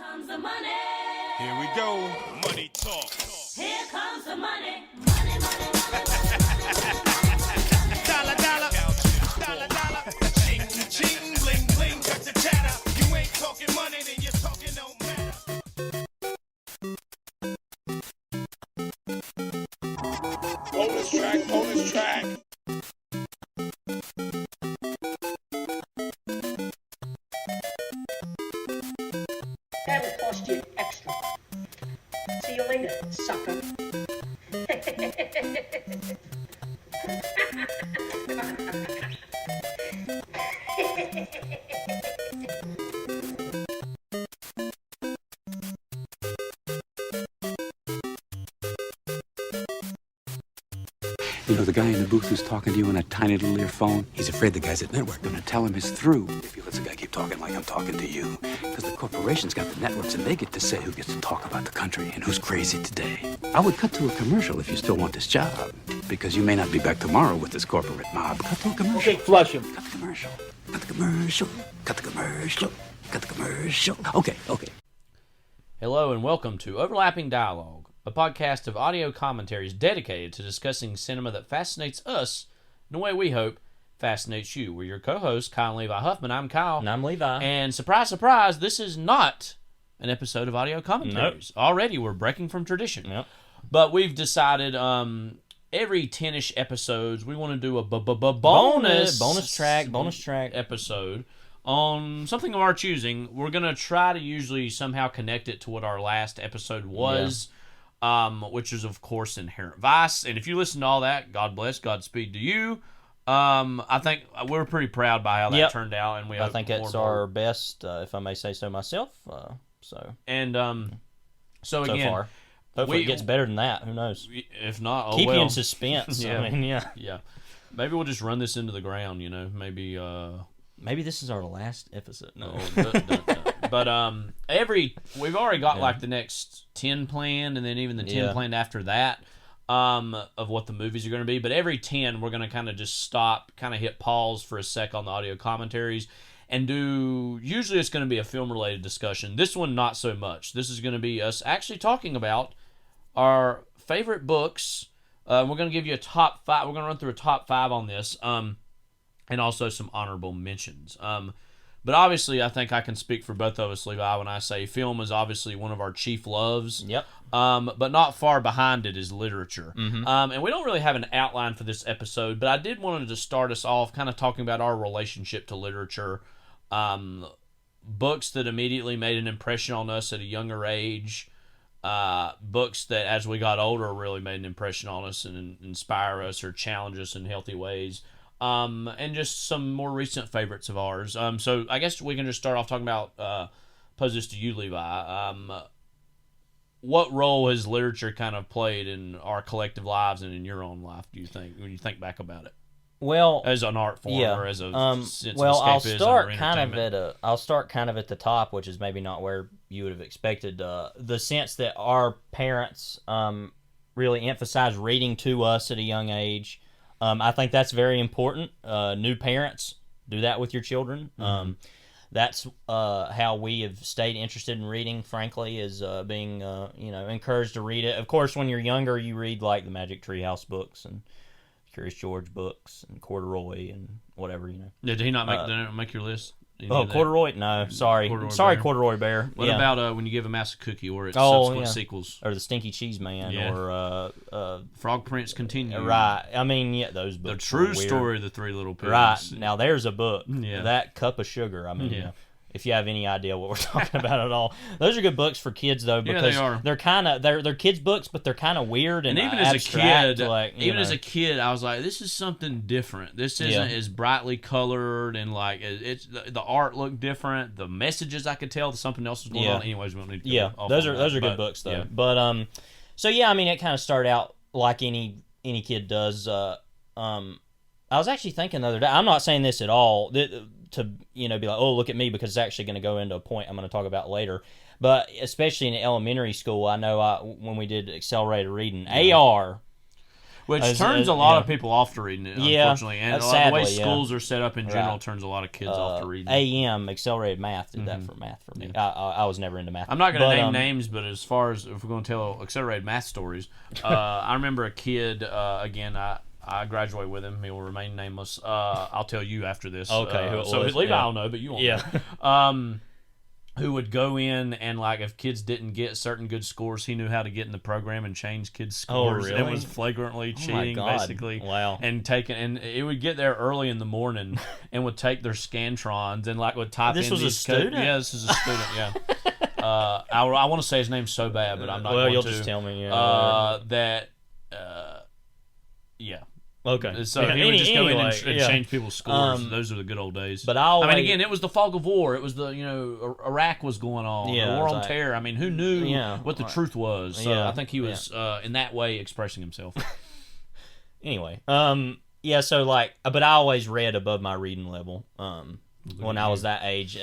Comes the money. Here we go. Money talk. Here comes the money. Money, money, money, money. Dollar, dollar. Dollar, dollar. Ching, ching, bling, bling. Cut the chatter. You ain't talking money, then you're talking no matter. Bonus track, bonus track. That will cost you extra. See you later, sucker. You know, the guy in the booth who's talking to you on a tiny little earphone, he's afraid the guys at network are going to tell him it's through if he lets the guy keep talking like I'm talking to you. Because the corporation's got the networks and they get to say who gets to talk about the country and who's crazy today. I would cut to a commercial if you still want this job, because you may not be back tomorrow with this corporate mob. Cut to a commercial. Okay, flush him. Cut the commercial. Cut the commercial. Cut the commercial. Cut the commercial. Okay. Hello and welcome to Overlapping Dialogue, a podcast of audio commentaries dedicated to discussing cinema that fascinates us in a way we hope fascinates you. We're your co-hosts, Kyle and Levi Huffman. I'm Kyle. And I'm Levi. And surprise, surprise, this is not an episode of audio commentaries. Nope. Already we're breaking from tradition. Yep. But we've decided every 10-ish episodes we want to do a bonus track episode on something of our choosing. We're going to try to usually somehow connect it to what our last episode was. Yeah. Which is, of course, Inherent Vice. And if you listen to all that, God bless, Godspeed to you. I think we're pretty proud by how that turned out. And I think it's our best, if I may say so myself. So again, so far. Hopefully it gets better than that. Who knows? If not, keep you in suspense. Yeah. I mean, yeah. Maybe we'll just run this into the ground, Maybe this is our last episode. No. But we've already got like the next 10 planned, and then even the 10 planned after that, of what the movies are going to be. But every 10, we're going to kind of just stop, kind of hit pause for a sec on the audio commentaries, and usually it's going to be a film-related discussion. This one, not so much. This is going to be us actually talking about our favorite books. We're going to give you a top 5. We're going to run through a top 5 on this, and also some honorable mentions. But obviously, I think I can speak for both of us, Levi, when I say film is obviously one of our chief loves. Yep. But not far behind it is literature. Mm-hmm. And we don't really have an outline for this episode, but I did want to start us off kind of talking about our relationship to literature. Books that immediately made an impression on us at a younger age. Books that, as we got older, really made an impression on us and inspire us or challenge us in healthy ways. And just some more recent favorites of ours. So I guess we can just start off talking about, pose this to you, Levi. What role has literature kind of played in our collective lives and in your own life, do you think, when you think back about it? Well, as an art form or as a sense of escapism I'll start kind of at the top, which is maybe not where you would have expected. The sense that our parents really emphasized reading to us at a young age. I think that's very important. New parents, do that with your children. Mm-hmm. That's how we have stayed interested in reading, frankly, is being encouraged to read it. Of course, when you're younger, you read like the Magic Treehouse books and Curious George books and Corduroy and whatever, Yeah, did he not make your list? Corduroy? No, sorry. Corduroy Bear. What about when you give a mouse a cookie or its subsequent sequels? Or the Stinky Cheese Man or... Frog Prince Continue. Right. I mean, those books. The True Story of the Three Little Pigs. Right. Now, there's a book. Yeah. That Cup of Sugar. I mean, if you have any idea what we're talking about at all. Those are good books for kids, though, because they're kind of... They're kids' books, but they're kind of weird and even abstract, as a kid, I was like, this is something different. This isn't as brightly colored, and like it's the art looked different. The messages I could tell something else was going on. Anyways, we don't need to go off those on are that, those are good books though. Yeah. But so I mean, it kind of started out like any kid does. I was actually thinking the other day. I'm not saying this at all to be like, oh, look at me, because it's actually going to go into a point I'm going to talk about later. But especially in elementary school, I know when we did accelerated reading, AR Which turns a lot of people off to reading it, unfortunately. And sadly, the way schools are set up in general turns a lot of kids off to reading it. AM, Accelerated Math, did that for math for me. Yeah. I was never into math. I'm not going to name names, but as far as if we're going to tell Accelerated Math stories, I remember a kid, again, I graduated with him. He will remain nameless. I'll tell you after this. Okay, who it so was. Levi will know, but you won't know. Who would go in and, like, if kids didn't get certain good scores, he knew how to get in the program and change kids' scores. really? It was flagrantly cheating, basically. Wow. And it would get there early in the morning and would take their Scantrons and, like, would type in This was a these student? Yeah, this is a student, yeah. I want to say his name so bad, but I'm not going to. Well, you'll just tell me, yeah. Yeah. Okay. So he would just go in and yeah. change people's scores. Those are the good old days. But I mean, again, it was the fog of war. It was the, Iraq was going on. Yeah, the war on like, terror. I mean, who knew what the truth was? So Yeah. I think he was, in that way, expressing himself. Anyway, so, like, but I always read above my reading level, when I was that age.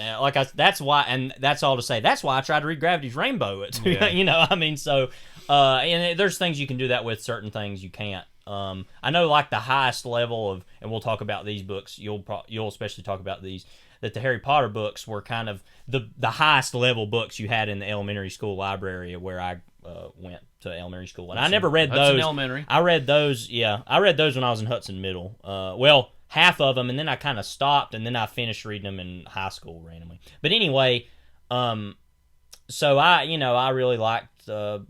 That's why, and that's all to say, that's why I tried to read Gravity's Rainbow. I mean, so, and there's things you can do that with, certain things you can't. I know, like, the highest level of, and we'll talk about these books, you'll especially talk about these, that the Harry Potter books were kind of the highest level books you had in the elementary school library where I went to elementary school. And I never read those. Hudson Elementary. I read those, I read those when I was in Hudson Middle. Well, half of them, and then I kind of stopped, and then I finished reading them in high school randomly. But anyway, so I really liked the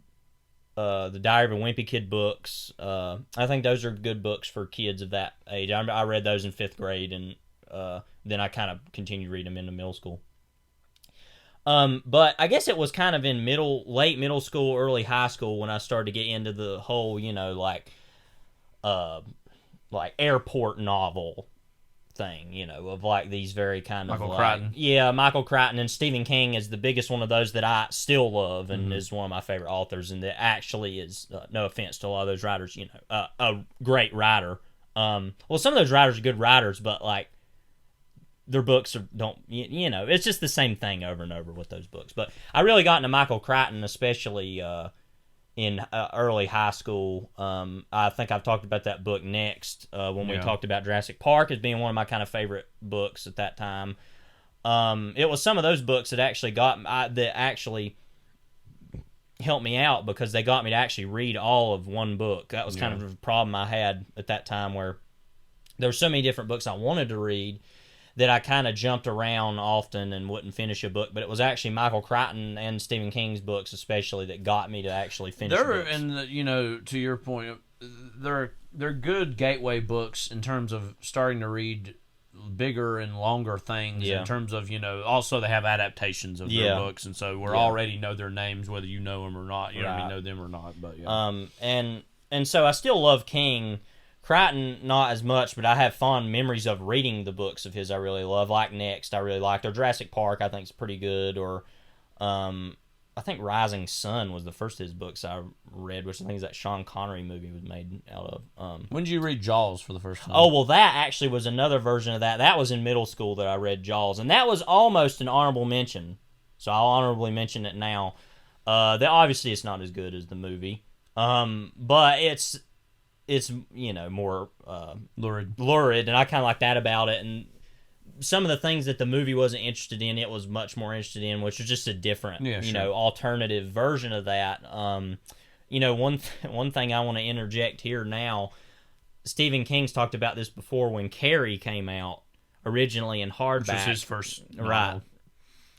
Diary of a Wimpy Kid books. I think those are good books for kids of that age. I read those in 5th grade, and then I kind of continued reading them into middle school. But I guess it was kind of in late middle school, early high school when I started to get into the whole, like airport novel thing, of like these very kind of Michael Crichton. Yeah, Michael Crichton, and Stephen King is the biggest one of those that I still love and is one of my favorite authors, and that actually is, no offense to a lot of those writers, a great writer. Well, some of those writers are good writers, but like their books it's just the same thing over and over with those books. But I really got into Michael Crichton, especially in early high school. I think I've talked about that book next when we talked about Jurassic Park as being one of my kind of favorite books at that time. It was some of those books that actually helped me out, because they got me to actually read all of one book. That was kind of a problem I had at that time, where there were so many different books I wanted to read that I kind of jumped around often and wouldn't finish a book. But it was actually Michael Crichton and Stephen King's books especially that got me to actually finish books. And, to your point, they're good gateway books in terms of starting to read bigger and longer things. In terms of, also they have adaptations of their books, and so we already know their names, whether you know them or not. You know them or not, but and so I still love King. Crichton, not as much, but I have fond memories of reading the books of his I really love. Like Next, I really liked. Or Jurassic Park, I think is pretty good. Or I think Rising Sun was the first of his books I read, which I think is that Sean Connery movie was made out of. When did you read Jaws for the first time? Oh, well, that actually was another version of that. That was in middle school that I read Jaws, and that was almost an honorable mention. So I'll honorably mention it now. Obviously, it's not as good as the movie, but it's more lurid, and I kind of like that about it. And some of the things that the movie wasn't interested in, it was much more interested in, which was just a different, alternative version of that. One thing I want to interject here now, Stephen King's talked about this before when Carrie came out originally in hardback. Which was his first novel. Right,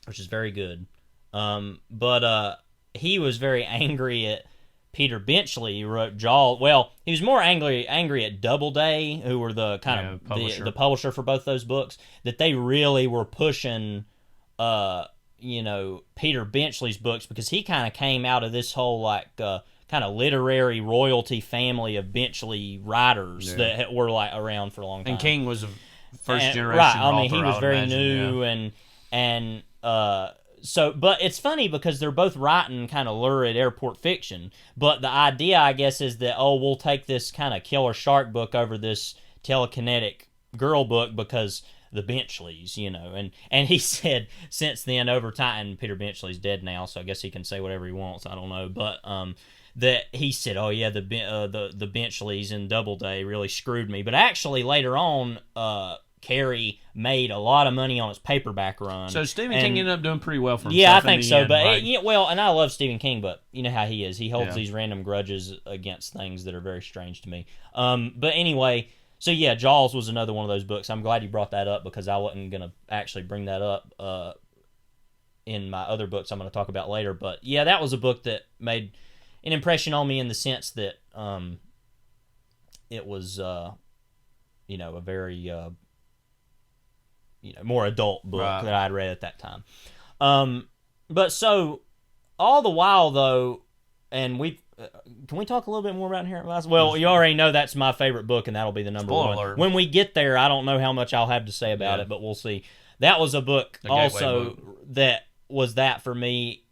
which is very good. But he was very angry at Peter Benchley, who wrote Jaws. Well, he was more angry at Doubleday, who were the kind of publisher. The publisher for both those books, that they really were pushing, Peter Benchley's books, because he kind of came out of this whole kind of literary royalty family of Benchley writers that were like around for a long time. And King was a first generation right. author, I mean, he was very imagine, new So, but it's funny because they're both writing kind of lurid airport fiction. But the idea, I guess, is that, we'll take this kind of killer shark book over this telekinetic girl book because the Benchleys, and he said since then over time, and Peter Benchley's dead now, so I guess he can say whatever he wants. I don't know, but that he said, oh yeah, the Benchleys in Doubleday really screwed me. But actually later on, Carrie made a lot of money on its paperback run. So Stephen King ended up doing pretty well for himself. Yeah, I think so. End, but like, and I love Stephen King, but you know how he is. He holds Yeah. these random grudges against things that are very strange to me. But anyway, so yeah, Jaws was another one of those books. I'm glad you brought that up because I wasn't gonna actually bring that up in my other books I'm gonna talk about later. But yeah, that was a book that made an impression on me in the sense that it was a very more adult book Right. that I'd read at that time. But so all the while though, and we can we talk a little bit more about Inherent Vice? Well, you already know that's my favorite book, and that'll be the number Spoiler one. alert. When we get there, I don't know how much I'll have to say about Yeah. it, but we'll see. That was a book A gateway also book. that was that for me,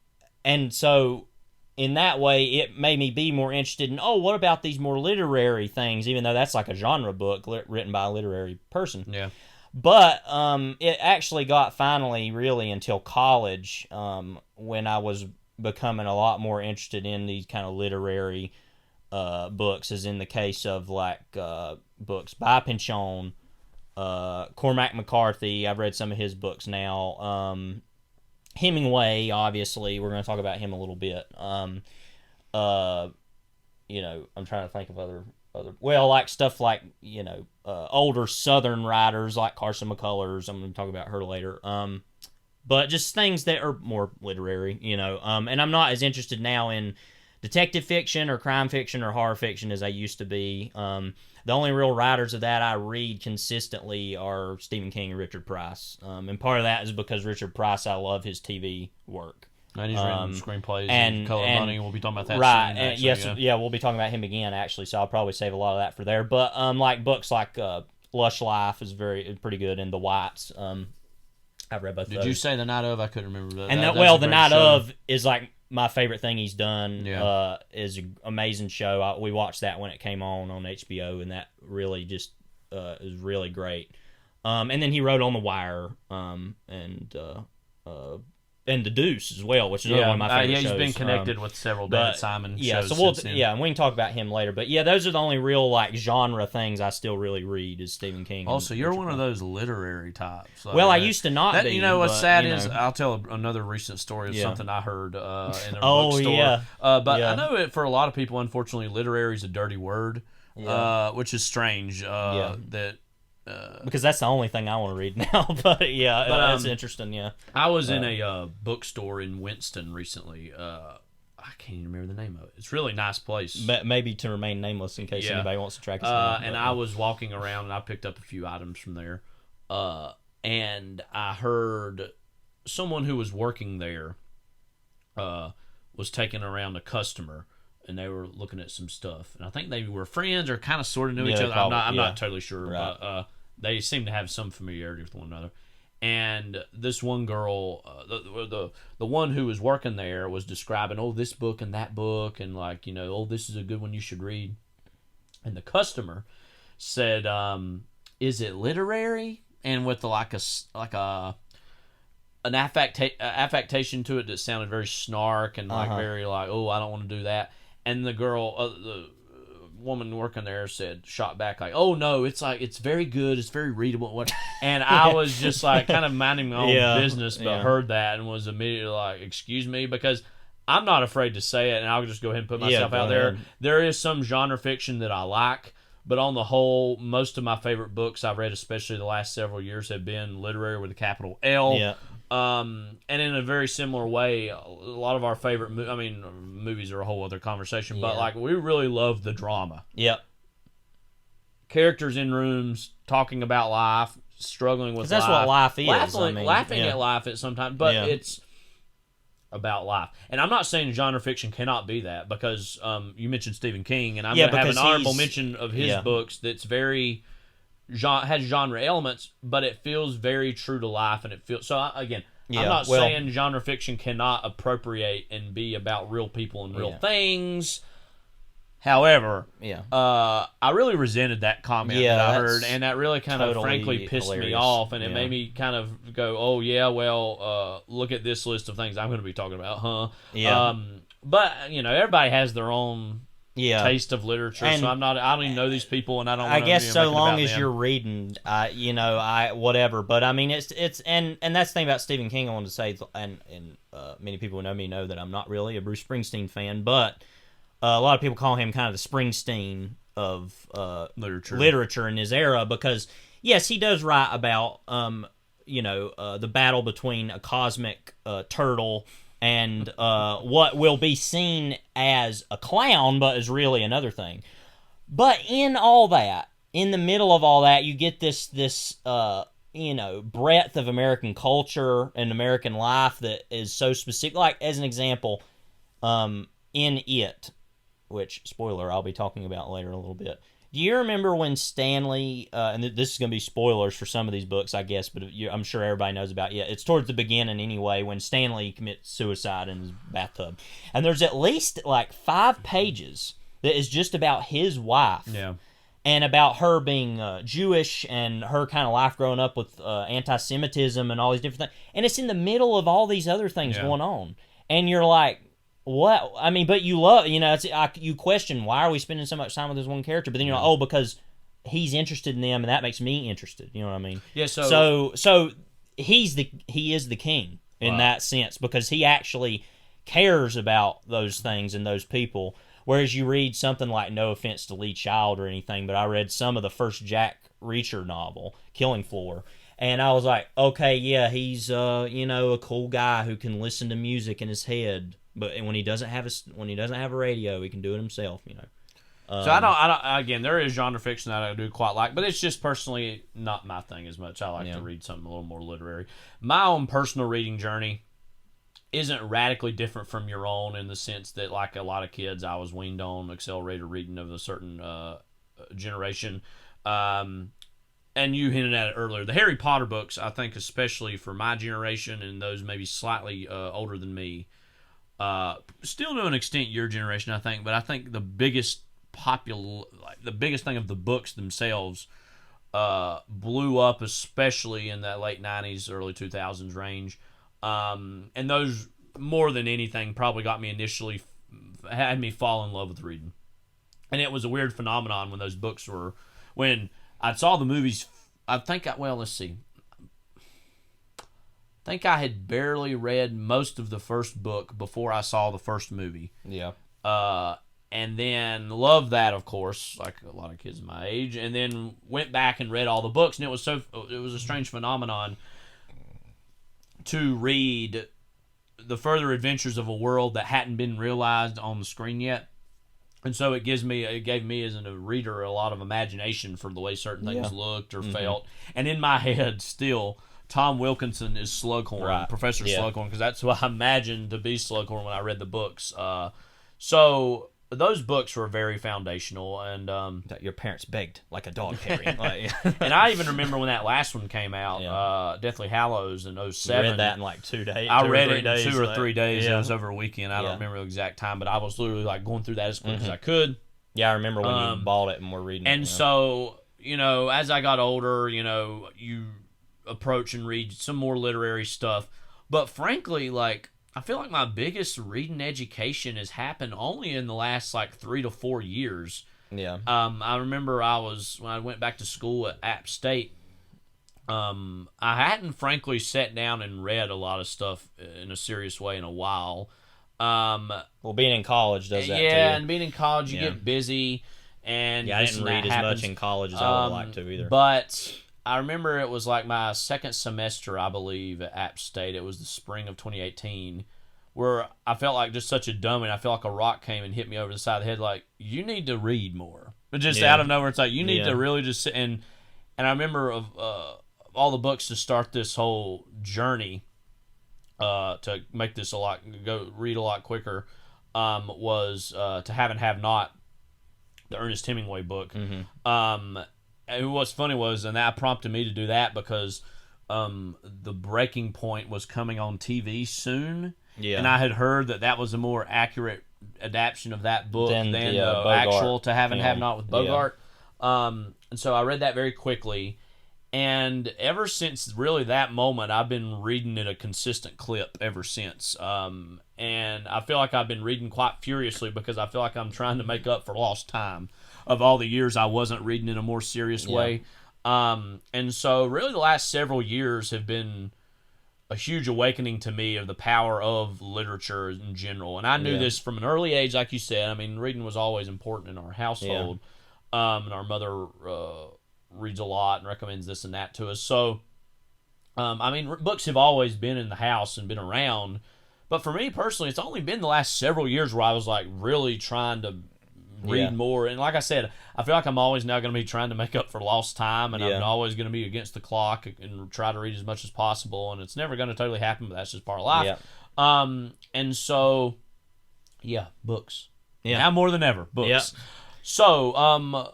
and so in that way, it made me be more interested in, what about these more literary things, even though that's like a genre book written by a literary person. Yeah. But it actually got finally really until college when I was becoming a lot more interested in these kind of literary books, as in the case of like books by Pynchon, Cormac McCarthy. I've read some of his books now. Hemingway, obviously, we're going to talk about him a little bit. I'm trying to think of other like stuff like older Southern writers like Carson McCullers. I'm going to talk about her later. But just things that are more literary, and I'm not as interested now in detective fiction or crime fiction or horror fiction as I used to be. The only real writers of that I read consistently are Stephen King and Richard Price. And part of that is because Richard Price, I love his TV work. And he's written screenplays and and Color Money. We'll be talking about that right, soon. and Actually, yes, yeah, we'll be talking about him again, actually, so I'll probably save a lot of that for there. But like books like Lush Life is pretty good, and The Whites. I've read both of Did those. you say The Night of? I couldn't remember that. And That's The a great Night show. of is like my favorite thing he's done. Yeah. Is an amazing show. We watched that when it came on HBO, and that really just is really great. And then he wrote On the Wire, and The Deuce as well, which is another one of my favorite shows. He's been connected with several David Simon shows. So since then. and we can talk about him later. But yeah, those are the only real like genre things I still really read is Stephen King. Also, you're one of those literary types. Like Well, I that. used to not be. You know what's but, sad you is know. I'll tell another recent story of Yeah. something I heard in a Oh, bookstore. yeah. But Yeah. I know it for a lot of people. Unfortunately, literary is a dirty word, which is strange. That. Because that's the only thing I want to read now. But yeah, that's interesting. Yeah. I was in a bookstore in Winston recently. I can't even remember the name of it. It's a really nice place. Maybe to remain nameless in case Yeah. anybody wants to track us down. And I was walking around and I picked up a few items from there. And I heard someone who was working there was taking around a customer, and they were looking at some stuff. And I think they were friends or kind of sort of knew each Yeah, other. probably, I'm yeah. not totally sure, Right. but they seemed to have some familiarity with one another. And this one girl, the one who was working there, was describing, this book and that book, and like, this is a good one you should read. And the customer said, "Is it literary?" And with an affectation to it that sounded very snark and like very like, I don't want to do that. And the girl, the woman working there shot back like, no, it's very good, it's very readable. What? And I was just like kind of minding my own business, but heard that and was immediately like, excuse me, because I'm not afraid to say it, and I'll just go ahead and put myself out there. ahead. There is some genre fiction that I like, but on the whole, most of my favorite books I've read, especially the last several years, have been literary with a capital L. Yeah. And in a very similar way, a lot of our favorite movies are a whole other conversation, but Yeah. like we really love the drama. Yep. Characters in rooms talking about life, struggling with 'Cause that's what life is, laughing yeah. at life at sometimes, but Yeah. it's about life. And I'm not saying genre fiction cannot be that, because you mentioned Stephen King, and I'm going to have an because honorable he's- mention of his yeah. books that's very has genre elements, but it feels very true to life, and it feels I'm Yeah, not well- saying genre fiction cannot appropriate and be about real people and real Yeah. things, However, Yeah. I really resented that comment Yeah, that I that's heard, and that really kind of totally frankly pissed me hilarious. off, and it Yeah. made me kind of go, "Oh yeah, well, look at this list of things I'm going to be talking about, huh?" Yeah. But everybody has their own Yeah. taste of literature, And- so I don't even know these people, and I don't. I wanna, guess so make it long about as them. you're reading, whatever. But I mean, it's and that's the thing about Stephen King. I wanted to say, and many people who know me know that I'm not really a Bruce Springsteen fan, but a lot of people call him kind of the Springsteen of literature in his era, because yes, he does write about the battle between a cosmic turtle and what will be seen as a clown, but is really another thing. But in all that, in the middle of all that, you get this breadth of American culture and American life that is so specific. Like, as an example, in It, which, spoiler, I'll be talking about later a little bit. Do you remember when Stanley, and this is going to be spoilers for some of these books, I guess, but I'm sure everybody knows about it. It's towards the beginning anyway, when Stanley commits suicide in his bathtub. And there's at least like 5 pages that is just about his wife. Yeah. And about her being Jewish and her kind of life growing up with anti-Semitism and all these different things. And it's in the middle of all these other things going on. And you're like, what? I mean, but you love, you question, why are we spending so much time with this one character? But then you're like, oh, because he's interested in them, and that makes me interested. You know what I mean? Yeah. So he is the king in that sense, because he actually cares about those things and those people. Whereas you read something like, no offense to Lee Child or anything, but I read some of the first Jack Reacher novel, Killing Floor, and I was like, okay, yeah, he's a cool guy who can listen to music in his head, but when he doesn't have a radio, he can do it himself. So I don't. Again, there is genre fiction that I do quite like, but it's just personally not my thing as much. I like to read something a little more literary. My own personal reading journey isn't radically different from your own, in the sense that, like a lot of kids, I was weaned on accelerated reading of a certain generation. And you hinted at it earlier. The Harry Potter books, I think, especially for my generation and those maybe slightly older than me, still to an extent your generation, I think, but I think the biggest thing of the books themselves blew up, especially in that late 90s, early 2000s range. And those, more than anything, probably got me initially, had me fall in love with reading. And it was a weird phenomenon when those books were, when I saw the movies. I think I had barely read most of the first book before I saw the first movie. Yeah. And then loved that, of course, like a lot of kids my age, and then went back and read all the books, and it was a strange phenomenon to read the further adventures of a world that hadn't been realized on the screen yet. And so it gave me as a reader a lot of imagination for the way certain things looked or felt. And in my head, still, Tom Wilkinson is Slughorn, Professor Slughorn, because that's what I imagined to be Slughorn when I read the books. So those books were very foundational, and That your parents begged like a dog carrying. and I even remember when that last one came out, Deathly Hallows in 07. You read that in like 2 days. I read it in 2 or 3 days. Yeah. It was over a weekend. I don't remember the exact time, but I was literally like going through that as quick as I could. Yeah, I remember when you bought it and were reading it. And so, as I got older, you approach and read some more literary stuff. But frankly, like, I feel like my biggest reading education has happened only in the last like 3 to 4 years. Yeah. I remember when I went back to school at App State, I hadn't frankly sat down and read a lot of stuff in a serious way in a while. Well, being in college does that too. Yeah, and being in college, you get busy. And I didn't read as much in college as I would like to either. But I remember it was like my second semester, I believe, at App State. It was the spring of 2018, where I felt like just such a dummy. I felt like a rock came and hit me over the side of the head, like, you need to read more. But just out of nowhere, it's like, you need to really just sit. And I remember of all the books to start this whole journey, to make this go read a lot quicker, was To Have and Have Not, the Ernest Hemingway book. And what's funny was, and that prompted me to do that because The Breaking Point was coming on TV soon. Yeah. And I had heard that was a more accurate adaptation of that book Than than the, the Bogart actual To Have and Have film. Not with Yeah. Bogart. And so I read that very quickly. And ever since really that moment, I've been reading at a consistent clip ever since. And I feel like I've been reading quite furiously because I feel like I'm trying to make up for lost time of all the years I wasn't reading in a more serious way. And so really the last several years have been a huge awakening to me of the power of literature in general. And I knew this from an early age, like you said. I mean, reading was always important in our household. And our mother reads a lot and recommends this and that to us. So, I mean, books have always been in the house and been around. But for me personally, it's only been the last several years where I was like really trying to read more. And like I said, I feel like I'm always now going to be trying to make up for lost time, and I'm always going to be against the clock and try to read as much as possible. And it's never going to totally happen, but that's just part of life. And so, books. Now more than ever, books. So,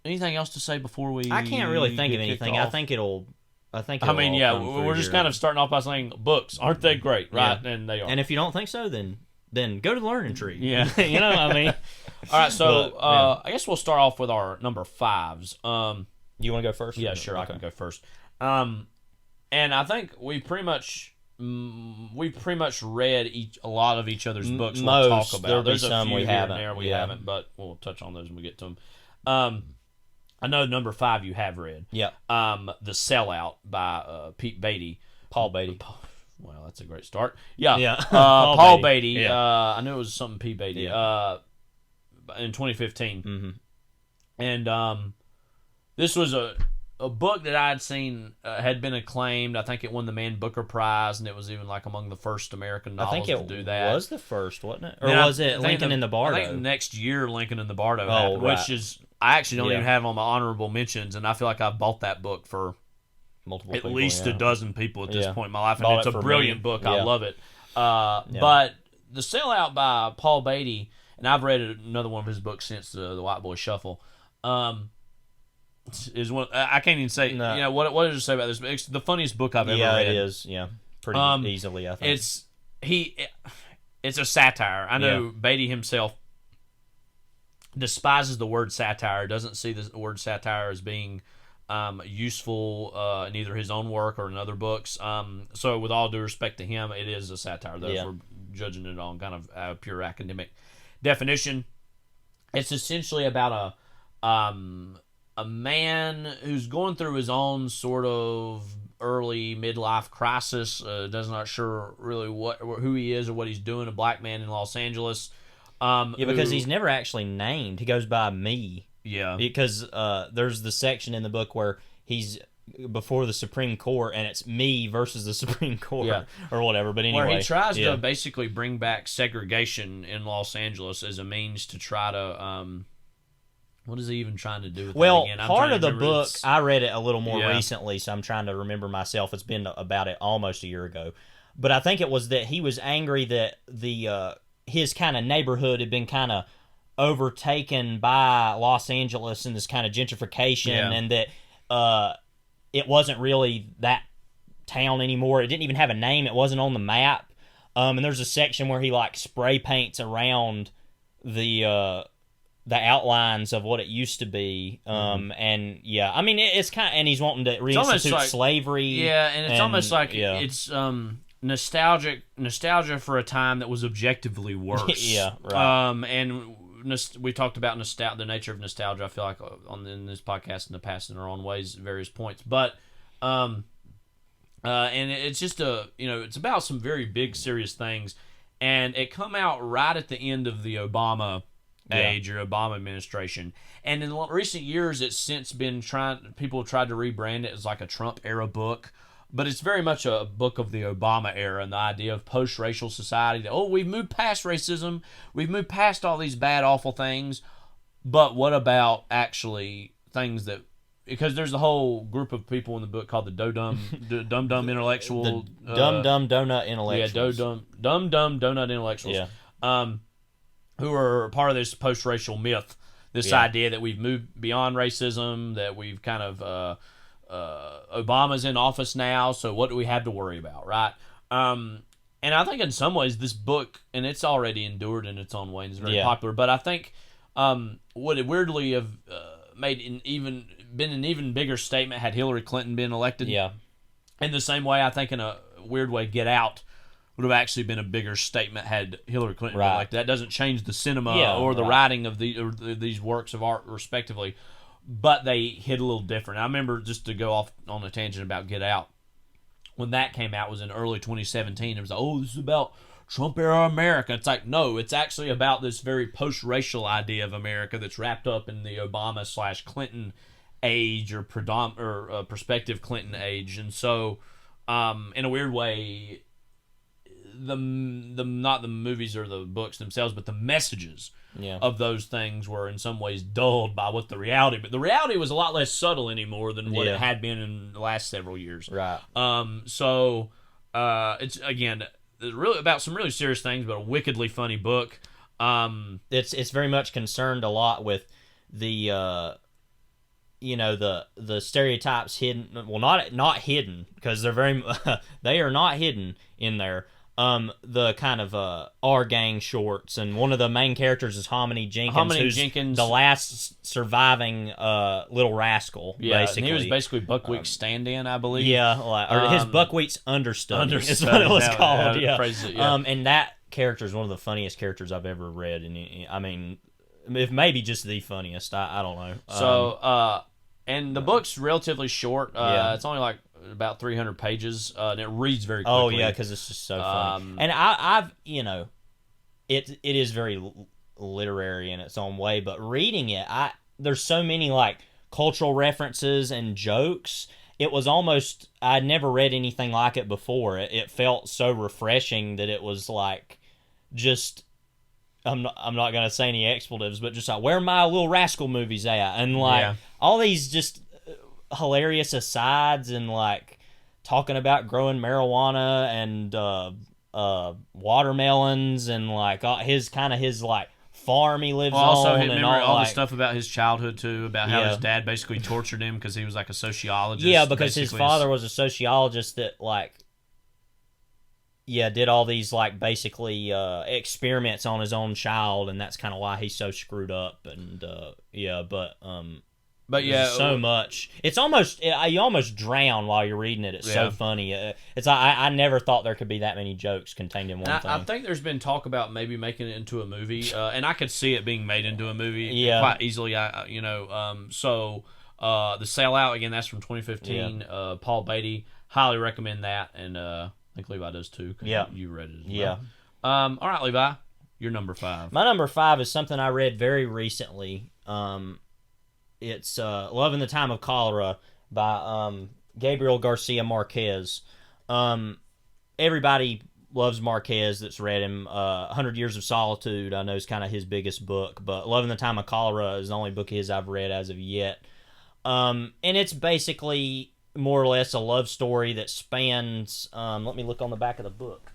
anything else to say before we? I can't really think of get kicked anything. off? I think it'll I mean, all come we're through just here. kind of starting off by saying books, aren't they great, right? And they are. And if you don't think so, then go to the Learning Tree. Yeah. You know, I mean. All right, so But, I guess we'll start off with our number 5s. You want to go first? Yeah, sure, I can go first. And I think we pretty much read a lot of each other's books. We'll Most. talk about. There'll be There's a some few we here haven't. and there we Yeah. haven't, but we'll touch on those when we get to them. I know number 5 you have read. Yeah. The Sellout by Pete Beatty. Paul Beatty. Well, that's a great start. Yeah. Yeah. Paul Beatty. Yeah. I knew it was something P. Beatty. In 2015. Mm-hmm. And this was a book that I had seen had been acclaimed. I think it won the Man Booker Prize, and it was even like among the first American I novels think it to do that. was the first, wasn't it? Or Then was I it think Lincoln in the Bardo? I think next year Lincoln in the Bardo happened, right. which is I actually don't Yeah. even have on my honorable mentions, and I feel like I've bought that book for Multiple at people, least yeah. a dozen people at this Yeah. point in my life, and Bought it's it a for brilliant me. book. Yeah. I love it. But The Sellout by Paul Beatty, and I've read another one of his books since the White Boy Shuffle. Is one I can't even say. No. You know what did you say about this? It's the funniest book I've ever read. Yeah, it is. Yeah, pretty easily, I think. It's a satire. I know Beatty himself despises the word satire. Doesn't see the word satire as being useful in either his own work or in other books. So with all due respect to him, it is a satire. Those we're judging it on kind of a pure academic definition. It's essentially about a man who's going through his own sort of early midlife crisis. Does not sure really who he is or what he's doing. A black man in Los Angeles. Because he's never actually named. He goes by me. Yeah. Because there's the section in the book where he's before the Supreme Court, and it's me versus the Supreme Court or whatever. But anyway, where he tries to basically bring back segregation in Los Angeles as a means to try to. What is he even trying to do with that again? Part of the book, I read it a little more recently, so I'm trying to remember myself. It's been about it almost a year ago. But I think it was that he was angry that his kind of neighborhood had been kind of overtaken by Los Angeles and this kind of gentrification, and that it wasn't really that town anymore. It didn't even have a name. It wasn't on the map. And there's a section where he like spray paints around the outlines of what it used to be. And I mean it's kind of, and he's wanting to reinstitute like, slavery. Yeah, and it's almost like it's nostalgia for a time that was objectively worse. Yeah, right. And we talked about the nature of nostalgia. I feel like in this podcast in the past in our own ways, various points, but and it's just it's about some very big, serious things, and it come out right at the end of the Obama age or Obama administration, and in recent years, it's since been people have tried to rebrand it as like a Trump era book. But it's very much a book of the Obama era and the idea of post-racial society. That, we've moved past racism. We've moved past all these bad, awful things. But what about actually things that... Because there's a whole group of people in the book called the Dumb Intellectual... Dumb Donut Intellectuals. Yeah, Dumb Donut Intellectuals. Yeah. Who are part of this post-racial myth. This idea that we've moved beyond racism, that we've kind of... Obama's in office now, so what do we have to worry about, right? And I think in some ways this book, and it's already endured in its own way and it's very Yeah. popular, but I think would it weirdly have been an even bigger statement had Hillary Clinton been elected. Yeah. In the same way, I think in a weird way, Get Out would have actually been a bigger statement had Hillary Clinton been Right. elected. That doesn't change the cinema Yeah, or the right. writing of these works of art, respectively, but they hit a little different. I remember, just to go off on a tangent about Get Out, when that came out, was in early 2017. It was like, oh, this is about Trump-era America. It's like, no, it's actually about this very post-racial idea of America that's wrapped up in the Obama/Clinton age or prospective Clinton age. And so, in a weird way, the not the movies or the books themselves, but the messages of those things were in some ways dulled by what the reality. But the reality was a lot less subtle anymore than what it had been in the last several years. Right. So it's again really about some really serious things, but a wickedly funny book. It's very much concerned a lot with the the stereotypes hidden. Well, not hidden, because they're very they are not hidden in there. The kind of R gang shorts, and one of the main characters is Hominy Jenkins, who's the last surviving little rascal. Yeah, basically. and he was basically Buckwheat's stand-in, I believe. Yeah, or his Buckwheat's understudy is what it was Understudy, called. how to Yeah. phrase it, yeah. And that character is one of the funniest characters I've ever read, and I mean, if maybe just the funniest. I don't know. So, and the book's relatively short. It's only like about 300 pages, and it reads very quickly. Oh yeah, because it's just so funny. And I've it is very literary in its own way, but reading it, there's so many like cultural references and jokes. It was almost, I'd never read anything like it before. It felt so refreshing that it was like just. I'm not gonna say any expletives, but just like, where are my Little Rascal movies at? And like all these just hilarious asides, and like talking about growing marijuana and watermelons, and like his like farm he lives also, on, remember and all like, the stuff about his childhood too, about how his dad basically tortured him because he was like a sociologist. Yeah, because his basically. father was a sociologist that like did all these like basically experiments on his own child, and that's kind of why he's so screwed up. And but yeah, so much. It's almost you almost drown while you're reading it. It's so funny. It's I never thought there could be that many jokes contained in one thing. I think there's been talk about maybe making it into a movie, and I could see it being made into a movie quite easily. So The Sellout, again, that's from 2015. Paul Beatty, highly recommend that, and I think Levi does too. You read it as well. Yeah. All right, Levi, your number 5. My number 5 is something I read very recently. It's Love in the Time of Cholera by Gabriel Garcia Marquez. Everybody loves Marquez that's read him. 100 Years of Solitude, I know, is kind of his biggest book, but Love in the Time of Cholera is the only book of his I've read as of yet. And it's basically more or less a love story that spans, let me look on the back of the book.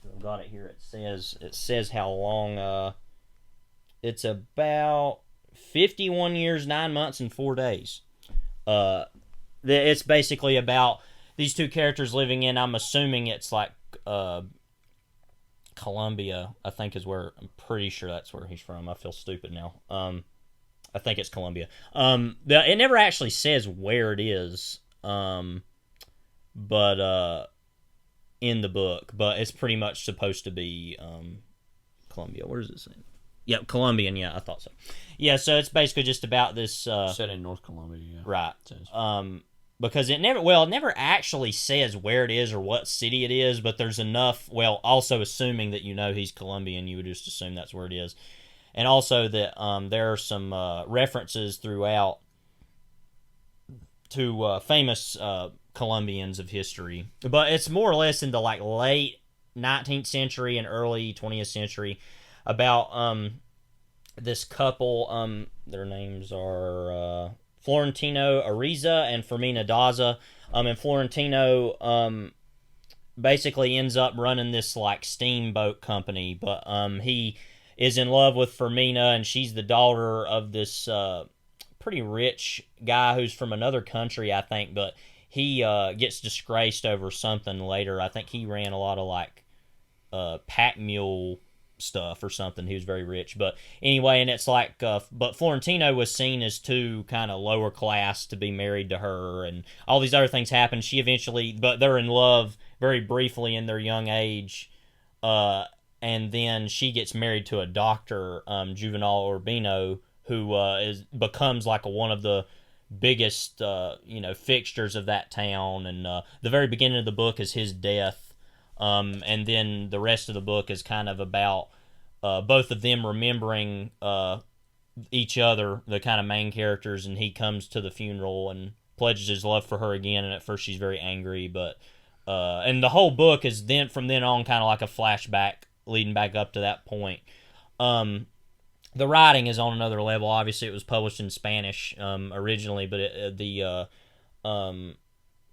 I've got it here. It says how long. It's about 51 years, 9 months, and 4 days. It's basically about these two characters living in, I'm assuming it's like Colombia, I think is where, I'm pretty sure that's where he's from. I feel stupid now. I think it's Colombia. It never actually says where it is, but in the book, but it's pretty much supposed to be Colombia. Where does it say? Yeah, Colombian. Yeah, I thought so. Yeah, so it's basically just about this. Set in North Colombia, yeah. Right. Because it never actually says where it is or what city it is, but there's enough. Well, also assuming that he's Colombian, you would just assume that's where it is, and also that there are some references throughout to famous Colombians of history, but it's more or less in the like late 19th century and early 20th century. About this couple, their names are Florentino Ariza and Fermina Daza, and Florentino basically ends up running this like steamboat company, but he is in love with Fermina, and she's the daughter of this pretty rich guy who's from another country, I think, but he gets disgraced over something later. I think he ran a lot of like pack mule stuff or something. He was very rich, but anyway, and it's like, but Florentino was seen as too kind of lower class to be married to her, and all these other things happen. She eventually, but they're in love very briefly in their young age, and then she gets married to a doctor, Juvenal Urbino, who becomes like one of the biggest fixtures of that town, and the very beginning of the book is his death. And then the rest of the book is kind of about both of them remembering each other, the kind of main characters, and he comes to the funeral and pledges his love for her again, and at first she's very angry, but and the whole book is then from then on kind of like a flashback leading back up to that point. The writing is on another level. Obviously, it was published in Spanish originally, but the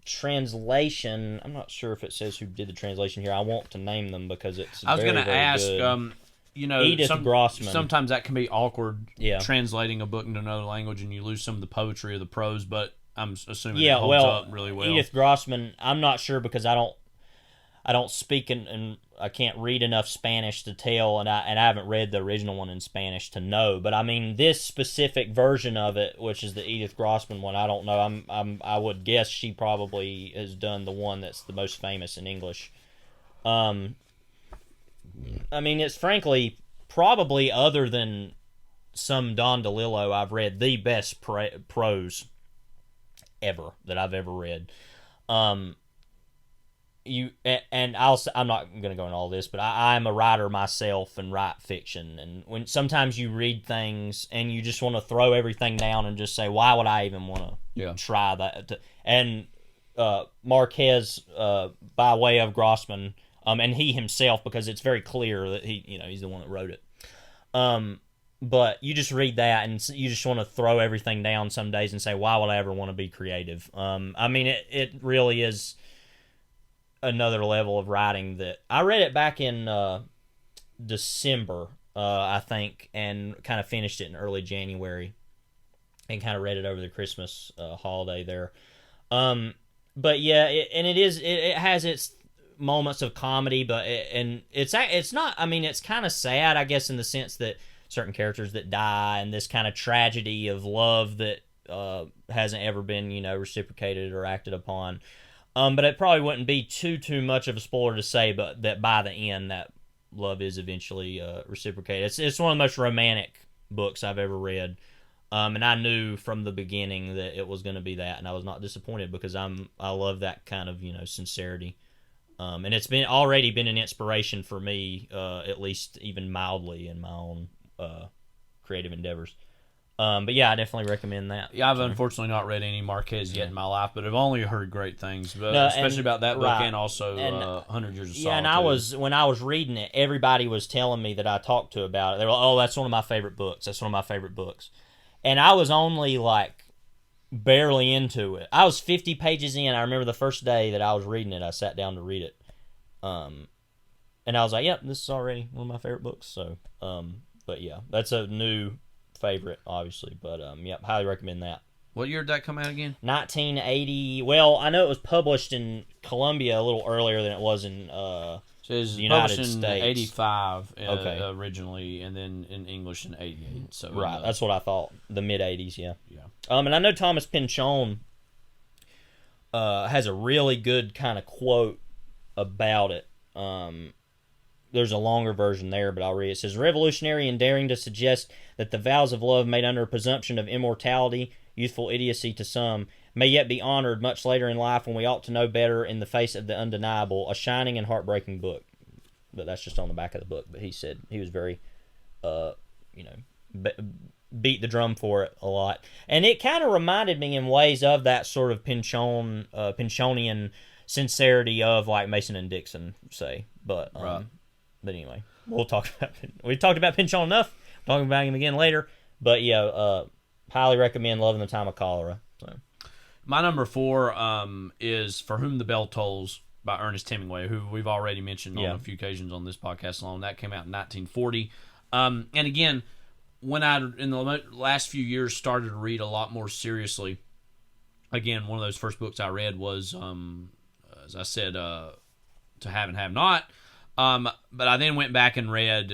translation, I'm not sure if it says who did the translation here. I want to name them because it's I was going to ask, good. Edith Grossman. Sometimes that can be awkward, Yeah. translating a book into another language, and you lose some of the poetry or the prose, but I'm assuming Yeah, it holds up really well. Edith Grossman, I'm not sure because I don't speak and I can't read enough Spanish to tell, and I haven't read the original one in Spanish to know. But I mean, this specific version of it, which is the Edith Grossman one, I don't know. I would guess she probably has done the one that's the most famous in English. I mean, it's frankly probably, other than some Don DeLillo, I've read the best prose ever that I've ever read. I'm not going to go into all this, but I'm a writer myself and write fiction. And when sometimes you read things and you just want to throw everything down and just say, why would I even want to try that? And Marquez, by way of Grossman, and he himself, because it's very clear that he's the one that wrote it. But you just read that and you just want to throw everything down some days and say, why would I ever want to be creative? I mean, it really is another level of writing that I read it back in December, I think, and kind of finished it in early January, and kind of read it over the Christmas holiday there. But yeah, it has its moments of comedy, but it's not. I mean, it's kind of sad, I guess, in the sense that certain characters that die and this kind of tragedy of love that hasn't ever been reciprocated or acted upon. But it probably wouldn't be too much of a spoiler to say, but that by the end, that love is eventually reciprocated. It's one of the most romantic books I've ever read, and I knew from the beginning that it was going to be that, and I was not disappointed because I love that kind of sincerity, and it's already been an inspiration for me, at least even mildly in my own creative endeavors. But yeah, I definitely recommend that. Yeah, I've unfortunately not read any Marquez yet in my life, but I've only heard great things, especially about that book and also 100 Years of Solitude. Yeah, and when I was reading it, everybody was telling me that I talked to about it. They were like, "Oh, that's one of my favorite books. That's one of my favorite books." And I was only like barely into it. I was 50 pages in. I remember the first day that I was reading it, I sat down to read it. And I was like, "Yep, this is already one of my favorite books." So, but yeah, that's a new favorite, obviously, but yep, highly recommend that. What year did that come out again? 1980. Well, I know it was published in Colombia a little earlier than it was in the United States. 85 originally, and then in English in 88. So right, that's what I thought. The mid 80s, yeah. Yeah. And I know Thomas Pynchon has a really good kind of quote about it. There's a longer version there, but I'll read it. It says, "Revolutionary and daring to suggest that the vows of love made under a presumption of immortality, youthful idiocy to some, may yet be honored much later in life when we ought to know better in the face of the undeniable, a shining and heartbreaking book." But that's just on the back of the book. But he said he was very, beat the drum for it a lot. And it kind of reminded me in ways of that sort of Pynchonian sincerity of like Mason and Dixon, say. But right. But anyway, we've talked about Pynchon enough. Talking about him again later. But yeah, highly recommend Love in the Time of Cholera. So, my number 4 is For Whom the Bell Tolls by Ernest Hemingway, who we've already mentioned on a few occasions on this podcast alone. That came out in 1940. And again, when I, in the last few years, started to read a lot more seriously, again, one of those first books I read was, as I said, To Have and Have Not. But I then went back and read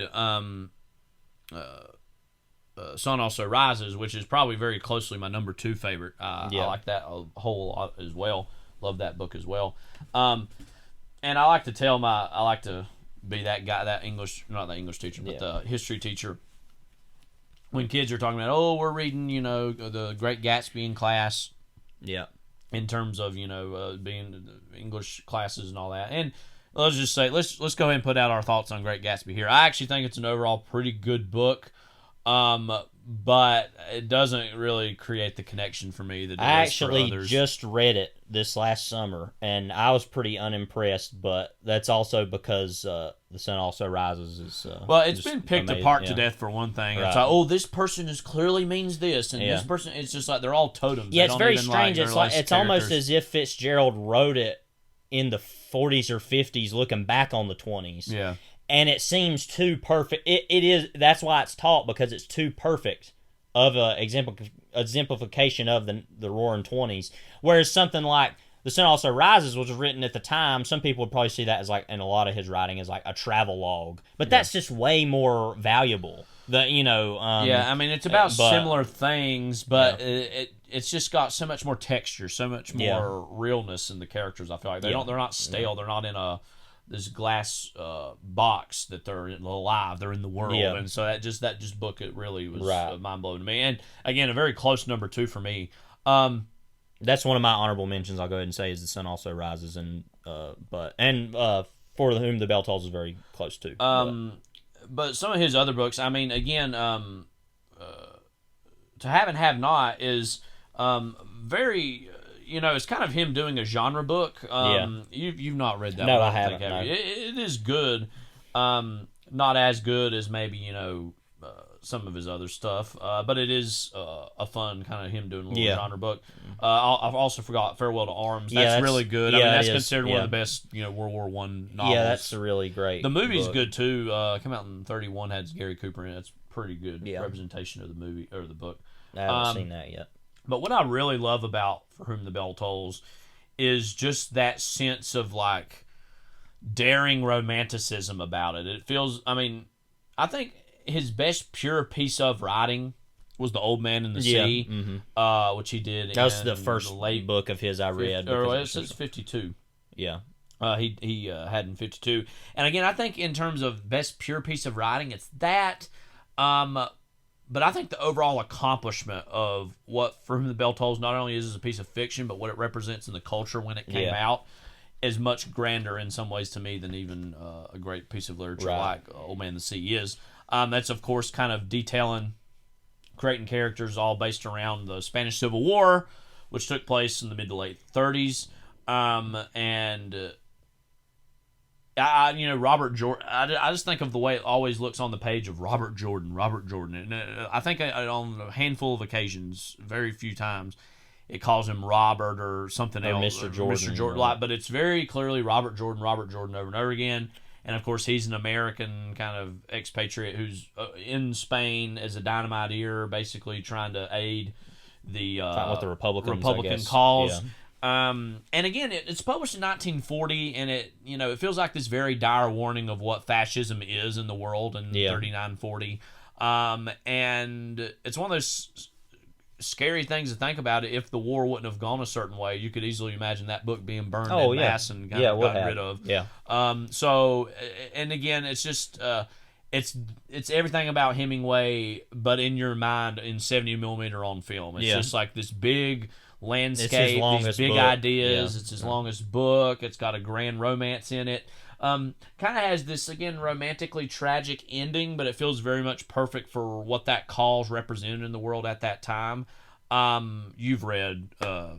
Sun Also Rises, which is probably very closely my number 2 favorite. I like that a whole lot as well. Love that book as well. And I like to be that guy, not the English teacher, but the history teacher. When kids are talking about, we're reading, the Great Gatsby in class. Yeah. In terms of, being English classes and all that. And let's just say, let's go ahead and put out our thoughts on Great Gatsby here. I actually think it's an overall pretty good book. But it doesn't really create the connection for me that it I is for actually others. just read it this last summer, and I was pretty unimpressed, but that's also because The Sun Also Rises is well, it's just been picked amazing. apart to death for one thing. Right. It's like, this person clearly means this, and this person, it's just like they're all totems. Yeah, They it's don't very even, strange. they're It's less it's almost characters. as if Fitzgerald wrote it in the 40s or 50s, looking back on the 20s. Yeah. And it seems too perfect. It is. That's why it's taught, because it's too perfect of a exemplification of the Roaring '20s. Whereas something like The Sun Also Rises was written at the time, some people would probably see that as like, in a lot of his writing, as like a travel log. But that's just way more valuable. I mean, it's about similar things, but it's just got so much more texture, so much more realness in the characters. I feel like they're not stale. They're not in this glass box that they're alive. They're in the world, and so that just book, it really was mind blowing to me. And again, a very close number 2 for me. That's one of my honorable mentions. I'll go ahead and say is The Sun Also Rises, and For Whom the Bell Tolls is very close too. But some of his other books, I mean, again, To Have and Have Not is very. It's kind of him doing a genre book. You've not read that no, one. I haven't. Have you? It is good. Not as good as maybe, some of his other stuff. But it is a fun kind of him doing a little genre book. I've also forgot Farewell to Arms. That's really good. I mean, that's considered one of the best, World War I novels. Yeah, that's a really great The movie's book. good, too. Came out in 1931, had Gary Cooper in it. It's pretty good representation of the movie, or the book. I haven't seen that yet. But what I really love about For Whom the Bell Tolls is just that sense of, like, daring romanticism about it. It feels, I mean, I think his best pure piece of writing was The Old Man in the Sea, which he did. That was the first late book of his I read. It says 52. Yeah. He had in 52. And again, I think in terms of best pure piece of writing, it's that. But I think the overall accomplishment of what For Whom the Bell Tolls not only is as a piece of fiction, but what it represents in the culture when it came out, is much grander in some ways to me than even a great piece of literature like Old Man in the Sea is. That's, of course, kind of detailing, creating characters all based around the Spanish Civil War, which took place in the mid to late 30s. Robert Jordan. I just think of the way it always looks on the page of Robert Jordan. And I think on a handful of occasions, very few times, it calls him Robert or something or else. Mr. Jordan. Mr. Jordan. But it's very clearly Robert Jordan over and over again. And, of course, he's an American kind of expatriate who's in Spain as a dynamiteer, basically trying to aid the what the Republican cause. Yeah. And again, it's published in 1940, and it feels like this very dire warning of what fascism is in the world in 39-40. And it's one of those scary things to think about. If the war wouldn't have gone a certain way, you could easily imagine that book being burned en masse and gotten rid of. Yeah. So, and again, it's just it's everything about Hemingway, but in your mind in 70 millimeter on film. It's just like this big landscape, these big ideas. It's his longest book. It's got a grand romance in it. Kind of has this, again, romantically tragic ending, but it feels very much perfect for what that cause represented in the world at that time. You've read, I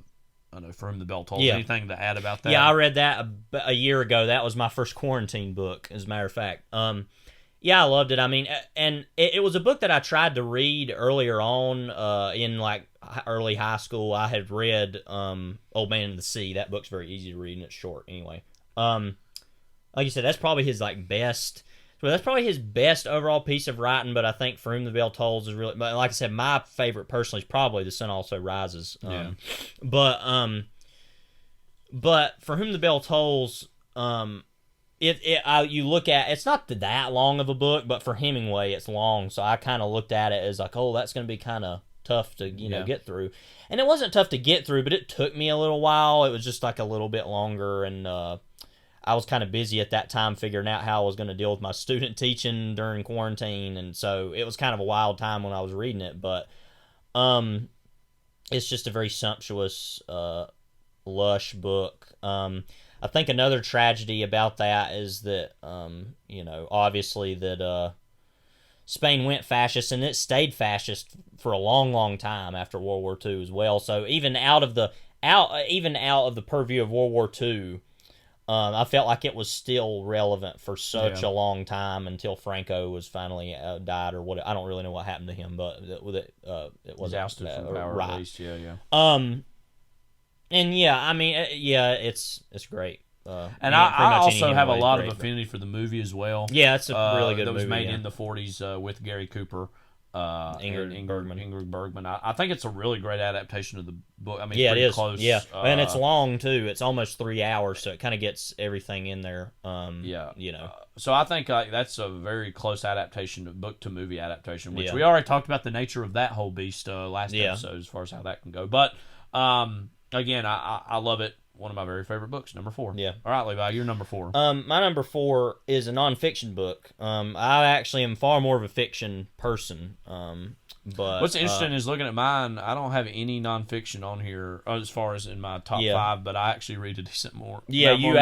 know, For Whom the Bell Tolls. Anything to add about that? Yeah, I read that a year ago. That was my first quarantine book, as a matter of fact. I loved it. I mean, and it was a book that I tried to read earlier on in like early high school. I had read Old Man in the Sea. That book's very easy to read and it's short anyway. Like you said, that's probably his best. So that's probably his best overall piece of writing. But I think For Whom the Bell Tolls is really. But like I said, my favorite personally is probably The Sun Also Rises. But For Whom the Bell Tolls, you look at it's not that long of a book, but for Hemingway it's long, so I kind of looked at it as like, oh, that's going to be kind of tough to get through. And it wasn't tough to get through, but it took me a little while. It was just like a little bit longer, and I was kind of busy at that time figuring out how I was going to deal with my student teaching during quarantine, and so it was kind of a wild time when I was reading it. But it's just a very sumptuous, lush book. I think another tragedy about that is that obviously that Spain went fascist, and it stayed fascist for a long, long time after World War II as well. So even out of the purview of World War II, I felt like it was still relevant for such a long time until Franco was finally died or what. I don't really know what happened to him, but it was ousted from power, right. At least. Yeah. And it's great. And I also have a lot of affinity for the movie as well. Yeah, it's a really good movie. That was made in the 40s with Gary Cooper. Ingrid Bergman. I think it's a really great adaptation of the book. I mean, yeah, it is. Close. Yeah, and it's long too. It's almost 3 hours, so it kind of gets everything in there. So I think that's a very close adaptation of book to movie adaptation, which we already talked about the nature of that whole beast last episode as far as how that can go. But again, I love it. One of my very favorite books, number 4. Yeah. All right, Levi, you're number 4. My number 4 is a nonfiction book. I actually am far more of a fiction person. But what's interesting is looking at mine. I don't have any nonfiction on here as far as in my top 5, but I actually read a decent more. Yeah, you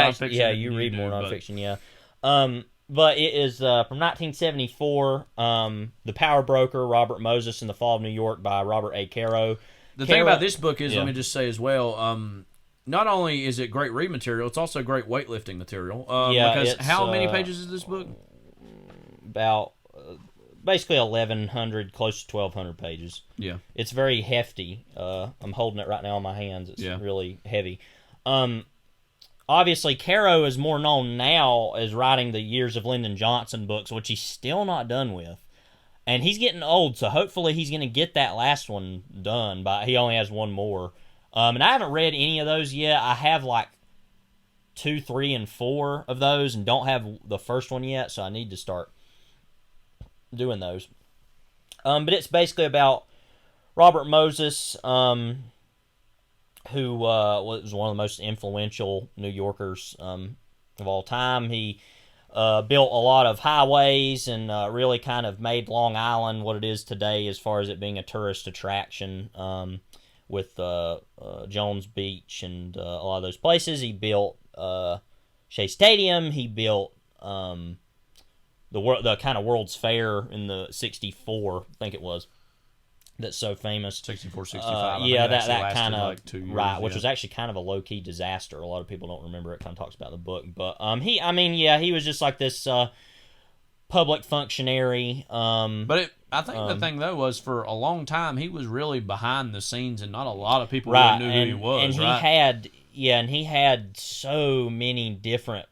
read more nonfiction. Yeah. But it is from 1974. The Power Broker, Robert Moses, and the Fall of New York by Robert A. Caro. The thing about this book is, let me just say as well. Not only is it great read material, it's also great weightlifting material. Because how many pages is this book? About basically 1,100, close to 1,200 pages. Yeah, it's very hefty. I'm holding it right now in my hands. It's really heavy. Obviously, Caro is more known now as writing the Years of Lyndon Johnson books, which he's still not done with. And he's getting old, so hopefully he's going to get that last one done. But he only has one more. And I haven't read any of those yet. I have like 2, 3, and 4 of those and don't have the first one yet, so I need to start doing those. But it's basically about Robert Moses, who was one of the most influential New Yorkers of all time. He built a lot of highways and really kind of made Long Island what it is today as far as it being a tourist attraction. With Jones Beach and a lot of those places. He built Shea Stadium. He built the kind of World's Fair in the 64, I think it was. That's so famous. 64, 65. That kind of like 2 years, right, which was actually kind of a low key disaster. A lot of people don't remember it. Kind of talks about the book, but he was just like this public functionary. I think the thing though was for a long time he was really behind the scenes, and not a lot of people really knew who he was. And he had so many different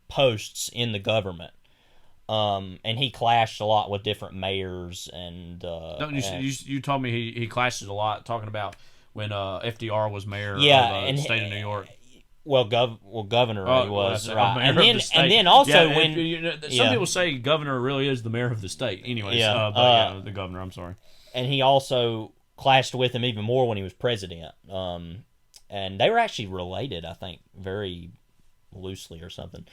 posts in the government. And he clashed a lot with different mayors and. You told me he clashed a lot talking about when FDR was mayor of the state of New York. Governor he was, right? And then also some people say governor really is the mayor of the state. Anyways, the governor. I'm sorry. And he also clashed with him even more when he was president. And they were actually related, I think, very loosely or something.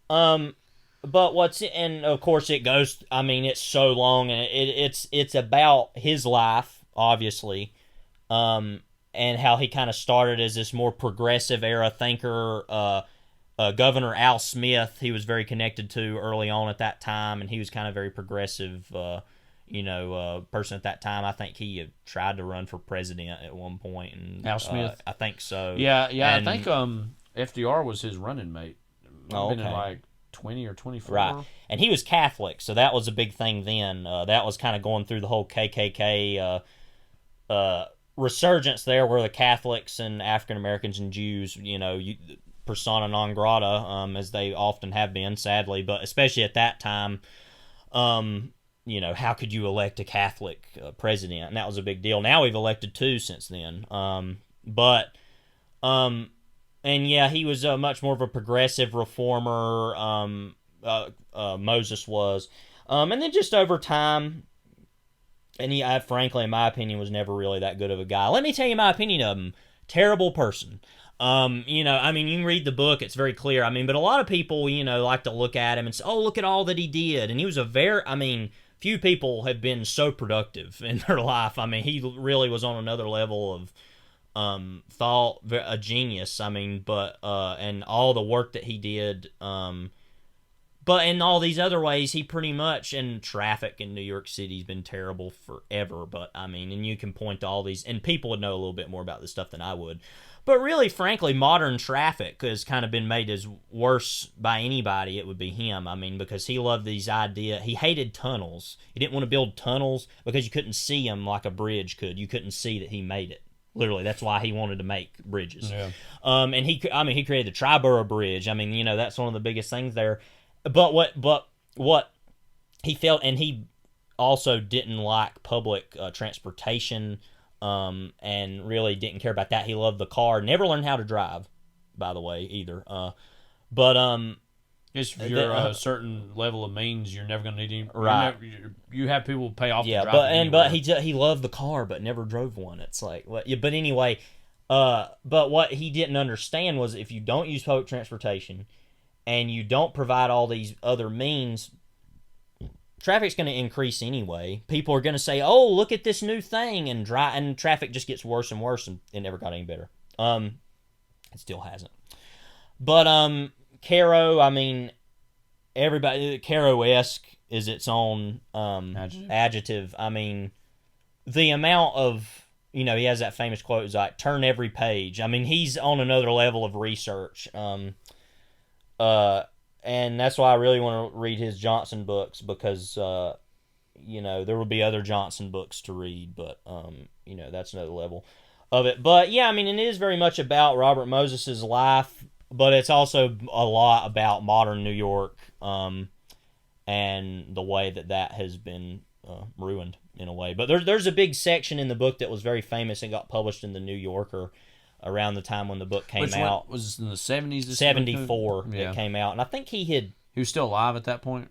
But and of course it goes. I mean, it's so long, and it's about his life, obviously. And how he kind of started as this more progressive era thinker. Governor Al Smith, he was very connected to early on at that time, and he was kind of very progressive, person at that time. I think he had tried to run for president at one point. And, Al Smith? I think so. Yeah, and I think FDR was his running mate. Been in like 20 or 24. Right, and he was Catholic, so that was a big thing then. That was kind of going through the whole KKK resurgence there, where the Catholics and African Americans and Jews, persona non grata, as they often have been, sadly, but especially at that time, how could you elect a Catholic president? And that was a big deal. Now we've elected 2 since then. And And yeah, he was much more of a progressive reformer. Moses was, and then just over time, and he, frankly, in my opinion, was never really that good of a guy. Let me tell you my opinion of him. Terrible person. You know, I mean, you can read the book; it's very clear. I mean, but a lot of people, you know, like to look at him and say, "Oh, look at all that he did," and he was few people have been so productive in their life. I mean, he really was on another level of thought, a genius. I mean, but and all the work that he did, but in all these other ways, he pretty much, and traffic in New York City has been terrible forever. But I mean, and you can point to all these, and people would know a little bit more about this stuff than I would. But really, frankly, modern traffic has kind of been made as worse by anybody. It would be him. I mean, because he loved these ideas. He hated tunnels. He didn't want to build tunnels because you couldn't see them like a bridge could. You couldn't see that he made it. Literally, that's why he wanted to make bridges. Yeah. And he created the Triborough Bridge. I mean, you know, that's one of the biggest things there. But what he felt, and he also didn't like public transportation. And really didn't care about that. He loved the car. Never learned how to drive, by the way, either. If you're a certain level of means, you're never going to need any. Right. You have people pay off. Yeah, to drive but he loved the car, but never drove one. It's like, but anyway, but what he didn't understand was if you don't use public transportation, and you don't provide all these other means, traffic's going to increase anyway. People are going to say, "Oh, look at this new thing," and traffic just gets worse and worse, and it never got any better. It still hasn't. But Caro, I mean, everybody, Caro-esque is its own adjective. I mean, the amount of, you know, he has that famous quote, is like, "Turn every page." I mean, he's on another level of research. And that's why I really want to read his Johnson books, because, you know, there will be other Johnson books to read, but, you know, that's another level of it. But, yeah, I mean, it is very much about Robert Moses's life, but it's also a lot about modern New York, and the way that has been ruined in a way. But there's a big section in the book that was very famous and got published in the New Yorker around the time when the book came out. Was this in the 70s? 74 it came out. And I think he was still alive at that point?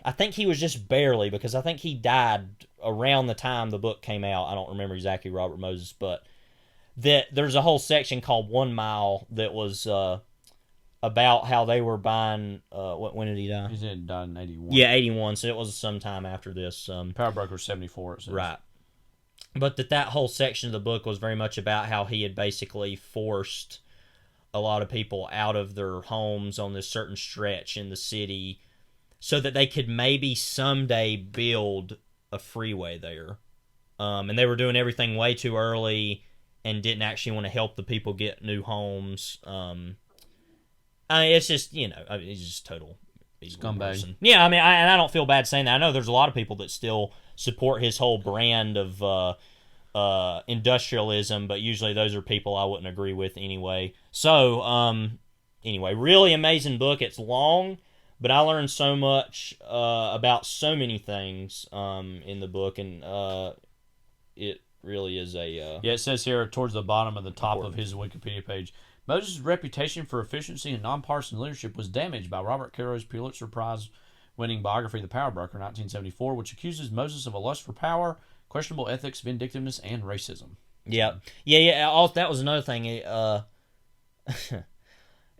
I think he was just barely, because I think he died around the time the book came out. I don't remember exactly Robert Moses, but there's a whole section called 1 Mile that was about how they were buying... when did he die? He said he died in 81. Yeah, 81, so it was sometime after this. Power Broker 74, it says. Right. But that whole section of the book was very much about how he had basically forced a lot of people out of their homes on this certain stretch in the city so that they could maybe someday build a freeway there. And they were doing everything way too early and didn't actually want to help the people get new homes. I mean, it's just, you know, he's just total scumbag person. Yeah, I mean, I don't feel bad saying that. I know there's a lot of people that still support his whole brand of industrialism, but usually those are people I wouldn't agree with anyway. So, anyway, really amazing book. It's long, but I learned so much about so many things in the book, and it really is a... Yeah, it says here towards the bottom of the top of his Wikipedia page, Moses' reputation for efficiency and nonpartisan leadership was damaged by Robert Caro's Pulitzer Prize-winning biography, The Power Broker, 1974, which accuses Moses of a lust for power, questionable ethics, vindictiveness, and racism. Yeah. That was another thing.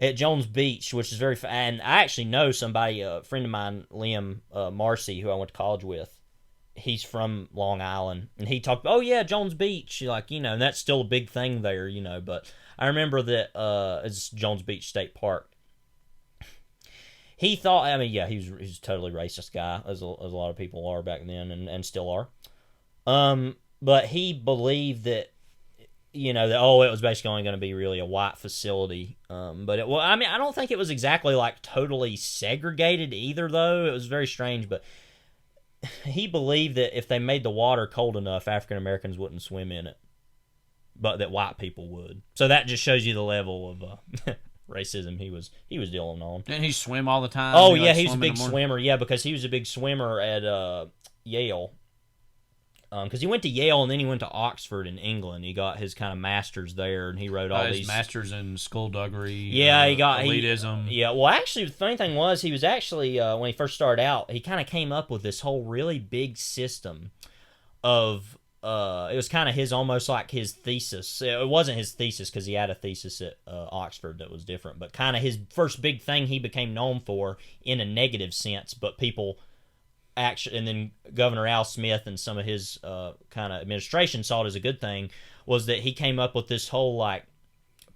At Jones Beach, which is very... And I actually know somebody, a friend of mine, Liam Marcy, who I went to college with. He's from Long Island. And he talked, oh, yeah, Jones Beach. Like, you know, and that's still a big thing there, you know. But I remember that it's Jones Beach State Park. He thought... I mean, yeah, he's a totally racist guy, as a lot of people are back then and still are. But he believed that, you know, that, it was basically only going to be really a white facility. But I mean, I don't think it was exactly like totally segregated either, though. It was very strange, but he believed that if they made the water cold enough, African Americans wouldn't swim in it, but that white people would. So that just shows you the level of racism he was dealing on. Didn't he swim all the time? Oh, yeah, he was a big swimmer. Yeah, because he was a big swimmer at Yale. because he went to Yale and then he went to Oxford in England. He got his kind of master's there, and he wrote all his these masters in skullduggery. Yeah, he got elitism. Yeah, well, actually, the funny thing was he was actually when he first started out, he kind of came up with this whole really big system of. It was kind of his almost like his thesis. It wasn't his thesis because he had a thesis at Oxford that was different, but kind of his first big thing he became known for in a negative sense. But people actually, and then Governor Al Smith and some of his kind of administration saw it as a good thing, was that he came up with this whole like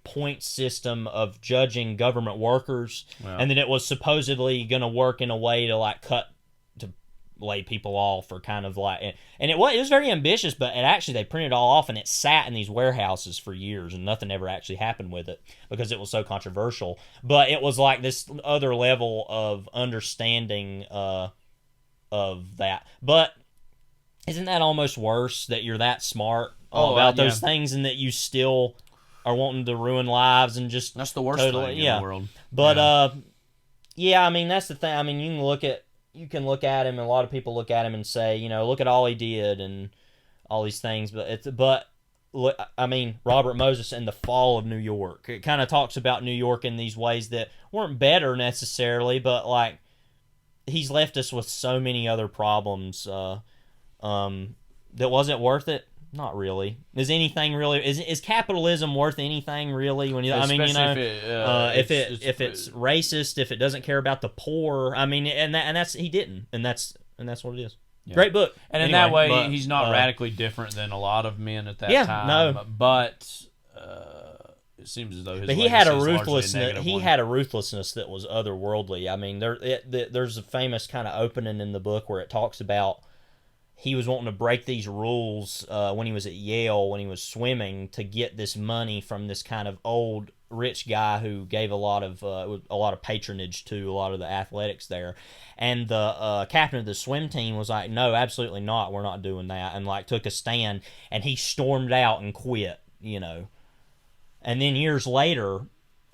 point system of judging government workers, and then it was supposedly going to work in a way to like lay people off or kind of like, and it was very ambitious, but it actually they printed it all off and it sat in these warehouses for years and nothing ever actually happened with it because it was so controversial. But it was like this other level of understanding of that. But isn't that almost worse that you're that smart about those things and that you still are wanting to ruin lives and just that's the worst thing in the world. But I mean that's the thing. I mean you can look at him, and a lot of people look at him and say, you know, look at all he did and all these things. But I mean, Robert Moses and the fall of New York. It kind of talks about New York in these ways that weren't better necessarily, but like he's left us with so many other problems that wasn't worth it. Not really. Is anything really? Is capitalism worth anything really? When I mean, you know, if it's racist, if it doesn't care about the poor, I mean, and that's he didn't, and that's what it is. Yeah. Great book, and in that way, he's not radically different than a lot of men at that time. No, but it seems as though his he had a ruthlessness. He had a ruthlessness that was otherworldly. I mean, there's a famous kind of opening in the book where it talks about. He was wanting to break these rules when he was at Yale, when he was swimming, to get this money from this kind of old rich guy who gave a lot of patronage to a lot of the athletics there. And the captain of the swim team was like, "No, absolutely not. We're not doing that," and like took a stand. And he stormed out and quit. You know. And then years later.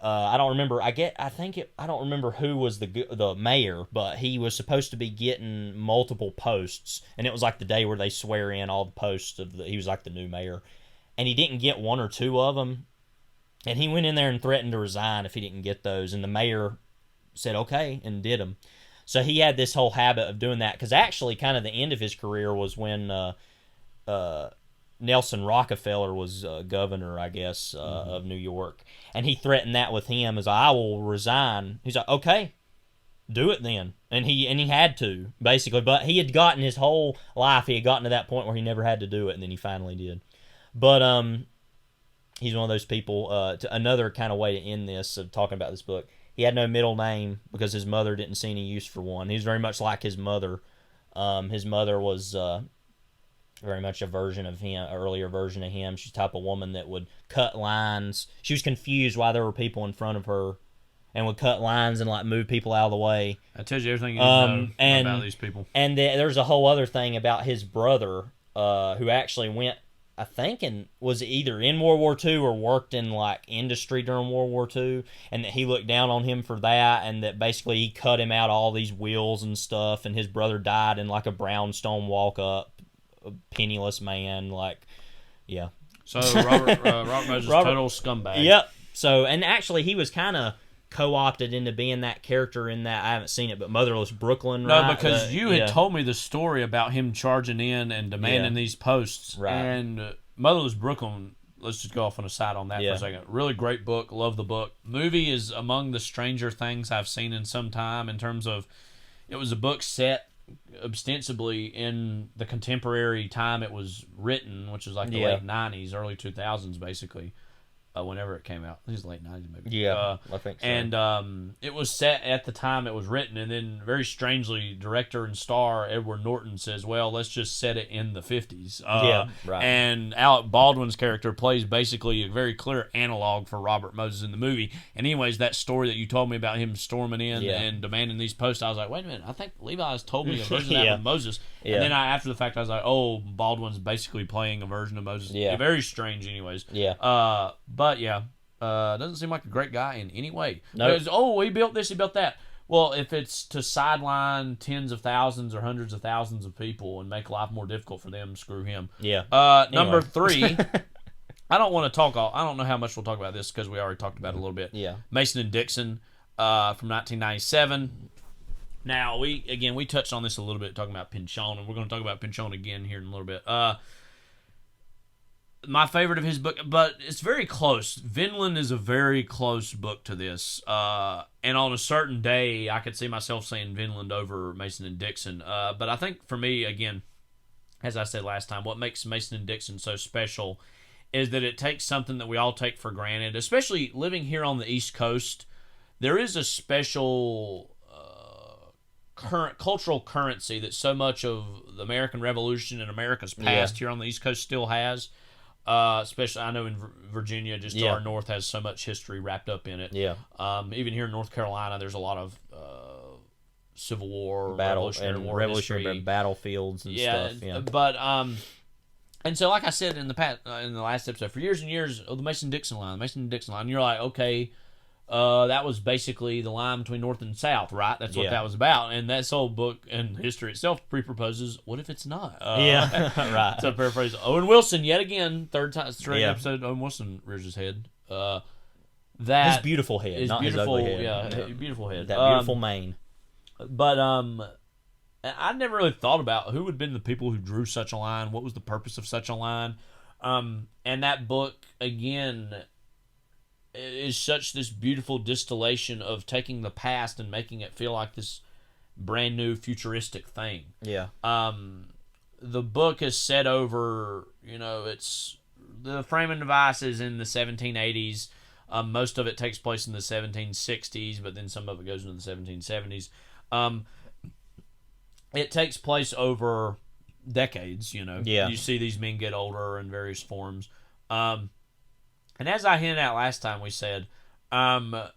I don't remember. I don't remember who was the mayor, but he was supposed to be getting multiple posts, and it was like the day where they swear in all the posts he was like the new mayor, and he didn't get one or two of them, and he went in there and threatened to resign if he didn't get those, and the mayor said okay and did them. So he had this whole habit of doing that because actually, kind of the end of his career was when Nelson Rockefeller was governor, I guess, of New York. And he threatened that with him as I will resign. He's like, okay, do it then. And he had to, basically. But he had gotten his whole life, he had gotten to that point where he never had to do it, and then he finally did. But he's one of those people, another kind of way to end this, of talking about this book. He had no middle name because his mother didn't see any use for one. He was very much like his mother. His mother was... very much a version of him, an earlier version of him. She's the type of woman that would cut lines. She was confused why there were people in front of her and would cut lines and like move people out of the way. That tells you everything you need to know about these people. And there's a whole other thing about his brother who actually went, I think, and was either in World War II or worked in like industry during World War II, and that he looked down on him for that, and that basically he cut him out all these wheels and stuff, and his brother died in like a brownstone walk-up. A penniless man, like, yeah. So Robert Moses, total scumbag. Yep. So, and actually, he was kind of co-opted into being that character in that. I haven't seen it, but Motherless Brooklyn. No, right? because you had told me the story about him charging in and demanding these posts. Right. And Motherless Brooklyn. Let's just go off on a side on that for a second. Really great book. Love the book. Movie is among the stranger things I've seen in some time. In terms of, it was a book set ostensibly in the contemporary time it was written, which was like the late 90s, early 2000s, basically. Whenever it came out. I think it was late 90s, maybe. Yeah, I think so. And it was set at the time it was written, and then very strangely, director and star Edward Norton says, well, let's just set it in the 50s. Right. And Alec Baldwin's character plays basically a very clear analog for Robert Moses in the movie. And anyways, that story that you told me about him storming in and demanding these posts, I was like, wait a minute, I think Levi's told me a version of that with Moses. Yeah. And then after the fact, I was like, oh, Baldwin's basically playing a version of Moses. Yeah. Very strange, anyways. Yeah. But yeah, doesn't seem like a great guy in any way. No. Nope. Oh, he built this, he built that. Well, if it's to sideline tens of thousands or hundreds of thousands of people and make life more difficult for them, screw him. Yeah. Number 3, I don't want to talk. I don't know how much we'll talk about this because we already talked about it a little bit. Yeah. Mason and Dixon from 1997. Now we touched on this a little bit talking about Pynchon, and we're going to talk about Pynchon again here in a little bit. My favorite of his book, but it's very close. Vinland is a very close book to this. And on a certain day, I could see myself saying Vinland over Mason and Dixon. But I think for me, again, as I said last time, what makes Mason and Dixon so special is that it takes something that we all take for granted, especially living here on the East Coast. There is a special current cultural currency that so much of the American Revolution and America's past here on the East Coast still has. Especially, I know in Virginia, just to our north, has so much history wrapped up in it. Yeah. Even here in North Carolina, there's a lot of Civil War, Revolutionary battlefields and stuff. Yeah. But and so like I said in the last episode, for years and years, the Mason-Dixon line, you're like, okay, that was basically the line between North and South, right? That's what that was about. And that whole book and history itself pre-proposes, what if it's not? Right. To paraphrase Owen Wilson, yet again, third time straight episode, Owen Wilson rears his head. That his beautiful head, not beautiful, his ugly head. Yeah, beautiful head. That beautiful mane. But I never really thought about who would have been the people who drew such a line, what was the purpose of such a line. And that book, again, is such this beautiful distillation of taking the past and making it feel like this brand new futuristic thing. Yeah. The book is set over, it's the framing device is in the 1780s. Most of it takes place in the 1760s, but then some of it goes into the 1770s. It takes place over decades, Yeah. You see these men get older in various forms. And as I hinted at last time, we said, a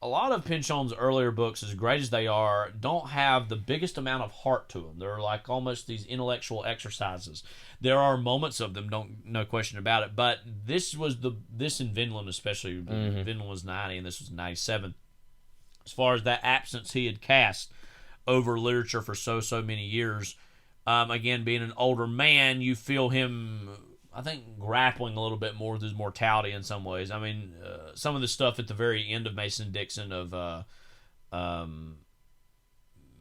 lot of Pynchon's earlier books, as great as they are, don't have the biggest amount of heart to them. They're like almost these intellectual exercises. There are moments of them, no question about it. But this in Vinland especially, Vinland was 90 and this was 97. As far as that absence he had cast over literature for so many years, again, being an older man, you feel him, I think, grappling a little bit more with his mortality in some ways. I mean, some of the stuff at the very end of Mason-Dixon of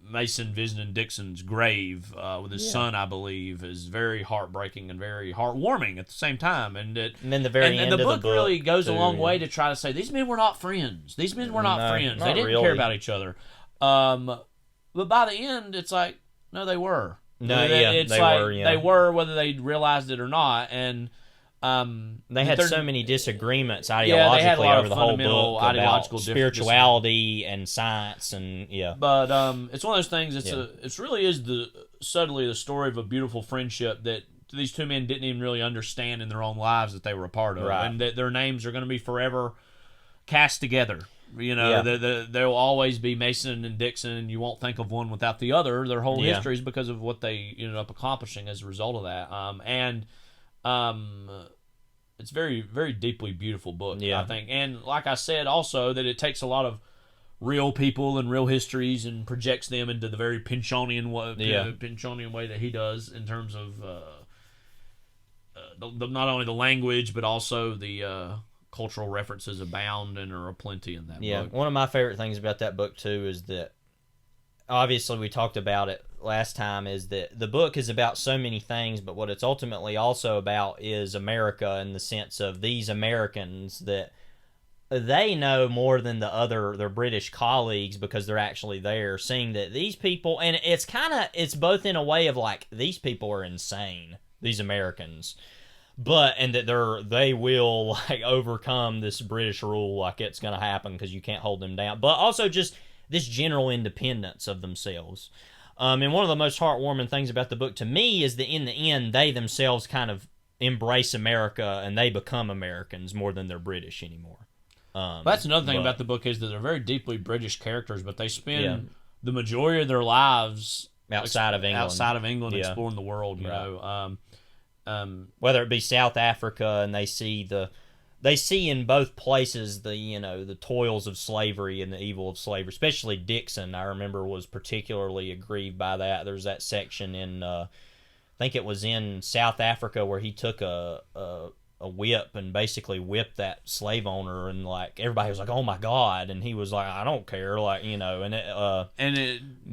Mason visiting Dixon's grave with his son, I believe, is very heartbreaking and very heartwarming at the same time. And then the very end and the of book the book really goes a long too. way to try to say these men were not friends. These men were not friends. Not They didn't really. care about each other. But by the end, it's like, no, they were. No, it's they like were. Yeah. they were, whether they realized it or not. And they had so many disagreements they had a ideologically lot of over the whole fundamental book ideological about spirituality and science and But it's one of those things. It really is subtly the story of a beautiful friendship that these two men didn't even really understand in their own lives that they were a part of, Right. and that their names are going to be forever cast together. There will always be Mason and Dixon, and you won't think of one without the other. Their whole histories because of what they ended up accomplishing as a result of that. It's very, very deeply beautiful book, I think. And like I said, also that it takes a lot of real people and real histories and projects them into the very Pynchonian way that he does in terms of not only the language but also the cultural references abound and are aplenty in that book. One of my favorite things about that book too is that obviously we talked about it last time, is that the book is about so many things, but what it's ultimately also about is America, in the sense of these Americans that they know more than their British colleagues because they're actually there, seeing that these people, and it's both in a way of like, these people are insane, these Americans, and that they will like overcome this British rule, like it's going to happen because you can't hold them down, but also just this general independence of themselves. And one of the most heartwarming things about the book to me is that in the end, they themselves kind of embrace America and they become Americans more than they're British anymore. That's another thing about the book, is that they're very deeply British characters, but they spend the majority of their lives outside of England, exploring the world. You know, whether it be South Africa and they see the they see in both places the toils of slavery and the evil of slavery. Especially Dixon, I remember, was particularly aggrieved by that. There's that section in I think it was in South Africa where he took a whip and basically whipped that slave owner, and like everybody was like, "Oh my God!" and he was like, "I don't care,"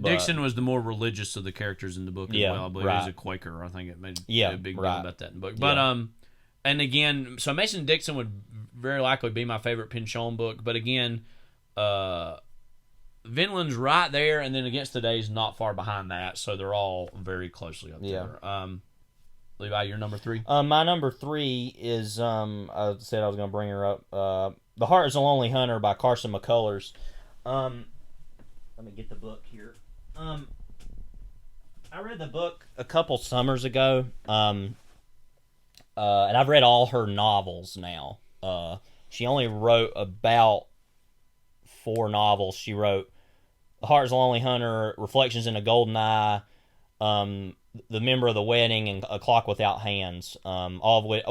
Dixon was the more religious of the characters in the book as well. I believe he was a Quaker. I think it made a big deal about that in the book. But and again, so Mason and Dixon would very likely be my favorite Pinchon book. But again, Vinland's right there, and then Against the Day is not far behind that. So they're all very closely up there. Levi, your number 3? My number 3 is, I said I was going to bring her up, The Heart is a Lonely Hunter by Carson McCullers. Let me get the book here. I read the book a couple summers ago, and I've read all her novels now. She only wrote about 4 novels. She wrote The Heart is a Lonely Hunter, Reflections in a Golden Eye, The Member of the Wedding, and A Clock Without Hands. All of which,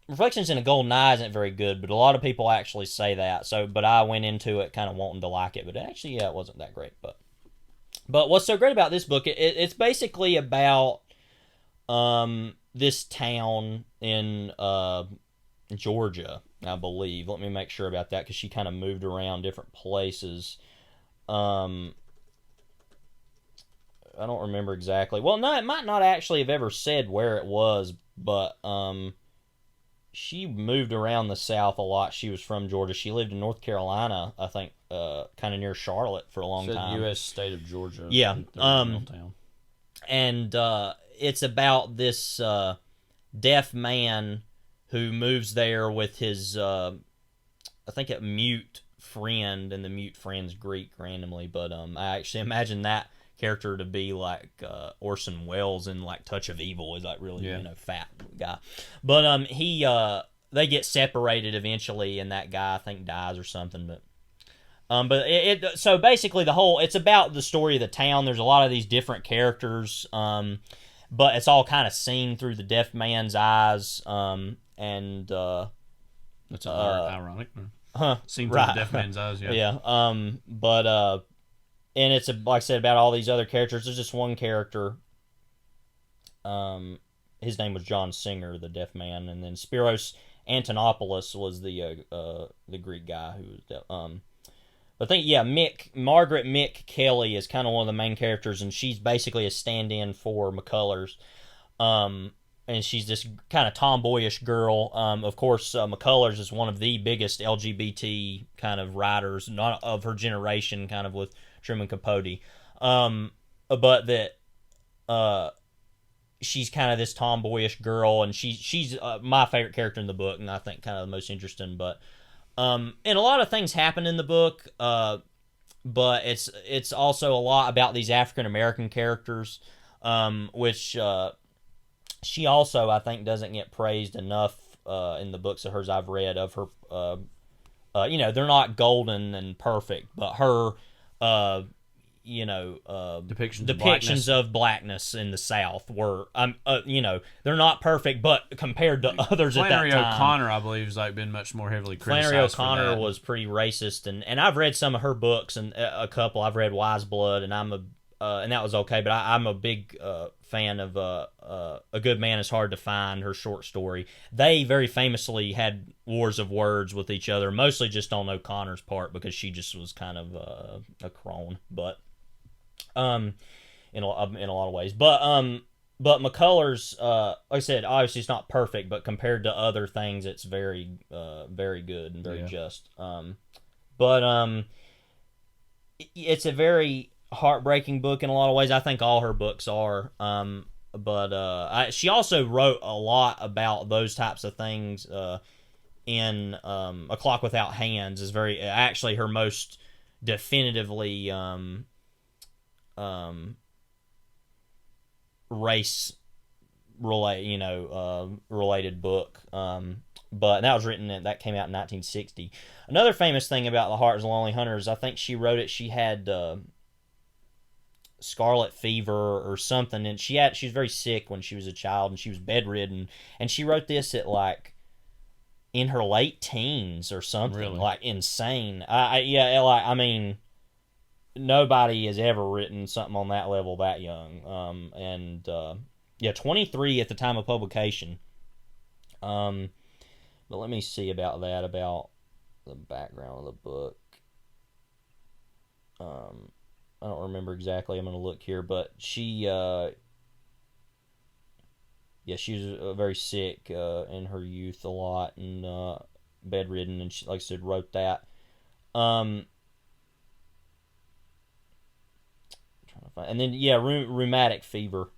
Reflections in a Golden Eye isn't very good, but a lot of people actually say that. But I went into it kind of wanting to like it, but actually, it wasn't that great. But what's so great about this book? It's basically about this town in Georgia, I believe. Let me make sure about that because she kind of moved around different places. I don't remember exactly. Well, no, it might not actually have ever said where it was, but she moved around the South a lot. She was from Georgia. She lived in North Carolina, I think, kind of near Charlotte for a long time. U.S. state of Georgia. Yeah. And it's about this deaf man who moves there with his, I think, a mute friend, and the mute friend's Greek randomly, but I actually imagine that character to be like Orson Welles in like Touch of Evil, is like really fat guy. But they get separated eventually, and that guy I think dies or something. But so basically it's about the story of the town. There's a lot of these different characters, but it's all kind of seen through the deaf man's eyes, and that's ironic. Seen through the deaf man's eyes, and it's like I said, about all these other characters. There's just one character. His name was John Singer, the deaf man, and then Spiros Antonopoulos was the Greek guy who was. I think Margaret Mick Kelly is kind of one of the main characters, and she's basically a stand-in for McCullers. And she's this kind of tomboyish girl. Of course, McCullers is one of the biggest LGBT kind of writers, not of her generation, kind of with Truman Capote. But that she's kind of this tomboyish girl, and she's my favorite character in the book, and I think kind of the most interesting. But and a lot of things happen in the book, but it's also a lot about these African American characters, which she also, I think, doesn't get praised enough in the books of hers I've read of her. They're not golden and perfect, but her, depictions of blackness in the South were, they're not perfect, but compared to others Flannery at that time. O'Connor, I believe, has been much more heavily criticized. Flannery O'Connor was pretty racist, and I've read some of her books, and a couple. I've read Wise Blood, and and that was okay, but I'm a big fan of A Good Man Is Hard to Find, her short story. They very famously had wars of words with each other, mostly just on O'Connor's part, because she just was kind of a crone, but in a lot of ways. But McCullers, like I said, obviously it's not perfect, but compared to other things, it's very very good and very just. It's a very heartbreaking book in a lot of ways. I think all her books are. She also wrote a lot about those types of things in A Clock Without Hands is very actually her most definitively race related book. But that was written that came out in 1960. Another famous thing about The Heart is a Lonely Hunter is I think she wrote it. She had scarlet fever or something, and she was very sick when she was a child, and she was bedridden, and she wrote this at like in her late teens or something, Really? like insane. I mean, nobody has ever written something on that level that young. 23 at the time of publication. But let me see about the background of the book. I don't remember exactly. I'm going to look here, but she was very sick in her youth a lot, and bedridden, and she, like I said, wrote that. Trying to find, and then rheumatic fever.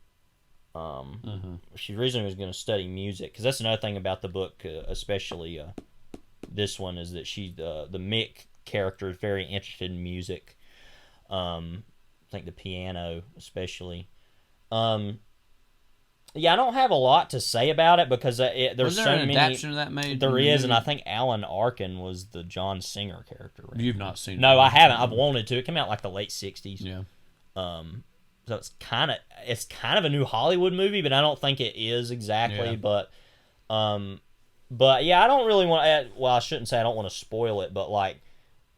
She originally was going to study music, because that's another thing about the book, especially this one, is that the Mick character is very interested in music. I think the piano especially. I don't have a lot to say about it because there's Was there so an many. adaptation of that made? There in the is, and movie? I think Alan Arkin was the John Singer character. Right? You've not seen it? No, I haven't. I've wanted to. It came out like the late '60s. Yeah. So it's kind of a new Hollywood movie, but I don't think it is exactly. Yeah. But yeah, I don't really want. Well, I shouldn't say I don't want to spoil it, but like,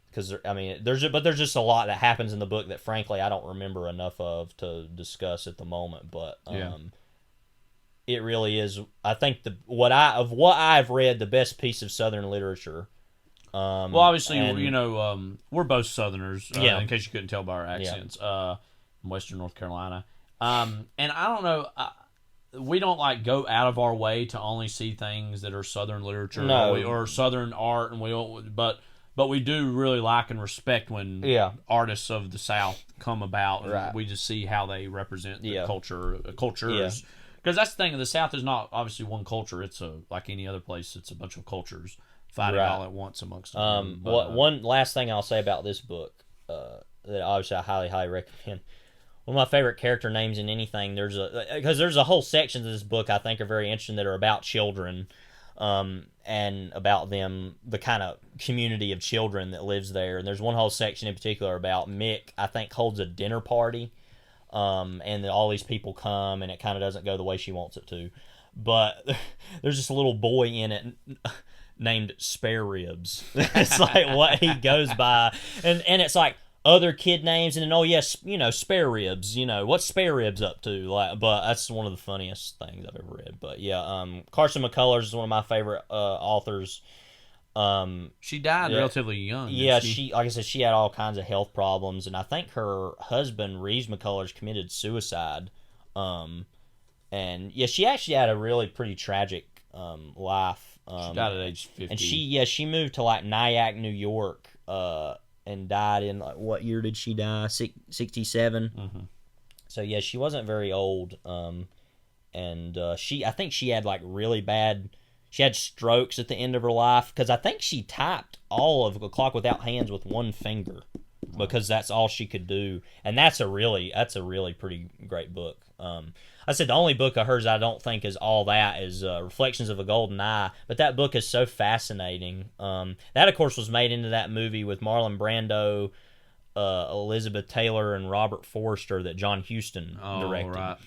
because there's just a lot that happens in the book that frankly I don't remember enough of to discuss at the moment. But it really is. I think what I've read, the best piece of Southern literature. Well, obviously, we're both Southerners. Yeah. In case you couldn't tell by our accents, from Western North Carolina. And I don't know. We don't like go out of our way to only see things that are Southern literature or Southern art, and we don't. But we do really like and respect when artists of the South come about, and Right. we just see how they represent the cultures. Yeah. Because that's the thing. The South is not obviously one culture. It's like any other place. It's a bunch of cultures fighting all at once amongst them. One last thing I'll say about this book that obviously I highly recommend. One of my favorite character names in anything. There's a whole section of this book I think are very interesting that are about children, and about them, the kind of community of children that lives there. And there's one whole section in particular about Mick. I think holds a dinner party, and all these people come, and it kind of doesn't go the way she wants it to. But there's this little boy in it named Spare Ribs. It's like what he goes by, and it's like other kid names, and then Spare Ribs. What's Spare Ribs up to? Like, but that's one of the funniest things I've ever read. But Carson McCullers is one of my favorite authors. She died relatively young. Yeah, she like I said, she had all kinds of health problems, and I think her husband Reeves McCullers committed suicide. And she actually had a really pretty tragic life. She died at age 50. And she moved to like Nyack, New York, and died in like, what year did she die? 67. Mm-hmm. So she wasn't very old. And I think she had like really bad. She had strokes at the end of her life because I think she typed all of A Clock Without Hands with one finger because that's all she could do. And that's a really pretty great book. I said the only book of hers I don't think is all that is Reflections of a Golden Eye, but that book is so fascinating. That, of course, was made into that movie with Marlon Brando, Elizabeth Taylor, and Robert Forster that John Huston directed. Right.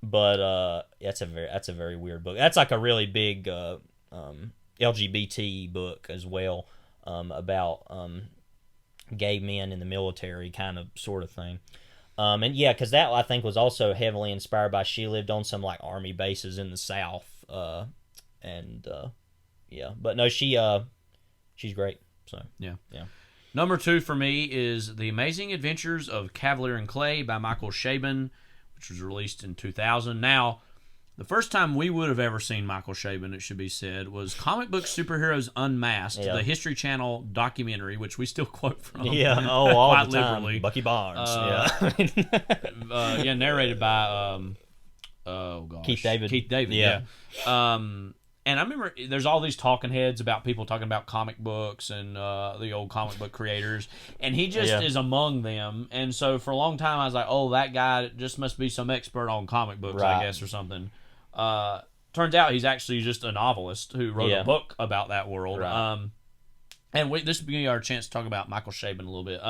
But that's a very weird book. That's like a really big LGBT book as well, about gay men in the military kind of sort of thing. And because that I think was also heavily inspired by. She lived on some like army bases in the South, but no, she's great. So yeah. Number 2 for me is The Amazing Adventures of Cavalier and Clay by Michael Chabon, which was released in 2000. Now, the first time we would have ever seen Michael Chabon, it should be said, was Comic Book Superheroes Unmasked, the History Channel documentary, which we still quote from. All quite the time. liberally. Bucky Barnes. Narrated by Keith David. Yeah. And I remember there's all these talking heads about people talking about comic books and the old comic book creators, and he just is among them. And so for a long time I was like, oh, that guy just must be some expert on comic books, I guess, or something. Turns out he's actually just a novelist who wrote a book about that world. Right. And this will be our chance to talk about Michael Chabon a little bit.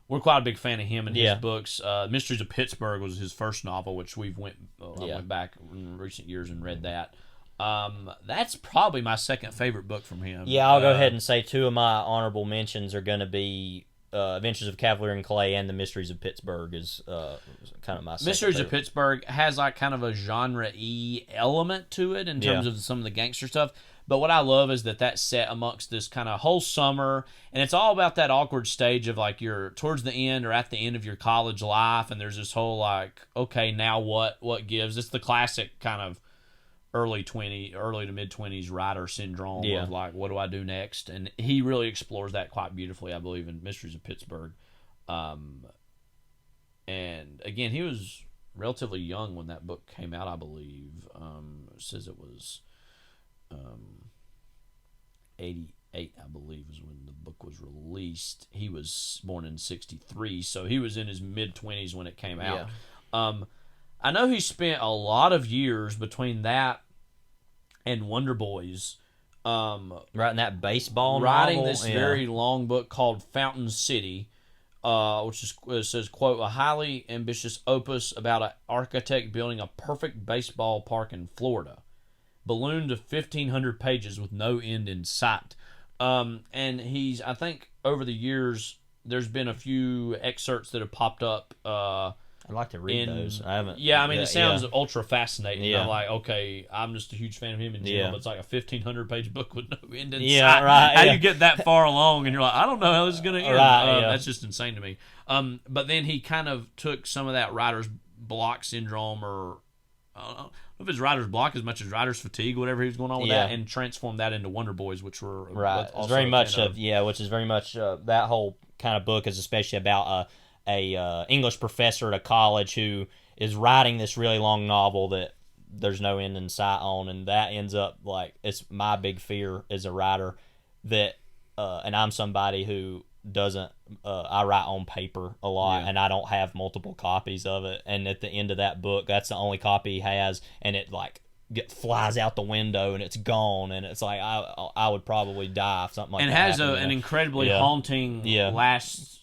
We're quite a big fan of him and his books. Mysteries of Pittsburgh was his first novel, which I went back in recent years and read that. That's probably my second favorite book from him. Yeah, I'll go ahead and say two of my honorable mentions are going to be Adventures of Cavalier and Clay and The Mysteries of Pittsburgh is kind of my second Mysteries favorite. of Pittsburgh has like kind of a genre-y element to it in terms of some of the gangster stuff. But what I love is that that's set amongst this kind of whole summer, and it's all about that awkward stage of like you're towards the end or at the end of your college life, and there's this whole like, okay, now what gives? It's the classic kind of early to mid-20s writer syndrome of like, what do I do next? And he really explores that quite beautifully, I believe, in Mysteries of Pittsburgh. And again, he was relatively young when that book came out, I believe. It says it was 88, I believe, is when the book was released. He was born in 63, so he was in his mid-20s when it came out. I know he spent a lot of years between that and Wonder Boys writing that baseball writing novel. this very long book called Fountain City, which is, it says, quote, a highly ambitious opus about an architect building a perfect baseball park in Florida, ballooned to 1,500 pages with no end in sight. And he's, I think, over the years, there's been a few excerpts that have popped up. I'd like to read those. I haven't. Yeah, I mean, it sounds ultra fascinating. Yeah. I'm like, okay, I'm just a huge fan of him in general, but it's like a 1,500-page book with no end in Yeah, sight. right, How yeah. you get that far along, and you're like, I don't know how this is going to end. Right, yeah. That's just insane to me. But then he kind of took some of that writer's block syndrome, or I don't know if it's writer's block as much as writer's fatigue, whatever he was going on with that, and transformed that into Wonder Boys, which were Right. It's also very much kind of, which is very much that whole kind of book is especially about a English professor at a college who is writing this really long novel that there's no end in sight on, and that ends up like, it's my big fear as a writer that and I'm somebody who doesn't I write on paper a lot, and I don't have multiple copies of it, and at the end of that book, that's the only copy he has, and it like flies out the window and it's gone, and it's like I would probably die if something like and that has happened, an incredibly haunting last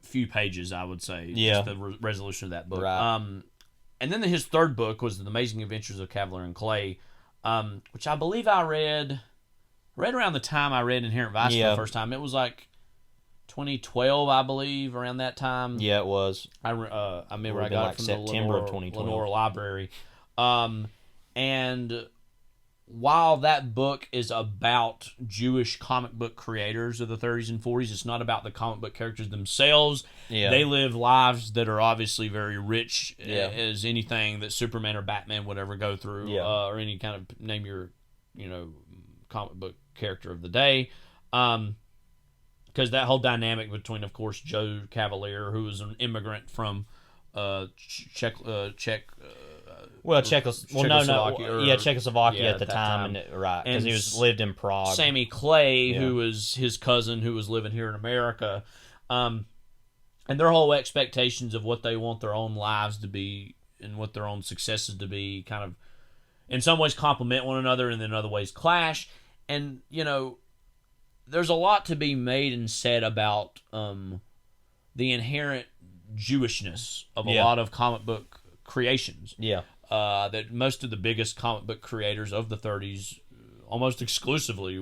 few pages, I would say. Just the resolution of that book. Right. And then his third book was The Amazing Adventures of Cavalier and Clay, which I believe I read around the time I read Inherent Vice for the first time. It was like 2012, I believe, around that time. Yeah, it was. I remember I got like it from September the of 2012. Lenore Library. And while that book is about Jewish comic book creators of the 30s and 40s, it's not about the comic book characters themselves. Yeah. They live lives that are obviously very rich as anything that Superman or Batman would ever go through, or any kind of name your, comic book character of the day. Because that whole dynamic between, of course, Joe Cavalier, who was an immigrant from Czechoslovakia at the time. And right, because he lived in Prague. Sammy Clay, who was his cousin, who was living here in America, and their whole expectations of what they want their own lives to be and what their own successes to be, kind of, in some ways complement one another, and then in other ways clash. And there's a lot to be made and said about the inherent Jewishness of a lot of comic book creations. Yeah. That most of the biggest comic book creators of the 30s, almost exclusively,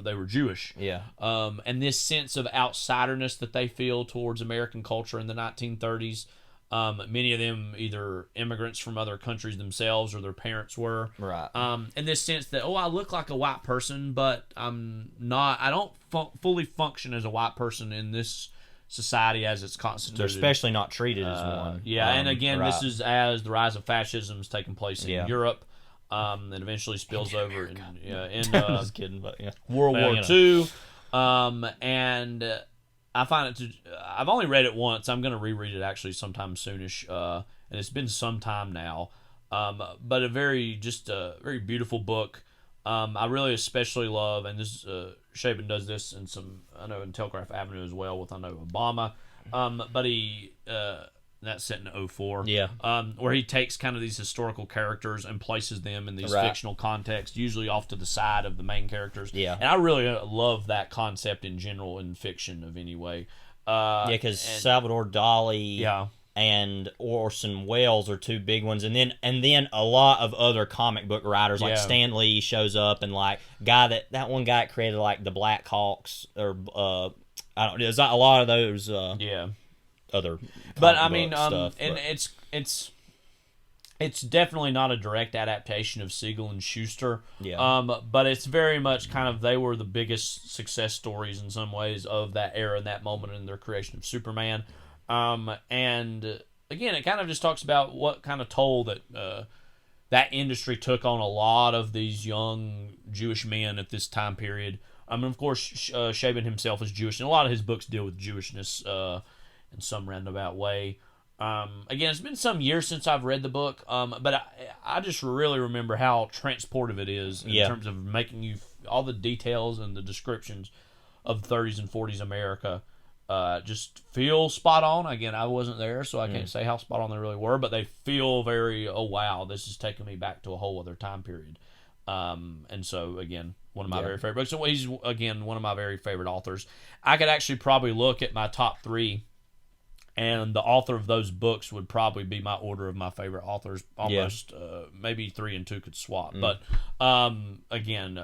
they were Jewish. Yeah. And this sense of outsiderness that they feel towards American culture in the 1930s. Many of them either immigrants from other countries themselves or their parents were. Right. In this sense that, I look like a white person, but I'm not. I don't fully function as a white person in this society as it's constituted. They're especially not treated as one. Yeah, and again, this is as the rise of fascism is taking place in Europe, and eventually spills over in I'm just kidding, but World War II. And I find it I've only read it once. I'm going to reread it actually sometime soonish, and it's been some time now. But a very beautiful book. I really especially love, and this Shaban does this in in Telegraph Avenue as well with Obama, but he that's set in 2004. Yeah. Where he takes kind of these historical characters and places them in these fictional contexts, usually off to the side of the main characters. Yeah. And I really love that concept in general in fiction of any way. Because Salvador Dali and Orson Welles are two big ones, and then a lot of other comic book writers like Stan Lee shows up, and like that one guy that created like the Black Hawks, or I don't know, there's not a lot of those other but comic I mean book stuff, and it's definitely not a direct adaptation of Siegel and Schuster. But it's very much kind of, they were the biggest success stories in some ways of that era and that moment in their creation of Superman. And again, it kind of just talks about what kind of toll that that industry took on a lot of these young Jewish men at this time period. I mean, of course, Chabon himself is Jewish, and a lot of his books deal with Jewishness in some roundabout way. Again, it's been some years since I've read the book, but I just really remember how transportive it is in terms of making you, all the details and the descriptions of 30s and 40s America just feel spot on. Again, I wasn't there, so I can't say how spot on they really were, but they feel very, oh wow, this is taking me back to a whole other time period. And so, again, one of my very favorite books. So he's, again, one of my very favorite authors. I could actually probably look at my top 3, and the author of those books would probably be my order of my favorite authors. Almost, maybe 3 and 2 could swap. But, again,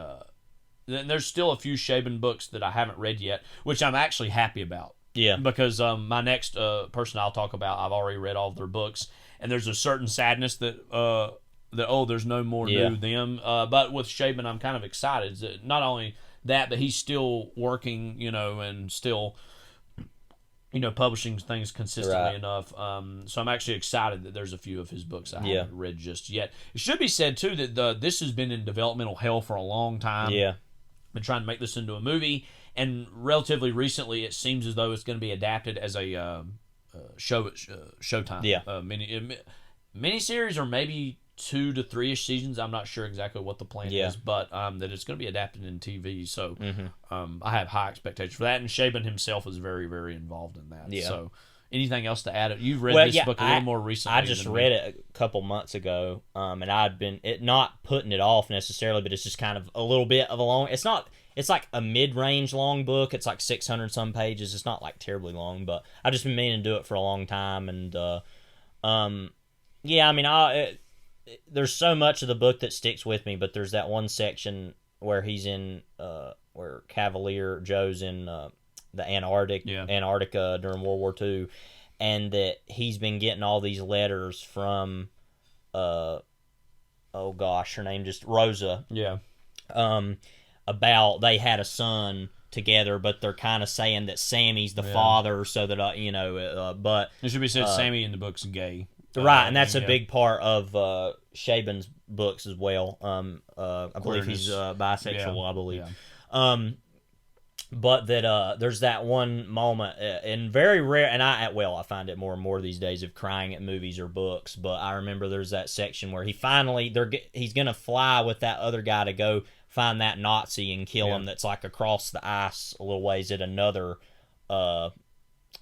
then there's still a few Chabon books that I haven't read yet, which I'm actually happy about. Yeah. Because my next person I'll talk about, I've already read all of their books, and there's a certain sadness that there's no more new them. But with Chabon, I'm kind of excited. That not only that, but he's still working, and still, publishing things consistently enough. So I'm actually excited that there's a few of his books I haven't read just yet. It should be said, too, that this has been in developmental hell for a long time. Yeah. Been trying to make this into a movie, and relatively recently it seems as though it's going to be adapted as a Showtime miniseries, or maybe 2 to 3-ish seasons. I'm not sure exactly what the plan is, but that it's going to be adapted in TV. So I have high expectations for that, and Chabon himself is very, very involved in that. So anything else to add? You've read this book a little more recently. I just read it a couple months ago, and I'd been not putting it off necessarily, but it's just kind of a little bit of a long. It's like a mid-range long book. It's like 600 some pages. It's not like terribly long, but I've just been meaning to do it for a long time, and I mean, there's so much of the book that sticks with me, but there's that one section where he's in where Cavalier Joe's in the Antarctica during World War II, and that he's been getting all these letters from her name just Rosa. About they had a son together, but they're kind of saying that Sammy's the father, so that but it should be said Sammy in the book's gay. Right, and that's a big part of Chabon's books as well. I believe he's bisexual, I believe. But that there's that one moment, and very rare, and I find it more and more these days, of crying at movies or books, but I remember there's that section where he's going to fly with that other guy to go find that Nazi and kill him that's like across the ice a little ways at another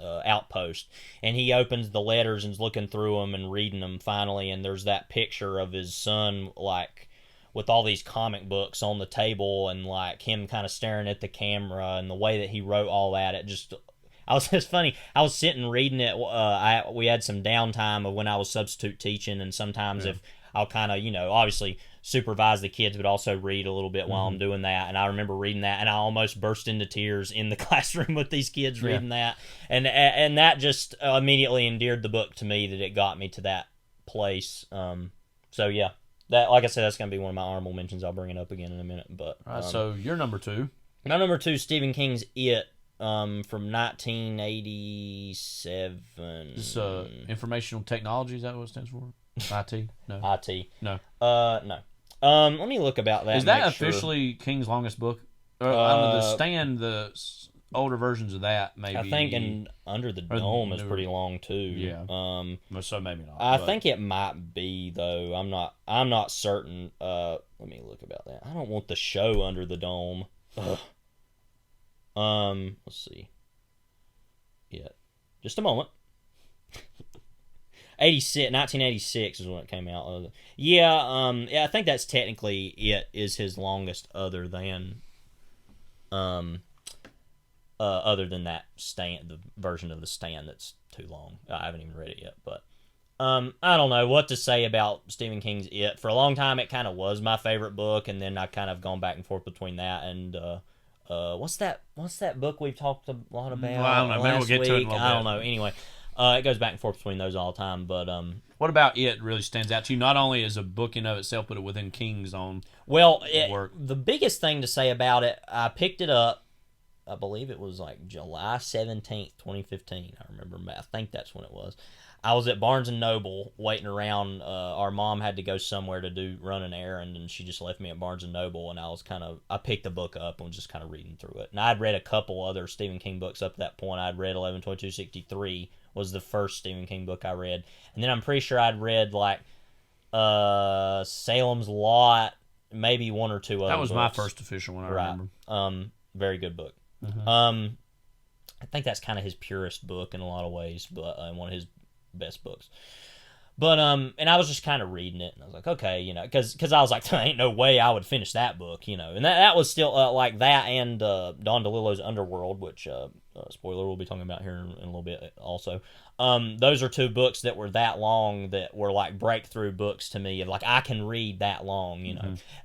outpost, and he opens the letters and is looking through them and reading them finally, and there's that picture of his son like with all these comic books on the table, and like him kind of staring at the camera, and the way that he wrote all that, it's funny. I was sitting reading it. We had some downtime of when I was substitute teaching, and sometimes if I'll kind of obviously supervise the kids, but also read a little bit while I'm doing that. And I remember reading that, and I almost burst into tears in the classroom with these kids reading that. And that just immediately endeared the book to me, that it got me to that place. So yeah, that, like I said, that's going to be one of my honorable mentions. I'll bring it up again in a minute. But all right, so your number 2. My number 2, Stephen King's It, from 1987. This informational technology, is that what it stands for? IT? No. IT. No. No. Let me look about that. Is that officially King's longest book? Or, The Stand, the older versions of that, maybe. I think Under the Dome is pretty long too. Yeah. So maybe not. I think it might be, though. I'm not certain. Let me look about that. I don't want the show Under the Dome. Ugh. Let's see. Yeah. Just a moment. 1986 is when it came out. I think that's technically is his longest, other than other than that the version of The Stand that's too long. I haven't even read it yet, but I don't know what to say about Stephen King's It. For a long time, it kind of was my favorite book, and then I kind of gone back and forth between that and what's that book we've talked a lot about? Well, I don't know. Maybe we'll get to it in a little bit. I don't know. Anyway, it goes back and forth between those all the time, but what about It really stands out to you? Not only as a book in of itself, but within King's own work. The biggest thing to say about it, I picked it up. I believe it was like July 17th, 2015. I think that's when it was. I was at Barnes & Noble waiting around. Our mom had to go somewhere to run an errand, and she just left me at Barnes & Noble, and I picked the book up and was just kind of reading through it. And I'd read a couple other Stephen King books up to that point. I'd read 11/22/63 was the first Stephen King book I read. And then I'm pretty sure I'd read like Salem's Lot, maybe one or two other That was books. my first official one, I remember. Very good book. Mm-hmm. I think that's kind of his purest book in a lot of ways, but one of his best books. But and I was just kind of reading it, and I was like, okay, because I was like, there ain't no way I would finish that book, and that was still like that and Don DeLillo's Underworld, which spoiler we'll be talking about here in a little bit also. Those are two books that were that long that were like breakthrough books to me of like I can read that long,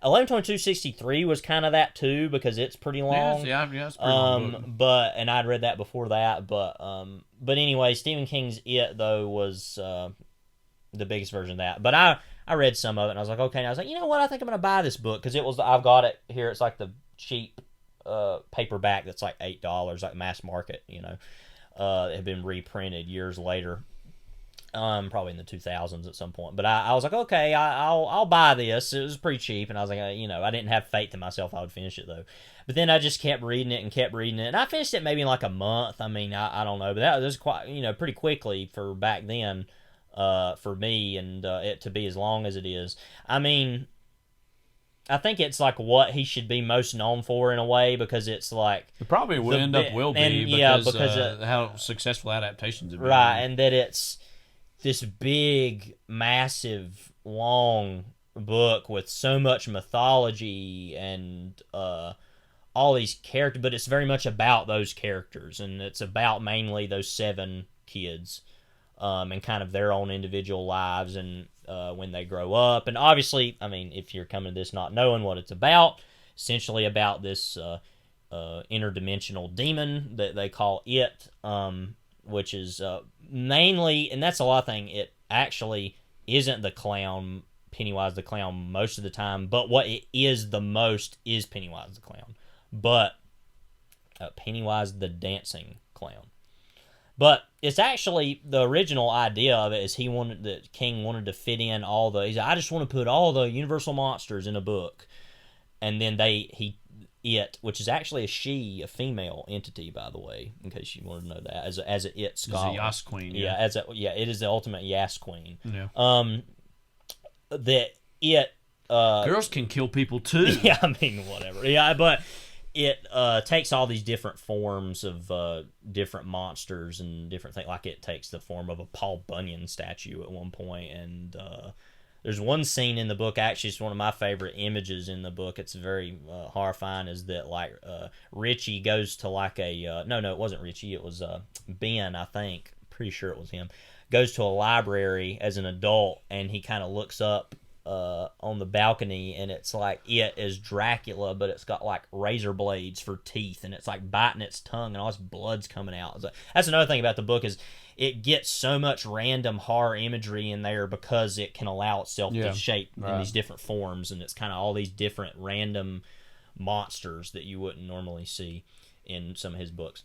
11/22/63 was kind of that too because it's pretty long. Yeah, it's pretty long book. And I'd read that before that, but anyway, Stephen King's It though was the biggest version of that. But I read some of it, and I was like, okay. And I was like, you know what? I think I'm going to buy this book, because I've got it here. It's like the cheap paperback that's like $8, like mass market, It had been reprinted years later, probably in the 2000s at some point. But I was like, okay, I'll buy this. It was pretty cheap, and I was like, I didn't have faith in myself I would finish it, though. But then I just kept reading it, and I finished it maybe in like a month. I mean, I don't know, but that was quite, pretty quickly for back then. For me, and it to be as long as it is. I mean, I think it's like what he should be most known for in a way, because it's like it probably will be because how successful adaptations have been. Right, and that it's this big, massive, long book with so much mythology and all these characters, but it's very much about those characters, and it's about mainly those 7 kids. And kind of their own individual lives and when they grow up. And obviously, I mean, if you're coming to this not knowing what it's about, essentially about this interdimensional demon that they call It, which is mainly, and that's a lot of things, it actually isn't the clown, Pennywise the clown, most of the time, but what it is the most is Pennywise the clown. But Pennywise the dancing clown. But it's actually the original idea of it is King wanted to fit in all the. He's like, I just want to put all the Universal monsters in a book, and then It, which is actually a female entity, by the way, in case you wanted to know that, as a It scholar. It's a Yas queen. Yeah, it is the ultimate Yas queen. Yeah. That It. Girls can kill people too. Yeah, I mean whatever. Yeah, but. It takes all these different forms of different monsters and different things. Like it takes the form of a Paul Bunyan statue at one point, and there's one scene in the book. Actually, it's one of my favorite images in the book. It's very horrifying. Is that like Richie goes to like a no, it wasn't Richie. It was Ben, I think. Pretty sure it was him. Goes to a library as an adult, and he kind of looks up. On the balcony, and it's like It is Dracula, but it's got like razor blades for teeth, and it's like biting its tongue, and all this blood's coming out. So that's another thing about the book is it gets so much random horror imagery in there because it can allow itself to shape in these different forms, and it's kind of all these different random monsters that you wouldn't normally see in some of his books.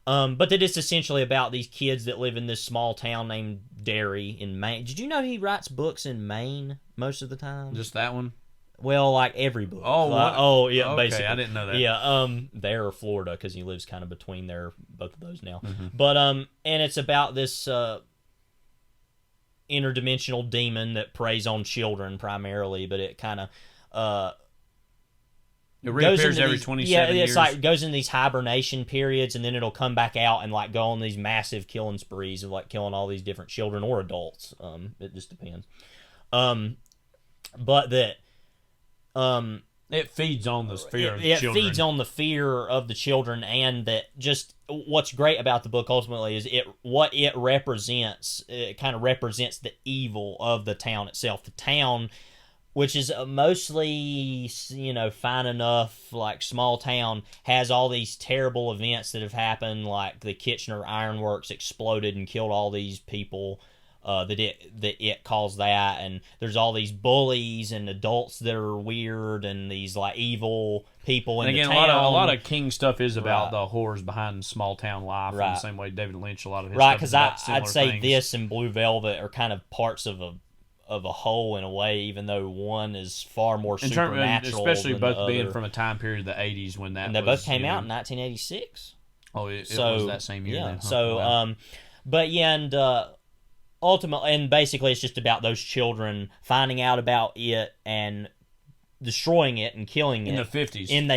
But that it's essentially about these kids that live in this small town named Derry in Maine. Did you know he writes books in Maine most of the time? Just that one? Well, like every book. Yeah, okay, basically. I didn't know that. Yeah, there or Florida, because he lives kind of between both of those now. Mm-hmm. But and it's about this interdimensional demon that preys on children primarily, but it kind of it reappears every 27 years. Yeah, it's like goes in these hibernation periods, and then it'll come back out and like go on these massive killing sprees of like killing all these different children or adults. It just depends. But that It feeds on the fear of it children. feeds on the fear of the children, and that just what's great about the book ultimately is what it represents. It kind of represents the evil of the town itself. The town, which is mostly, fine enough, like small town, has all these terrible events that have happened, like the Kitchener Ironworks exploded and killed all these people. That it caused that, and there's all these bullies and adults that are weird, and these like evil people in and again, the town. a lot of King stuff is about Right. the horrors behind small town life, in the same way David Lynch, a lot of his Right, stuff is because about I'd similar say things. this and Blue Velvet are kind of parts of a whole in a way, even though one is far more in terms, supernatural. especially than both the being other. from a time period of the 80s when that And they was, both came out in 1986. Oh, it So was that same year. yeah. Then, huh? So Wow. but yeah, and ultimately, and basically, it's just about those children finding out about it and destroying it and killing it in the 50s. in the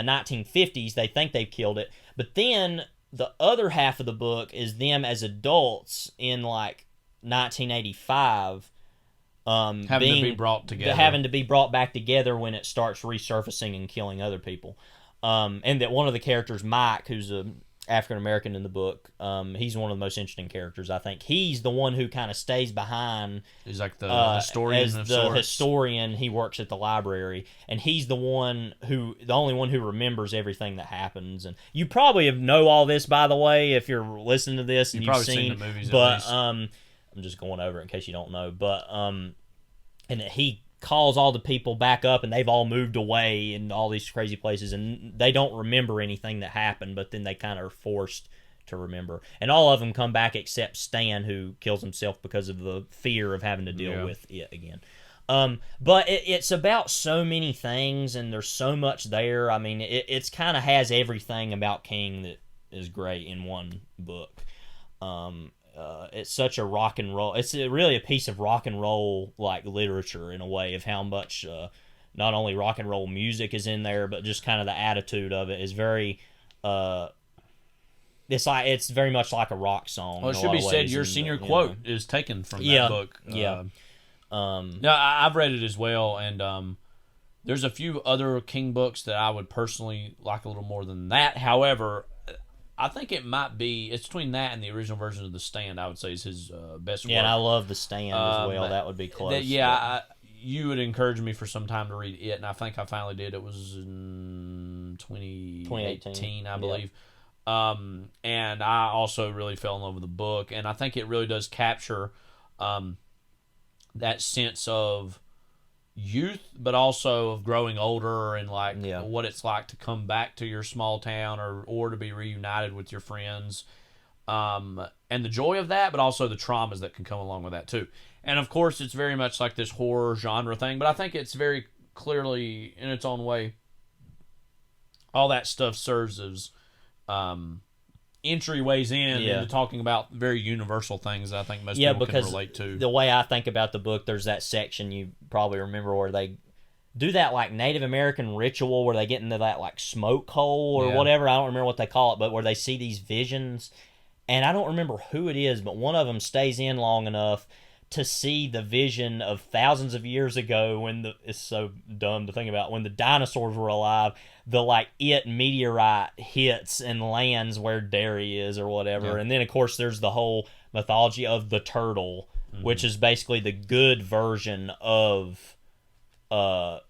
1950s, they think they've killed it, but then the other half of the book is them as adults in like 1985, having to be brought together. having to be brought back together when it starts resurfacing and killing other people. And that one of the characters, Mike, who's a African American in the book, he's one of the most interesting characters. I think he's the one who kind of stays behind. He's like the historian as of the sorts. historian. He works at the library, and he's the only one who remembers everything that happens. And you probably know all this, by the way, if you're listening to this and You've you've probably seen the movies at But least. I'm just going over it in case you don't know. But and that he calls all the people back up, and they've all moved away in all these crazy places, and they don't remember anything that happened, but then they kind of are forced to remember. And all of them come back except Stan, who kills himself because of the fear of having to deal with it again. But it's about so many things, and there's so much there. I mean, it's kind of has everything about King that is great in one book. It's such a rock and roll. It's really a piece of rock and roll like literature in a way of how much not only rock and roll music is in there, but just kind of the attitude of it is very. It's very much like a rock song. Well, it in a should lot be of said ways, your and, senior quote is taken from that book. Yeah. No, I've read it as well, and there's a few other King books that I would personally like a little more than that. However, I think it's between that and the original version of The Stand, I would say, is his best work. Yeah, and I love The Stand as well. but That would be close. You would encourage me for some time to read it, and I think I finally did. It was in 2018, I believe. And I also really fell in love with the book, and I think it really does capture that sense of youth, but also of growing older and what it's like to come back to your small town or to be reunited with your friends, and the joy of that, but also the traumas that can come along with that too. And of course, it's very much like this horror genre thing, but I think it's very clearly in its own way. All that stuff serves as entryways into talking about very universal things that I think most people can relate to. The way I think about the book, there's that section you probably remember where they do that like Native American ritual where they get into that like smoke hole or whatever. I don't remember what they call it, but where they see these visions. And I don't remember who it is, but one of them stays in long enough to see the vision of thousands of years ago when it's so dumb to think about, when the dinosaurs were alive, the meteorite hits and lands where Derry is or whatever. And then of course there's the whole mythology of the turtle, which is basically the good version of the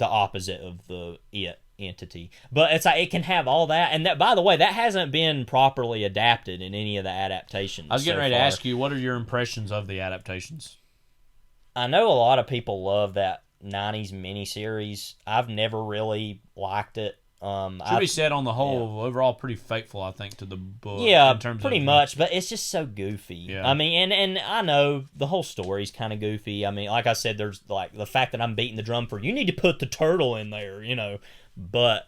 opposite of the entity. But it's like it can have all that, and that, by the way, that hasn't been properly adapted in any of the adaptations. I was getting ready to ask you, what are your impressions of the adaptations? I know a lot of people love that 90s miniseries. I've never really liked it. Should be said on the whole, overall pretty faithful, I think, to the book. Yeah, in terms pretty of, much, but it's just so goofy. Yeah. I mean, and I know the whole story's kind of goofy. I mean, like I said, there's like the fact that I'm beating the drum for, you need to put the turtle in there, but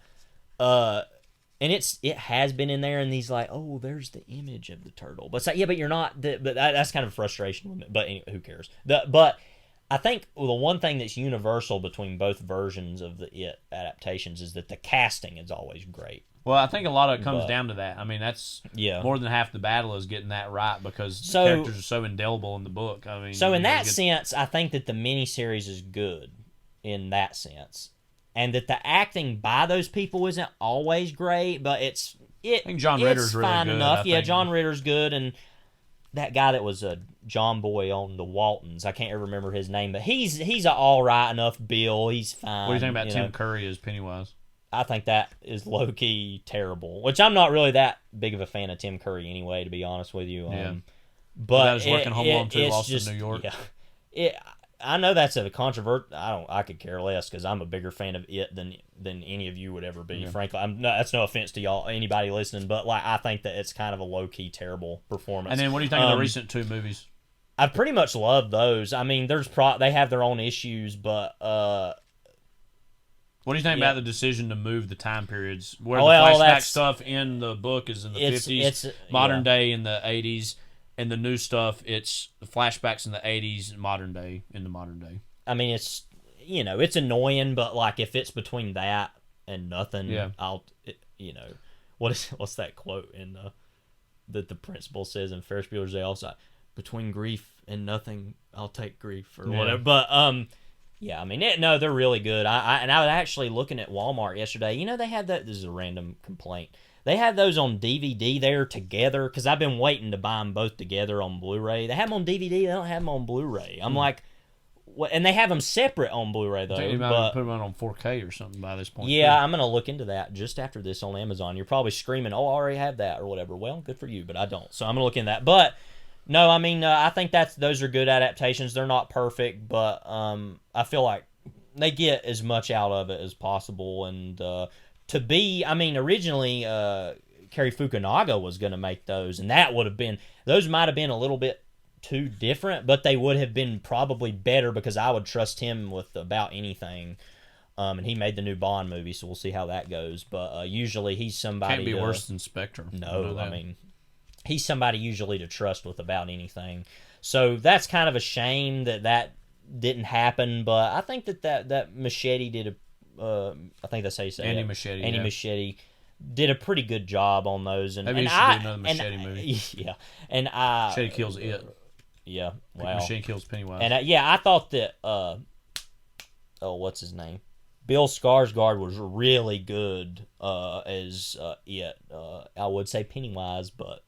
and it has been in there, and he's like, oh, there's the image of the turtle, but it's like, yeah, but you're not. But that's kind of a frustration with it. But anyway, who cares? But I think the one thing that's universal between both versions of the adaptations is that the casting is always great. Well, I think a lot of it comes But- down to that. I mean, that's Yeah. more than half the battle is getting that right because So- the characters are so indelible in the book. I mean, So in you that get- sense, I think that the miniseries is good in that sense, and that the acting by those people isn't always great, but I think John Ritter's it's really fine good, enough. I Yeah, think. John Ritter's good, and that guy that was a John Boy on the Waltons, I can't remember his name, but he's a all right enough Bill. He's fine. What do you think about Tim know. Curry as Pennywise? I think that is low key terrible. Which I'm not really that big of a fan of Tim Curry anyway, to be honest with you. Yeah. But that was working Home Alone 2, it's Lost in just, New York. Yeah, I know that's a controversial. I could care less because I'm a bigger fan of it than any of you would ever be. Frankly, that's no offense to y'all, anybody listening, but like I think that it's kind of a low key terrible performance. And then what do you think of the recent 2 movies? I pretty much love those. I mean, they have their own issues, but What do you think Yeah. about the decision to move the time periods? Where Well, the flashback that's- stuff in the book is in the It's- 50s, it's- modern yeah. day in the 80s, and the new stuff, it's the flashbacks in the 80s, modern day in the modern day. I mean, it's it's annoying, but like if it's between that and nothing, Yeah. what's that quote in that the principal says in Ferris Bueller's Day Off? Between grief and nothing, I'll take grief or Yeah. whatever. But yeah, I mean, they're really good. I was actually looking at Walmart yesterday. They have that. This is a random complaint. They have those on DVD there together because I've been waiting to buy them both together on Blu-ray. They have them on DVD. They don't have them on Blu-ray. I'm like, what? And they have them separate on Blu-ray though. I think you might But put them on 4K or something by this point. yeah, I'm gonna look into that just after this on Amazon. You're probably screaming, "Oh, I already have that" or whatever. Well, good for you, but I don't. So I'm gonna look into that. But no, I mean, I think those are good adaptations. They're not perfect, but I feel like they get as much out of it as possible. And originally, Cary Fukunaga was going to make those, and those might have been a little bit too different, but they would have been probably better because I would trust him with about anything. And he made the new Bond movie, so we'll see how that goes. But usually he's somebody Can't be worse than Spectre. No, I mean, he's somebody usually to trust with about anything. So that's kind of a shame that didn't happen. But I think that Machete did I think that's how you say Andy it. Machete, Andy yeah. Machete did a pretty good job on those. And Maybe and he should I, do another Machete movie. Yeah, and I Machete kills it. Yeah, wow. Machete kills Pennywise. And I thought that what's his name? Bill Skarsgård was really good as it. I would say Pennywise, but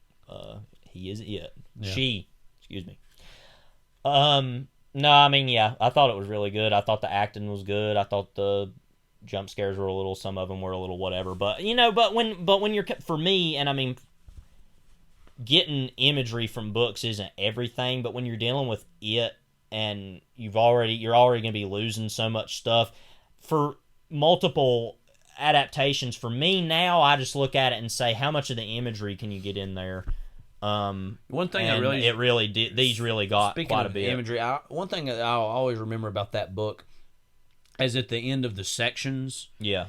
he is it. Yeah. She, excuse me. No, I mean, yeah, I thought it was really good. I thought the acting was good. I thought the jump scares were some of them were a little whatever. But when you're, for me, and I mean, getting imagery from books isn't everything, but when you're dealing with it and you're already going to be losing so much stuff for multiple adaptations, for me now, I just look at it and say, how much of the imagery can you get in there? One thing and these really got speaking quite a of bit. imagery, one thing that I'll always remember about that book is at the end of the sections, Yeah.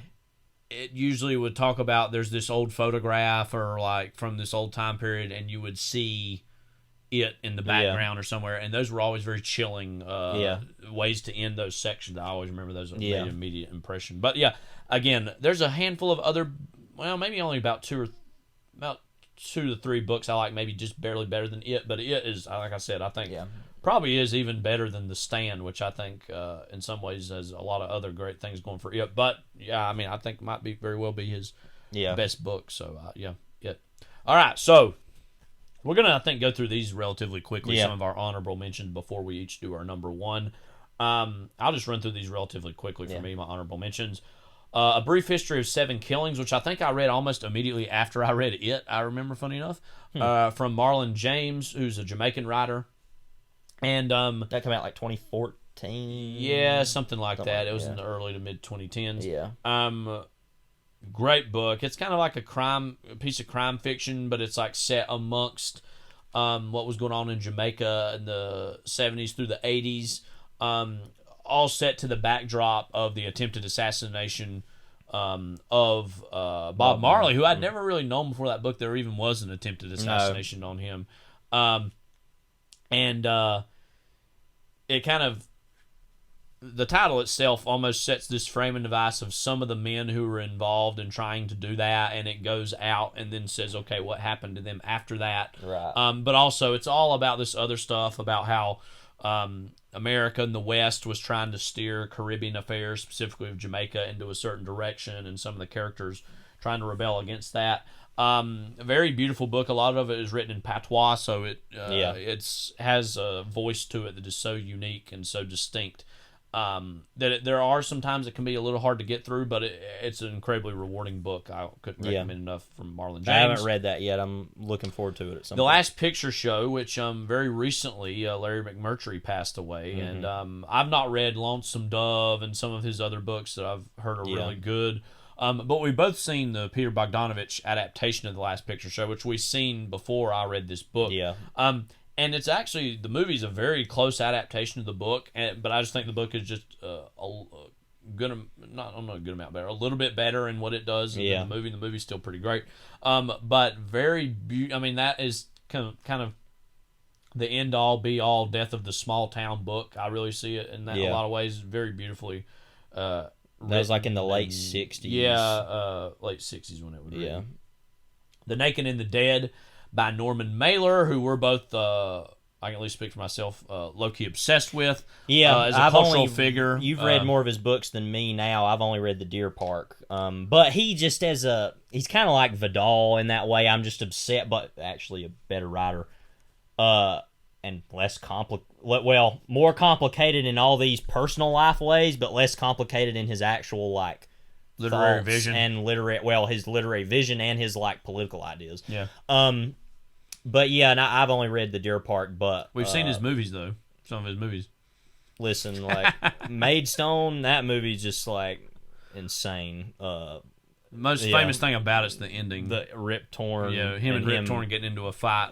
it usually would talk about there's this old photograph or like from this old time period, and you would see it in the background or somewhere, and those were always very chilling ways to end those sections. I always remember those made an immediate impression. But yeah, again, there's a handful of other, well, maybe only about two to three books I like, maybe just barely better than it, but it is, like I said, I think probably is even better than The Stand, which I think in some ways has a lot of other great things going for it. But yeah, I mean, I think might be very well be his best book. So it. All right, so we're gonna, I think, go through these relatively quickly. Some of our honorable mentions before we each do our number one. I'll just run through these relatively quickly for me. My honorable mentions. A Brief History of Seven Killings, which I think I read almost immediately after I read it. I remember, funny enough, from Marlon James, who's a Jamaican writer, and that came out like 2014. Yeah, something like that. It was in the early to mid 2010s. Yeah. Great book. It's kind of like a piece of crime fiction, but it's like set amongst what was going on in Jamaica in the 70s through the 80s. All set to the backdrop of the attempted assassination of Bob Marley, who I'd never really known before that book there even was an attempted assassination on him. And it kind of the title itself almost sets this framing device of some of the men who were involved in trying to do that, and it goes out and then says, okay, what happened to them after that? Right. But also, it's all about this other stuff about how America and the West was trying to steer Caribbean affairs, specifically of Jamaica, into a certain direction, and some of the characters trying to rebel against that. A very beautiful book. A lot of it is written in patois, so it has a voice to it that is so unique and so distinct. There are some times it can be a little hard to get through, but it's an incredibly rewarding book. I couldn't recommend enough from Marlon James. I haven't read that yet. I'm looking forward to it at some The point. Last Picture Show, which very recently Larry McMurtry passed away, and I've not read Lonesome Dove and some of his other books that I've heard are really good. But we've both seen the Peter Bogdanovich adaptation of The Last Picture Show, which we've seen before I read this book. Yeah. And it's actually, the movie's a very close adaptation of the book, but I just think the book is just a little bit better in what it does than the movie. The movie's still pretty great. But very, that is kind of the end-all, be-all, death of the small-town book. I really see it in that in a lot of ways. Very beautifully that was like in the late 60s. Yeah, late 60s when it was written. The Naked and the Dead by Norman Mailer, who we're both, I can at least speak for myself, low-key obsessed with. Yeah, as a cultural figure. You've read more of his books than me now. I've only read The Deer Park. But he just he's kind of like Vidal in that way. I'm just upset, but actually a better writer. And less more complicated in all these personal life ways, but less complicated in his actual, like, literary vision. And his literary vision and his, like, political ideas. Yeah. But yeah, and I've only read The Deer Park, but we've seen his movies though. Some of his movies. Listen, like Maidstone, that movie's just like insane. Most famous thing about it's the ending. The Rip Torn. Yeah, him and Rip Torn getting into a fight,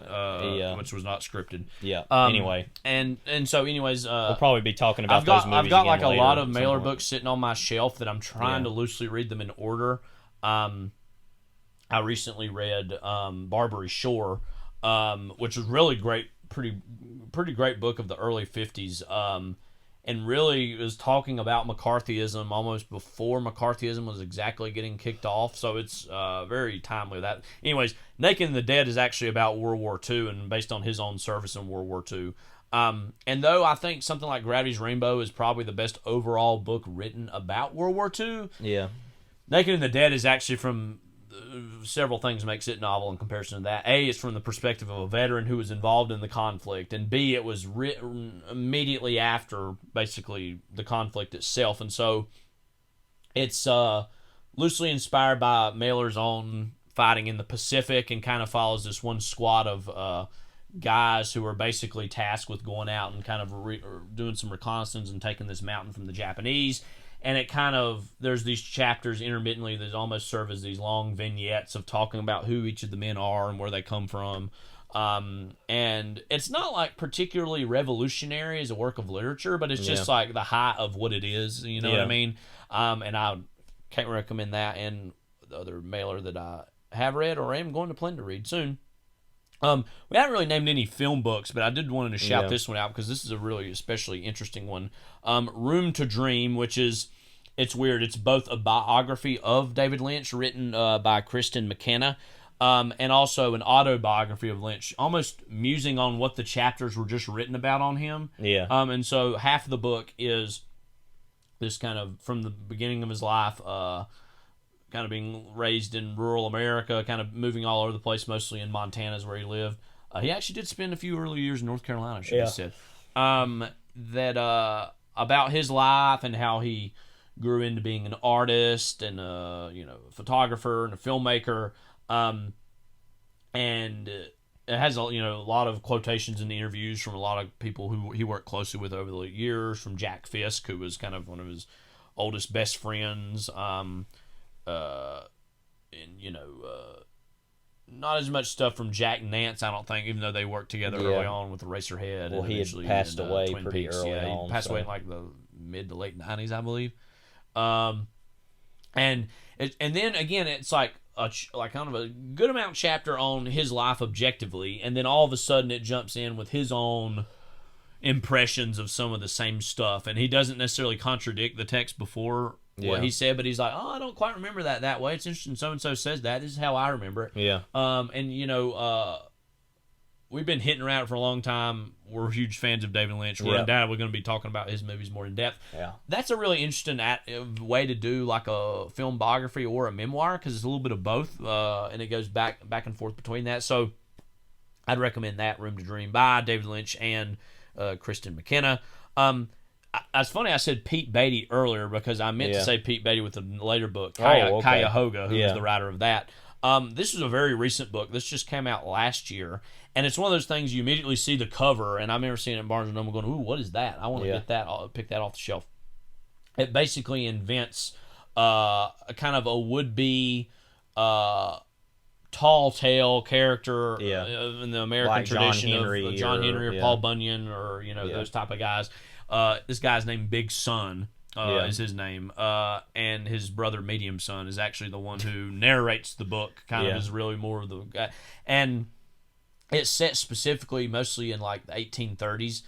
which was not scripted. Yeah. Anyway, and so anyways, we'll probably be talking about those movies. I've got again like a later lot of at some Mailer point. books sitting on my shelf that I'm trying to loosely read them in order. I recently read Barbary Shore, which was really great, pretty great book of the early 50s, and really was talking about McCarthyism almost before McCarthyism was exactly getting kicked off, so it's very timely. That, anyways, Naked and the Dead is actually about World War II and based on his own service in World War II. And though I think something like Gravity's Rainbow is probably the best overall book written about World War II, Naked and the Dead is actually from several things makes it novel in comparison to that. A, it's from the perspective of a veteran who was involved in the conflict, and B, it was written immediately after basically the conflict itself, and so it's loosely inspired by Mailer's own fighting in the Pacific and kind of follows this one squad of guys who are basically tasked with going out and kind of doing some reconnaissance and taking this mountain from the Japanese. And it kind of, there's these chapters intermittently that almost serve as these long vignettes of talking about who each of the men are and where they come from. And it's not like particularly revolutionary as a work of literature, but it's just like the height of what it is, you know what I mean? And I can't recommend that and the other Mailer that I have read or am going to plan to read soon. We haven't really named any film books, but I did want to shout this one out because this is a really especially interesting one. Room to Dream, which is, it's weird. It's both a biography of David Lynch written by Kristen McKenna and also an autobiography of Lynch, almost musing on what the chapters were just written about on him. Yeah. And so half of the book is this kind of from the beginning of his life, kind of being raised in rural America, kind of moving all over the place, mostly in Montana is where he lived. He actually did spend a few early years in North Carolina, I should have said. About his life and how he grew into being an artist and a photographer and a filmmaker. And it has a lot of quotations in the interviews from a lot of people who he worked closely with over the years, from Jack Fisk, who was kind of one of his oldest best friends. Not as much stuff from Jack Nance, I don't think, even though they worked together early on with Eraserhead. Well, and he had passed away Twin pretty Peaks. early on. He passed away in like the mid to late 90s, I believe. And then again, it's like kind of a good amount chapter on his life objectively, and then all of a sudden it jumps in with his own impressions of some of the same stuff, and he doesn't necessarily contradict the text before what he said, but he's like, oh, I don't quite remember that way. It's interesting. So and so says that. This is how I remember it. Yeah. And we've been hitting around it for a long time. We're huge fans of David Lynch. We're going to be talking about his movies more in depth. Yeah. That's a really interesting way to do like a film biography or a memoir, because it's a little bit of both, and it goes back and forth between that. So I'd recommend that, Room to Dream by David Lynch and Kristen McKenna. It's funny I said Pete Beatty earlier because I meant to say Pete Beatty with the later book, Cuyahoga, who was the writer of that. This is a very recent book. This just came out last year, and it's one of those things you immediately see the cover, and I remember seeing it in Barnes & Noble going, ooh, what is that? I want to get that, pick that off the shelf. It basically invents a kind of a would-be tall tale character in the American like tradition of John Henry or Paul Bunyan or those type of guys. This guy's named Big Son is his name, and his brother Medium Son is actually the one who narrates the book. Kind of is really more of the guy, and it's set specifically mostly in like the 1830s,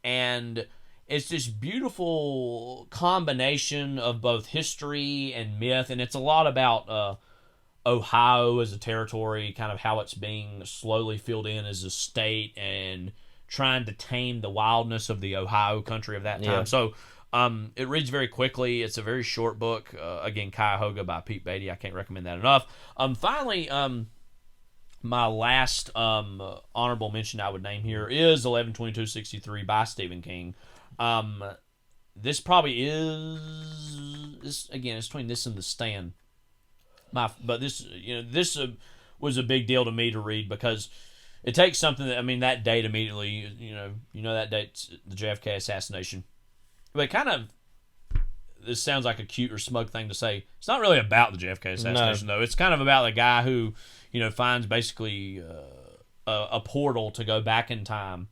and it's this beautiful combination of both history and myth, and it's a lot about Ohio as a territory, kind of how it's being slowly filled in as a state and trying to tame the wildness of the Ohio country of that time. So it reads very quickly. It's a very short book. Again, Cuyahoga by Pete Beatty. I can't recommend that enough. Finally, my last honorable mention I would name here is 11/22/63 by Stephen King. This probably is again, it's between this and The Stand. But this was a big deal to me to read because it takes something that, that date immediately, that date's the JFK assassination. But this sounds like a cute or smug thing to say. It's not really about the JFK assassination, though. It's kind of about the guy who, finds basically a portal to go back in time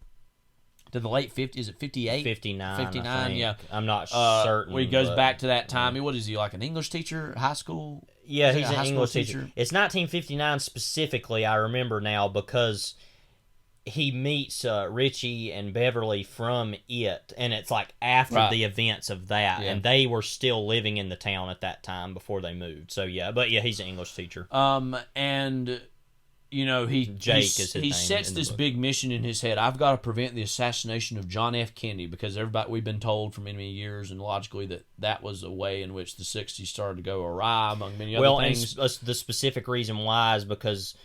to the late 50s. Is it 58? 59. 59, yeah. I'm not certain. Where he goes back to that time. What is he, like an English teacher, high school? Yeah, he's an English teacher. It's 1959 specifically, I remember now, because he meets Richie and Beverly from It, and it's like after the events of that, and they were still living in the town at that time before they moved. So he's an English teacher. And he sets this big mission in his head. I've got to prevent the assassination of John F. Kennedy, because we've been told for many, many years and logically that was a way in which the 60s started to go awry, among many other things. And the specific reason why is because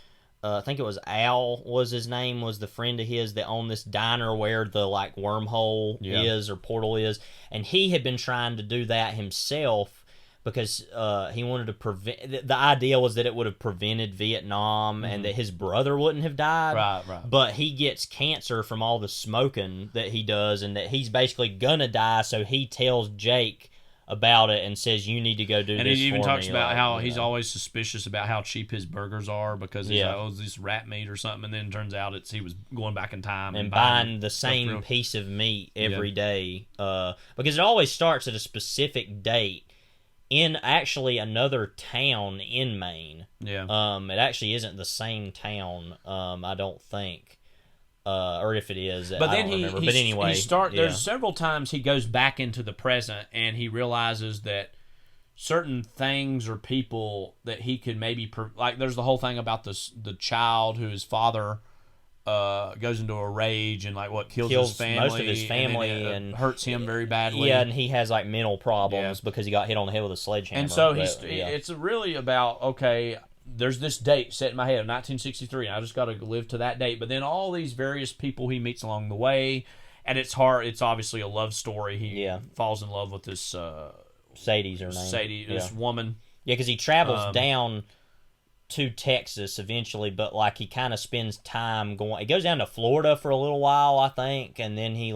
I think it was Al was his name, was the friend of his that owned this diner where the like wormhole is or portal is, and he had been trying to do that himself because he wanted to prevent. The idea was that it would have prevented Vietnam and that his brother wouldn't have died. Right. But he gets cancer from all the smoking that he does, and that he's basically gonna die. So he tells Jake about it and says, "You need to go do this." And he even talks about like, how he's always suspicious about how cheap his burgers are because he's like, it's this rat meat or something, and then it turns out he was going back in time and buying the same piece of meat every day, because it always starts at a specific date in actually another town in Maine. Yeah. It actually isn't the same town, I don't think. Or if it is, but I then don't remember. But anyway, there's several times he goes back into the present and he realizes that certain things or people that he could maybe like. There's the whole thing about the child whose father goes into a rage and kills his family, most of his family, and hurts him very badly. Yeah, and he has like mental problems because he got hit on the head with a sledgehammer. And so it's really about there's this date set in my head of 1963, and I just got to live to that date. But then all these various people he meets along the way, and it's obviously a love story. He falls in love with this Sadie's her name. Sadie, this woman. Yeah, because he travels down to Texas eventually, but he kind of spends time going. He goes down to Florida for a little while, I think, and then he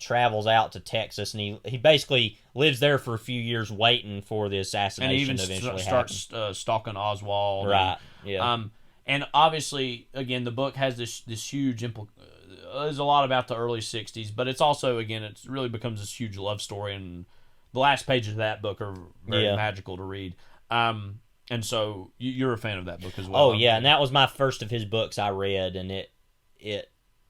travels out to Texas, and he basically lives there for a few years waiting for the assassination to eventually happen. And starts stalking Oswald. Right, and obviously, again, the book has this huge there's a lot about the early 60s, but it's also, again, it really becomes this huge love story, and the last pages of that book are very magical to read. And so you're a fan of that book as well. Oh, yeah, and that was my first of his books I read, and it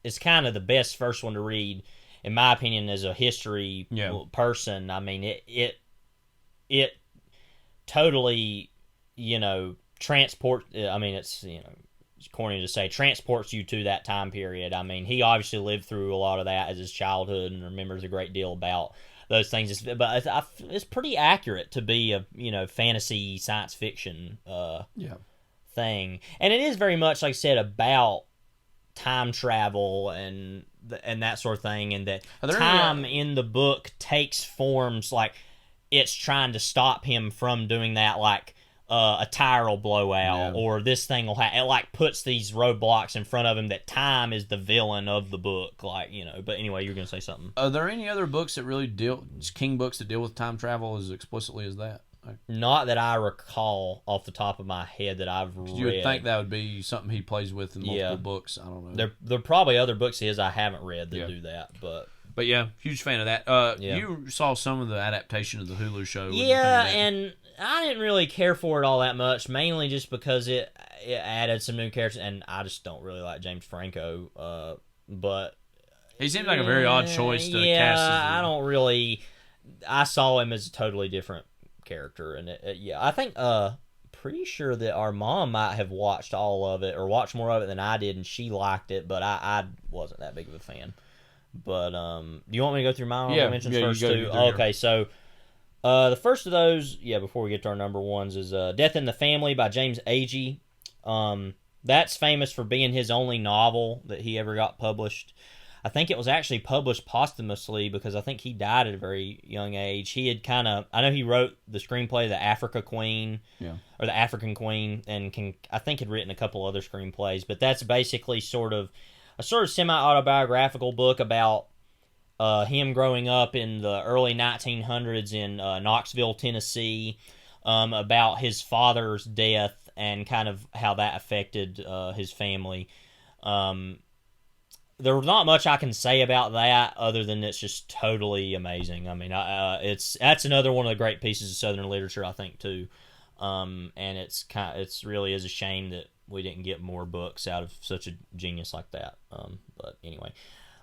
is kind of the best first one to read, in my opinion, as a history person. I mean, it totally, transport. I mean, it's it's corny to say, transports you to that time period. I mean, he obviously lived through a lot of that as his childhood and remembers a great deal about those things. But it's pretty accurate to be a fantasy science fiction thing, and it is very much, like I said, about time travel and that sort of thing, and that time in the book takes forms like it's trying to stop him from doing that, like a tire will blow out or this thing will happen. It like puts these roadblocks in front of him that time is the villain of the book, like, but anyway, you're gonna say something. Are there any other books that really King books that deal with time travel as explicitly as that? Not that I recall off the top of my head that I've read. You would think that would be something he plays with in multiple books. I don't know. There are probably other books of his I haven't read that do that, but yeah, huge fan of that. You saw some of the adaptation of the Hulu show. Yeah, and I didn't really care for it all that much, mainly just because it added some new characters, and I just don't really like James Franco. But he seems like a very odd choice to cast. I don't really. I saw him as a totally different character, and I think pretty sure that our mom might have watched all of it or watched more of it than I did, and she liked it, but I wasn't that big of a fan. But do you want me to go through my honorable mentions first too? Okay, so the first of those, before we get to our number ones, is Death in the Family by James Agee. That's famous for being his only novel that he ever got published. I think it was actually published posthumously because I think he died at a very young age. He had I know he wrote the screenplay, The Africa Queen, or The African Queen, and I think had written a couple other screenplays, but that's basically sort of a semi-autobiographical book about him growing up in the early 1900s in Knoxville, Tennessee, about his father's death and kind of how that affected his family. There's not much I can say about that other than it's just totally amazing. I mean, that's another one of the great pieces of Southern literature, I think, too. And it's really is a shame that we didn't get more books out of such a genius like that. But anyway,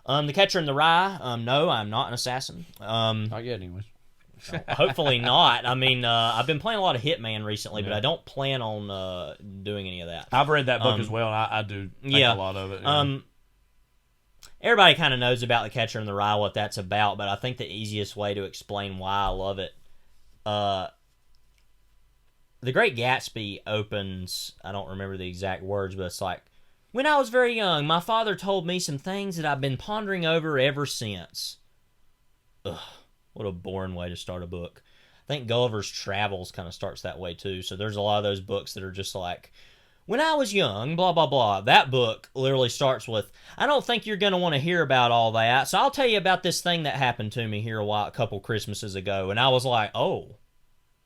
The Catcher in the Rye. No, I'm not an assassin. Not yet, anyways. Hopefully not. I mean, I've been playing a lot of Hitman recently, but I don't plan on doing any of that. I've read that book as well, and I do think a lot of it. Yeah. Everybody kind of knows about The Catcher in the Rye, what that's about, but I think the easiest way to explain why I love it, The Great Gatsby opens, I don't remember the exact words, but it's like, when I was very young, my father told me some things that I've been pondering over ever since. Ugh, what a boring way to start a book. I think Gulliver's Travels kind of starts that way too, so there's a lot of those books that are just like, when I was young, blah, blah, blah. That book literally starts with, I don't think you're going to want to hear about all that, so I'll tell you about this thing that happened to me here a couple Christmases ago. And I was like, oh,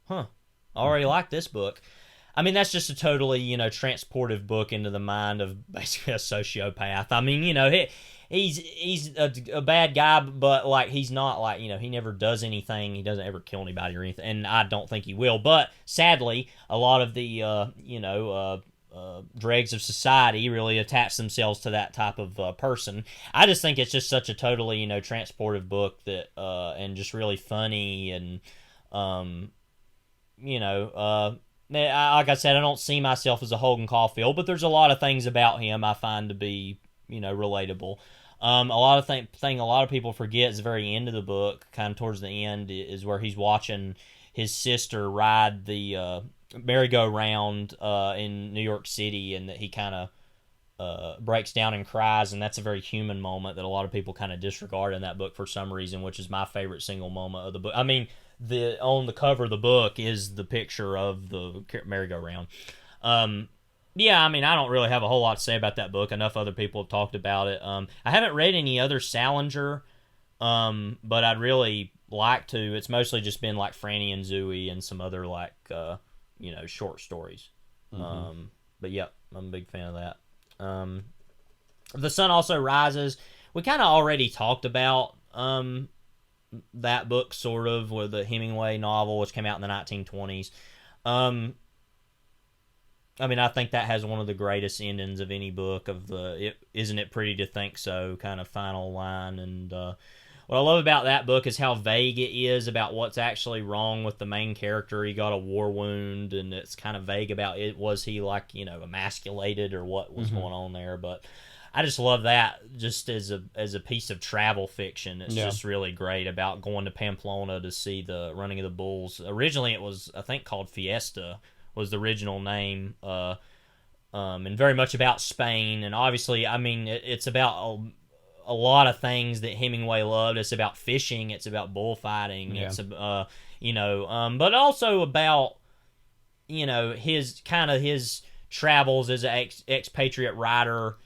I already like this book. I mean, that's just a totally, transportive book into the mind of basically a sociopath. I mean, he's a bad guy, but, like, he's not, like, he never does anything. He doesn't ever kill anybody or anything, and I don't think he will. But, sadly, a lot of the, dregs of society really attach themselves to that type of person. I just think it's just such a totally, transportive book that, and just really funny and, like I said, I don't see myself as a Holden Caulfield, but there's a lot of things about him I find to be, relatable. A lot of people forget is the very end of the book, kind of towards the end, is where he's watching his sister ride the merry-go-round in New York City, and that he kind of breaks down and cries, and that's a very human moment that a lot of people kind of disregard in that book for some reason, which is my favorite single moment of the book. I mean, on the cover of the book is the picture of the merry-go-round. Yeah, I mean, I don't really have a whole lot to say about that book. Enough other people have talked about it. I haven't read any other Salinger, but I'd really like to. It's mostly just been like Franny and Zooey and some other like short stories. Mm-hmm. But yep, I'm a big fan of that. The Sun Also Rises. We kind of already talked about that book, sort of, with the Hemingway novel, which came out in the 1920s. I mean, I think that has one of the greatest endings of any book of the isn't it pretty to think so kind of final line. And what I love about that book is how vague it is about what's actually wrong with the main character. He got a war wound, and it's kind of vague about it. Was he like, emasculated or what was going on there? But I just love that just as a piece of travel fiction. It's just really great about going to Pamplona to see the running of the bulls. Originally it was, I think, called Fiesta was the original name, and very much about Spain. And obviously, I mean, it's about a lot of things that Hemingway loved. It's about fishing. It's about bullfighting. Yeah. It's but also about his travels as an expatriate writer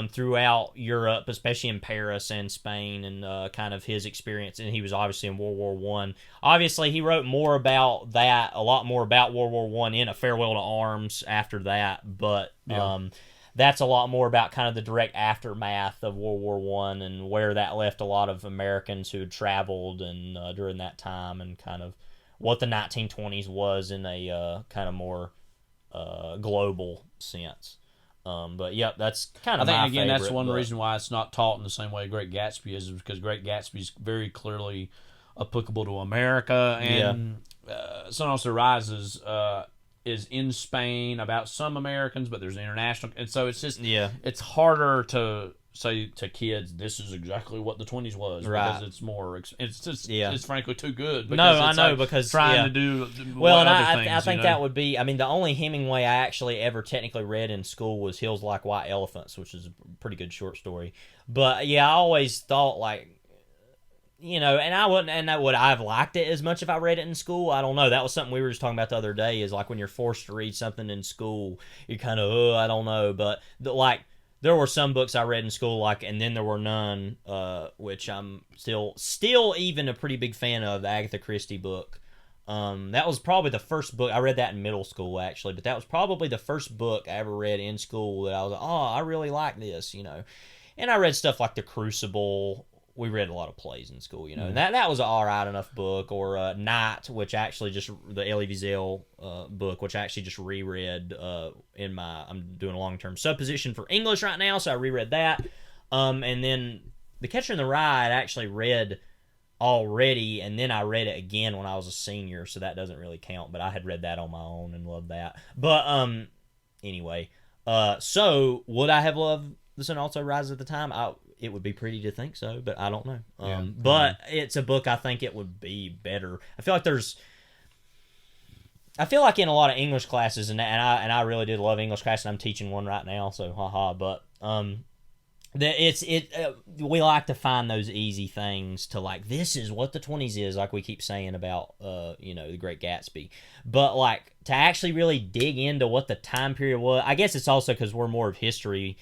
throughout Europe, especially in Paris and Spain, and kind of his experience. And he was obviously in World War One. Obviously, he wrote a lot more about World War One in A Farewell to Arms after that. But that's a lot more about kind of the direct aftermath of World War One and where that left a lot of Americans who had traveled and during that time, and kind of what the 1920s was in a kind of more global sense. But that's kind of I think, again, favorite, that's one reason why it's not taught in the same way Great Gatsby is because Great Gatsby is very clearly applicable to America, and Sun Also Rises is in Spain about some Americans, but there's international, and so it's just it's harder to say to kids this is exactly what the 20s was, because it's more it's just it's frankly too good. Because trying to do and other things, I think that would be, I mean, the only Hemingway I actually ever technically read in school was Hills Like White Elephants, which is a pretty good short story. But I always thought and I wouldn't, and that would I've liked it as much if I read it in school. I don't know. That was something we were just talking about the other day. Is like when you're forced to read something in school, you're kind of I don't know. But there were some books I read in school, And Then There Were None, which I'm still even a pretty big fan of, the Agatha Christie book. That was probably the first book I read that in middle school actually, but that was probably the first book I ever read in school that I was like, I really like this, And I read stuff like The Crucible. We read a lot of plays in school, and that was an alright enough book, or Night, which actually just the Elie Wiesel book, which I actually just reread I'm doing a long-term supposition for English right now, so I reread that. And then The Catcher in the Rye I actually read already, and then I read it again when I was a senior, so that doesn't really count, but I had read that on my own and loved that. But anyway, so would I have loved The Sun Also Rises at the time? It would be pretty to think so, but I don't know. But it's a book I think it would be better. I feel like in a lot of English classes, and I really did love English class, and I'm teaching one right now, so haha. But we like to find those easy things to this is what the 20s is, like we keep saying about The Great Gatsby. But to actually really dig into what the time period was, I guess it's also because we're more of history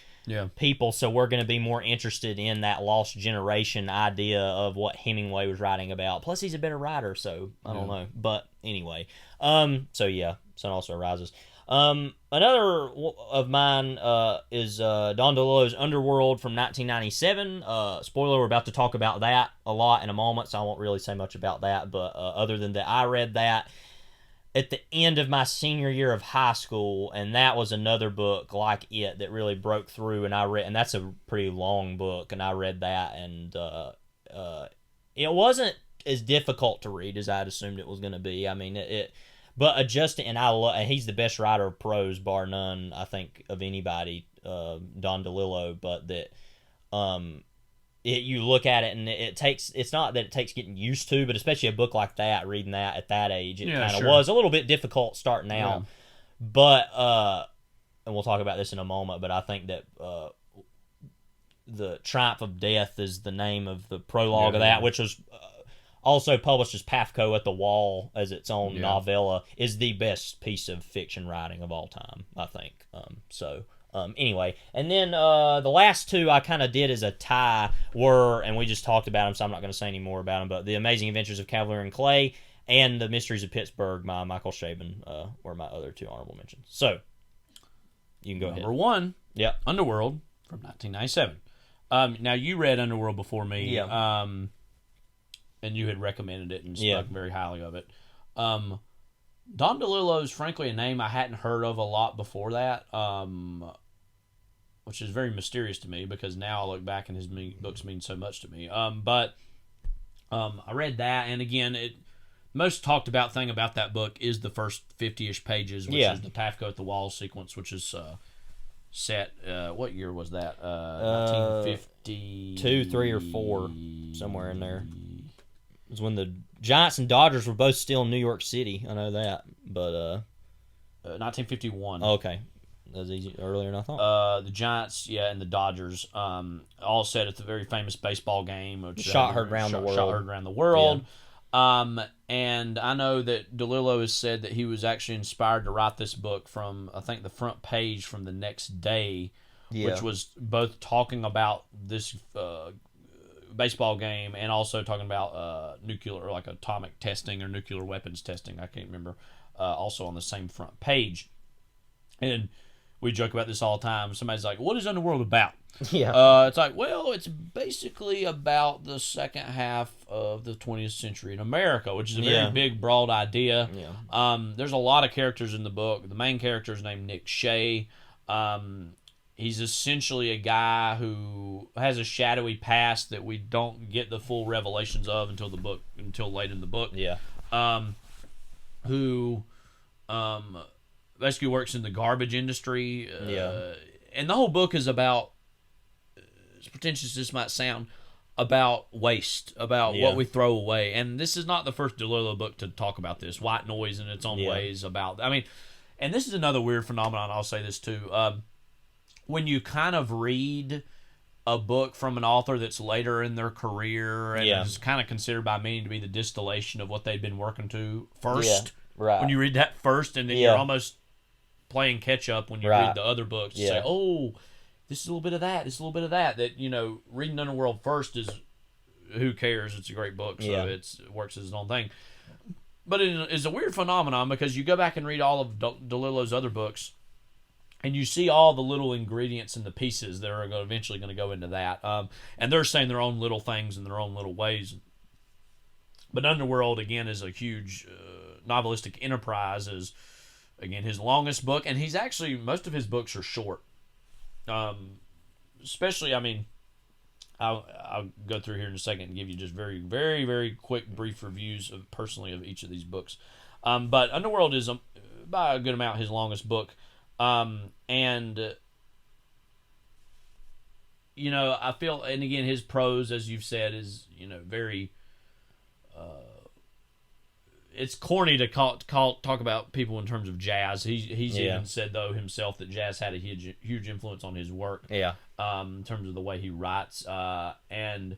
people, so we're going to be more interested in that lost generation idea of what Hemingway was writing about. Plus, he's a better writer, so I don't know. But anyway, Sun Also Rises. Another of mine is Don DeLillo's Underworld from 1997. Spoiler, we're about to talk about that a lot in a moment, so I won't really say much about that. But other than that, I read that at the end of my senior year of high school, and that was another book like it that really broke through, and that's a pretty long book, and I read that, and it wasn't as difficult to read as I'd assumed it was going to be. I mean, but adjusting, and he's the best writer of prose, bar none, I think, of anybody, Don DeLillo, but that you look at it and it's not that it takes getting used to, but especially a book like that, reading that at that age, it kind of was a little bit difficult starting out. But and we'll talk about this in a moment, but I think that The Triumph of Death is the name of the prologue of that, which was also published as Pafko at the Wall as its own novella, is the best piece of fiction writing of all time, I think. Anyway, and then the last two I kind of did as a tie were, and we just talked about them, so I'm not going to say any more about them, but The Amazing Adventures of Cavalier and Clay and The Mysteries of Pittsburgh by Michael Chabon were my other two honorable mentions. So, you can go ahead. Number one, Underworld from 1997. Now, you read Underworld before me, and you had recommended it and spoke very highly of it. Don DeLillo is frankly a name I hadn't heard of a lot before that, which is very mysterious to me because now I look back and his books mean so much to me. But I read that, and again, most talked about thing about that book is the first 50-ish pages, which is the Tafco at the Wall sequence, which is set. What year was that? 1950. 2, 3, or 4, somewhere in there. It was when the Giants and Dodgers were both still in New York City. I know that, but 1951. Okay, that was earlier than I thought. The Giants, and the Dodgers, all set at the very famous baseball game, which Shot heard around the world. Shot heard around the world. Yeah. And I know that DeLillo has said that he was actually inspired to write this book from, I think, the front page from the next day, which was both talking about this baseball game and also talking about nuclear, like atomic testing or nuclear weapons testing. I can't remember. Also on the same front page. And we joke about this all the time. Somebody's like, what is Underworld about? Yeah. It's like, well, it's basically about the second half of the 20th century in America, which is a very big, broad idea. Yeah. There's a lot of characters in the book. The main character is named Nick Shea. He's essentially a guy who has a shadowy past that we don't get the full revelations of until late in the book. Yeah. Who basically works in the garbage industry. And the whole book is about, as pretentious as this might sound, about waste, about what we throw away. And this is not the first DeLillo book to talk about this. White Noise in its own ways about, and this is another weird phenomenon, I'll say this too. When you kind of read a book from an author that's later in their career and is kind of considered by many to be the distillation of what they've been working to first. Yeah, right. When you read that first, and then you're almost playing catch up when you read the other books. You say, oh, this is a little bit of that, this is a little bit of that. That, reading Underworld first is, who cares? It's a great book, so it works as its own thing. But it is a weird phenomenon because you go back and read all of DeLillo's other books, and you see all the little ingredients and the pieces that are eventually going to go into that. And they're saying their own little things in their own little ways. But Underworld, again, is a huge novelistic enterprise. Is, again, his longest book. And he's actually, most of his books are short. Especially, I'll go through here in a second and give you just very, very, very quick, brief reviews of each of these books. But Underworld is, by a good amount, his longest book. I feel, and again, his prose, as you've said, is, very, it's corny to talk about people in terms of jazz. He's even said, though, himself that jazz had a huge influence on his work. Yeah. In terms of the way he writes, and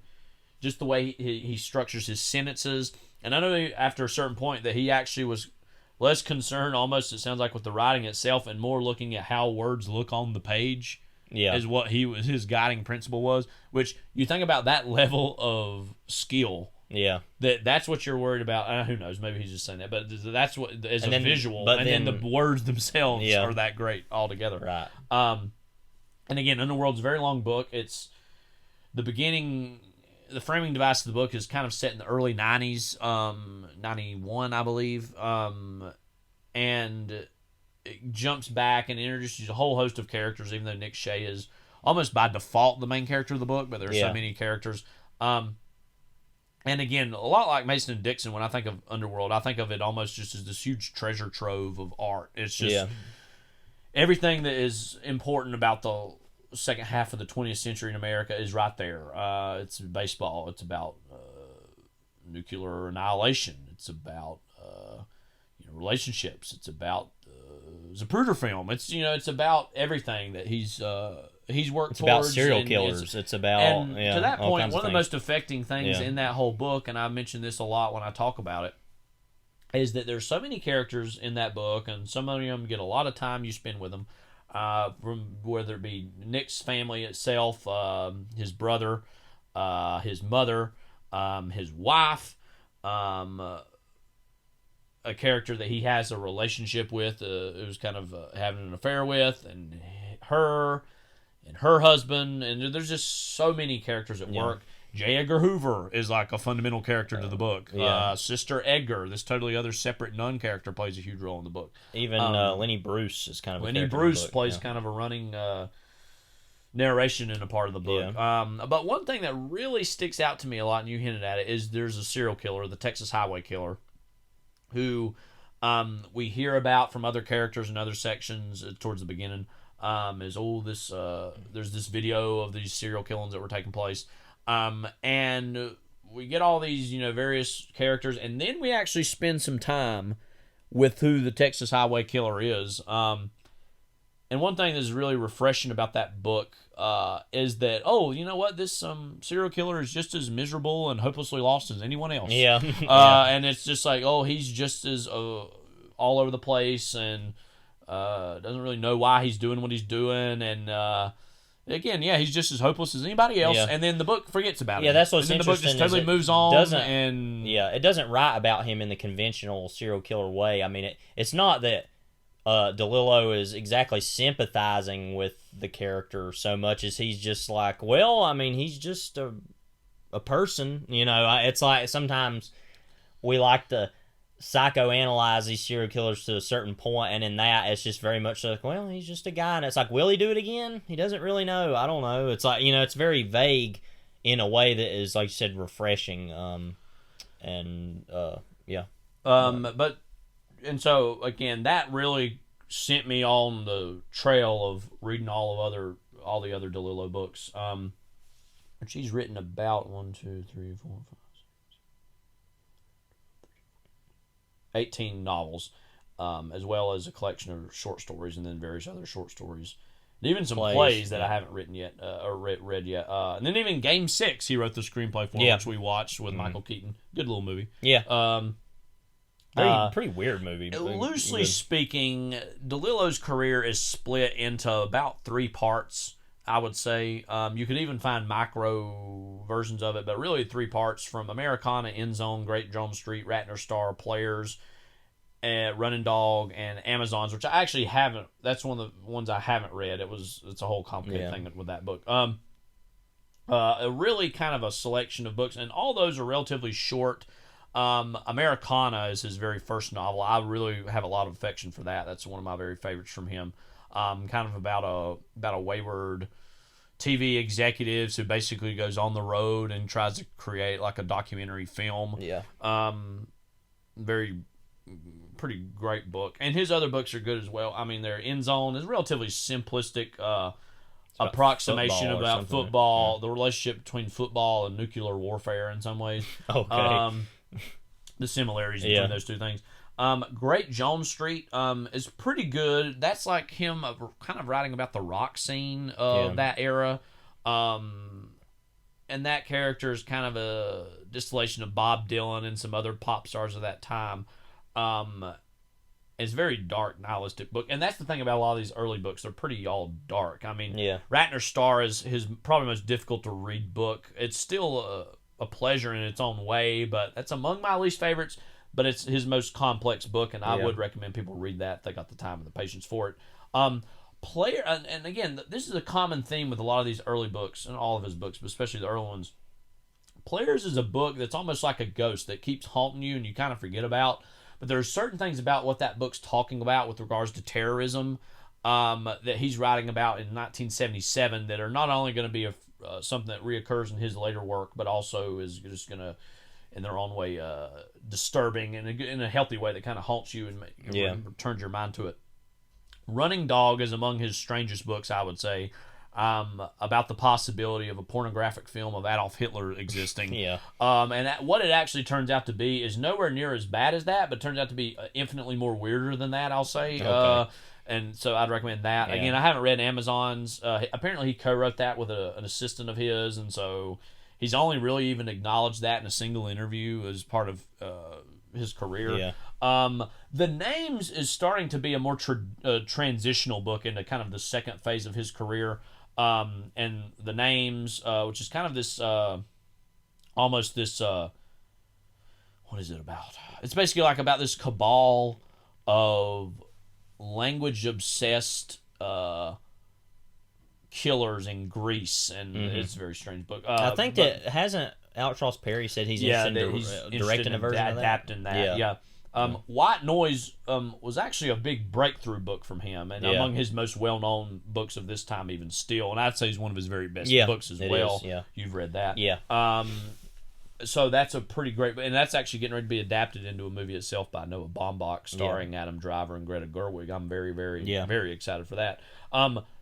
just the way he structures his sentences. And I know after a certain point that he actually was less concerned, almost, it sounds like, with the writing itself, and more looking at how words look on the page. Is what his guiding principle was. Which, you think about that level of skill. Yeah. That's what you're worried about. Who knows? Maybe he's just saying that, but that's what as a visual, and then the words themselves are that great altogether. Right. And again, Underworld's a very long book. It's the beginning. The framing device of the book is kind of set in the early 90s, 91, I believe, and it jumps back and introduces a whole host of characters, even though Nick Shea is almost by default the main character of the book, but there are so many characters. And again, a lot like Mason and Dixon, when I think of Underworld, I think of it almost just as this huge treasure trove of art. It's just everything that is important about the second half of the 20th century in America is right there. It's baseball. It's about nuclear annihilation. It's about relationships. It's about Zapruder film. It's about everything that he's worked it's towards. It's about serial killers. It's about to that point, one of the most affecting things in that whole book, and I mention this a lot when I talk about it, is that there's so many characters in that book, and some of them get a lot of time you spend with them. From whether it be Nick's family itself, his brother, his mother, his wife, a character that he has a relationship with, who's kind of having an affair with, and her husband, and there's just so many characters at work. J. Edgar Hoover is like a fundamental character to the book. Yeah. Sister Edgar, this totally other separate nun character, plays a huge role in the book. Even Lenny Bruce is kind of a Lenny character in the Bruce book, plays yeah. kind of a running narration in a part of the book. But one thing that really sticks out to me a lot, and you hinted at it, is there's a serial killer, the Texas Highway Killer, who we hear about from other characters in other sections towards the beginning. There's this video of these serial killings that were taking place. And we get all these, various characters, and then we actually spend some time with who the Texas Highway Killer is. And one thing that's really refreshing about that book is that, you know what, this serial killer is just as miserable and hopelessly lost as anyone else. Yeah. And it's just like, he's just as all over the place and doesn't really know why he's doing what he's doing. And again, he's just as hopeless as anybody else. Yeah. And then the book forgets about him. Yeah, that's what's and then the book interesting. just totally moves on. It doesn't write about him in the conventional serial killer way. I mean, it's not that DeLillo is exactly sympathizing with the character so much as he's just like, well, I mean, he's just a person. It's like sometimes we like to psychoanalyze these serial killers to a certain point, and in that it's just very much like, well, he's just a guy, and it's like, will he do it again? He doesn't really know. I don't know. It's like, it's very vague in a way that is, like you said, refreshing. And so again, that really sent me on the trail of reading all the other DeLillo books. And she's written about 18 novels, as well as a collection of short stories, and then various other short stories, and even some plays that I haven't written yet or read yet. And then even Game 6, he wrote the screenplay for, which we watched with Michael Keaton. Good little movie. Yeah. Pretty weird movie. Loosely speaking, DeLillo's career is split into about 3 parts, I would say. You could even find micro versions of it, but really 3 parts: from Americana, End Zone, Great Drum Street, Ratner Star, Players, Running Dog, and Amazons, which I actually haven't. That's one of the ones I haven't read. It's a whole complicated thing with that book. A really kind of a selection of books, and all those are relatively short. Americana is his very first novel. I really have a lot of affection for that. That's one of my very favorites from him. Kind of about a wayward TV executive who basically goes on the road and tries to create like a documentary film. Yeah. Pretty great book. And his other books are good as well. I mean, their End Zone is relatively simplistic approximation about football, the relationship between football and nuclear warfare in some ways. Okay. The similarities between those two things. Great Jones Street is pretty good. That's like him kind of writing about the rock scene of that era. And that character is kind of a distillation of Bob Dylan and some other pop stars of that time. It's a very dark, nihilistic book. And that's the thing about a lot of these early books. They're pretty all dark. I mean, Ratner Star is his probably most difficult to read book. It's still a pleasure in its own way, but that's among my least favorites. But it's his most complex book, and I would recommend people read that if they got the time and the patience for it. And again, this is a common theme with a lot of these early books, and all of his books, but especially the early ones. Players is a book that's almost like a ghost that keeps haunting you and you kind of forget about. But there's certain things about what that book's talking about with regards to terrorism that he's writing about in 1977 that are not only going to be something that reoccurs in his later work, but also is just going to, in their own way, disturbing and in a healthy way that kind of haunts you and turns your mind to it. Running Dog is among his strangest books, I would say, about the possibility of a pornographic film of Adolf Hitler existing. What it actually turns out to be is nowhere near as bad as that, but turns out to be infinitely more weirder than that, I'll say. Okay. And so I'd recommend that. Again, I haven't read Amazon's. Apparently he co-wrote that with an assistant of his, and so he's only really even acknowledged that in a single interview as part of his career. The Names is starting to be a more transitional book into kind of the second phase of his career. And The Names, which is kind of this, almost this, what is it about? It's basically like about this cabal of language-obsessed killers in Greece, and it's a very strange book. I think that hasn't Albatross Perry said he's interested in directing a version of that? Adapting that, yeah. White Noise was actually a big breakthrough book from him, and among his most well-known books of this time even still, and I'd say he's one of his very best books as well. You've read that. Yeah. So that's a pretty great, and that's actually getting ready to be adapted into a movie itself by Noah Baumbach, starring Adam Driver and Greta Gerwig. I'm very, very, very excited for that.